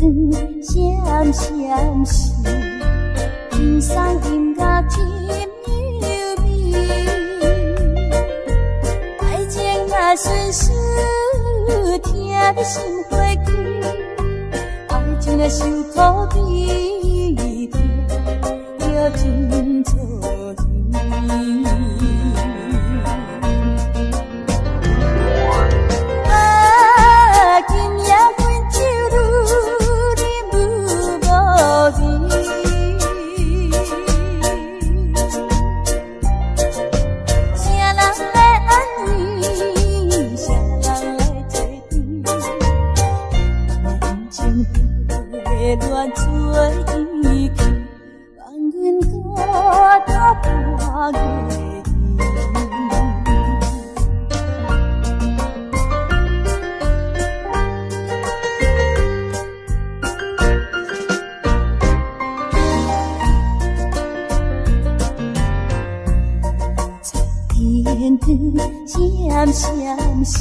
闪闪时，天送音乐真优美。爱情若顺序，听得心花开。爱情若受苦悲痛，要真错意。乱做意气，放阮孤单半月天光闪闪时，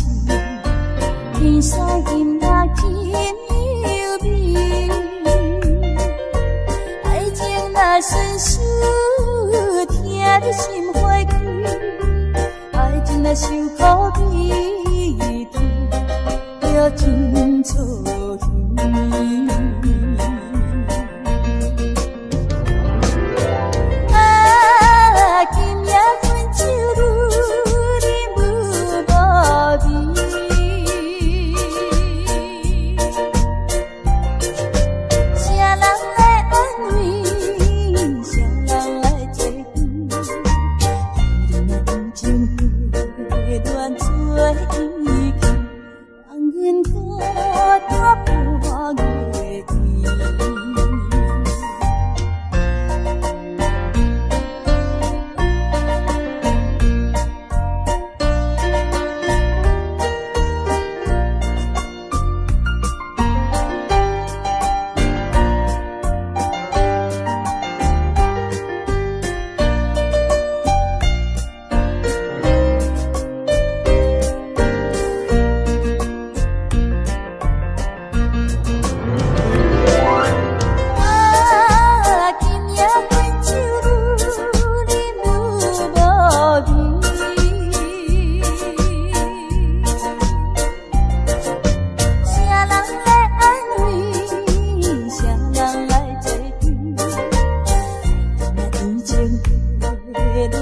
天上音乐真优美。爱情若顺序，听得心花开。爱情若受苦悲痛，要真错意。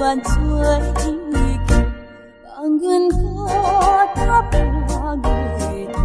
乱做意气，放阮孤单半月天。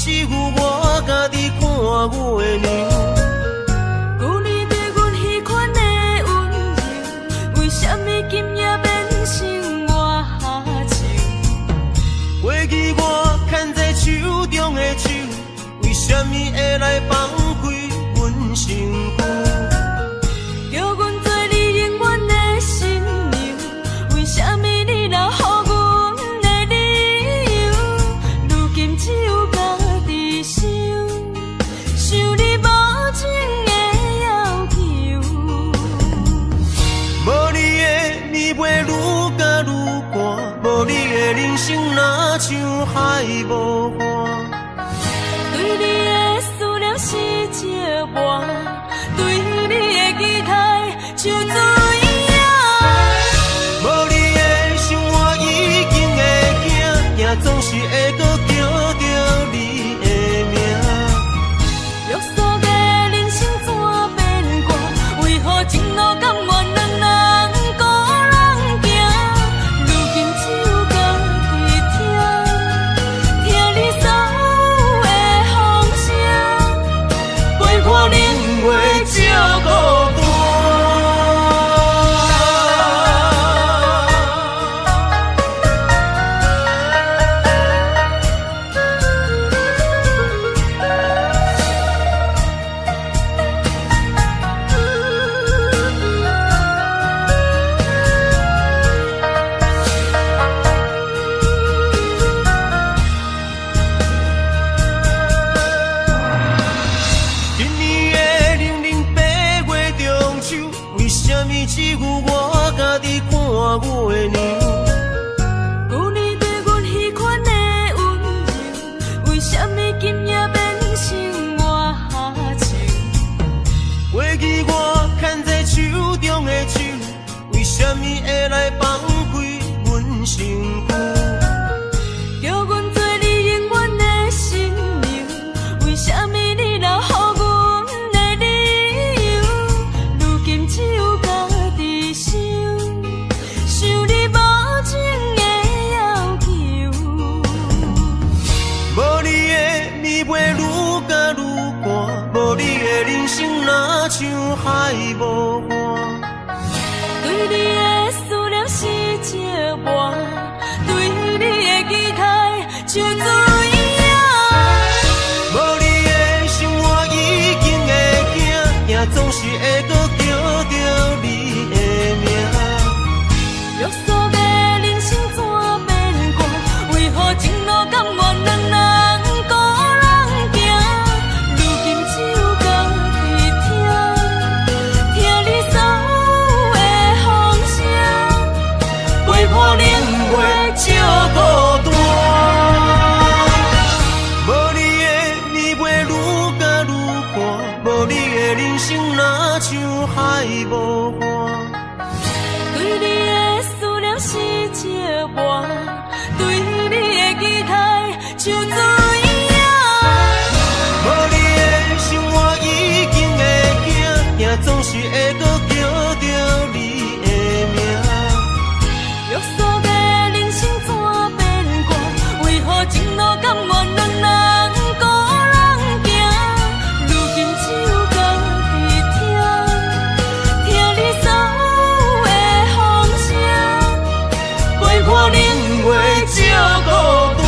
只有我家己看我的娘。有你对阮迄款的温柔，为什么今夜变成我下手？过去我牵在手中的手，为什么会来放开阮身躯？叫阮做你永远的新娘，为什么你若予阮的理由？如今只有家己想，想你无情的要求。无你的暝袂愈加愈寒，无你的人生若像海无岸。对你的思念是一半，对你的期待像水影。无你的想我已经会惊，惊总是会搁叫着你的名。约束的人生怎变卦？为何情路甘愿两人孤年只有我家己看月亮。旧年对阮迄款的温柔，为什么今夜变成我下情？过去我牵在手中的手，为什么会来放开阮身躯？叫阮做你永远的新娘，为什么你留予阮的理由？如今只有家己想，想你无情的要求。无你的暝袂愈加愈寒，无你的人生若像海无岸。对你的思念是石磨，对你的期待像水影。无你的生活已经会惊，惊总是会搁叫着你的名。约束的人生怎变卦？为何前路甘愿两人孤人行？如今只有家己听你所有的风声，陪伴冷月照孤单。无你的暝袂愈加愈寒，无你的人生若像海无岸。对你的思念是石磨，对你的期待像水影。无你的生活已经会惊，惊总是会搁叫着你的名。约束的人生怎变卦？为何前路甘愿两人孤人行？如今只有家己听你所有的风声，陪伴冷月照孤单。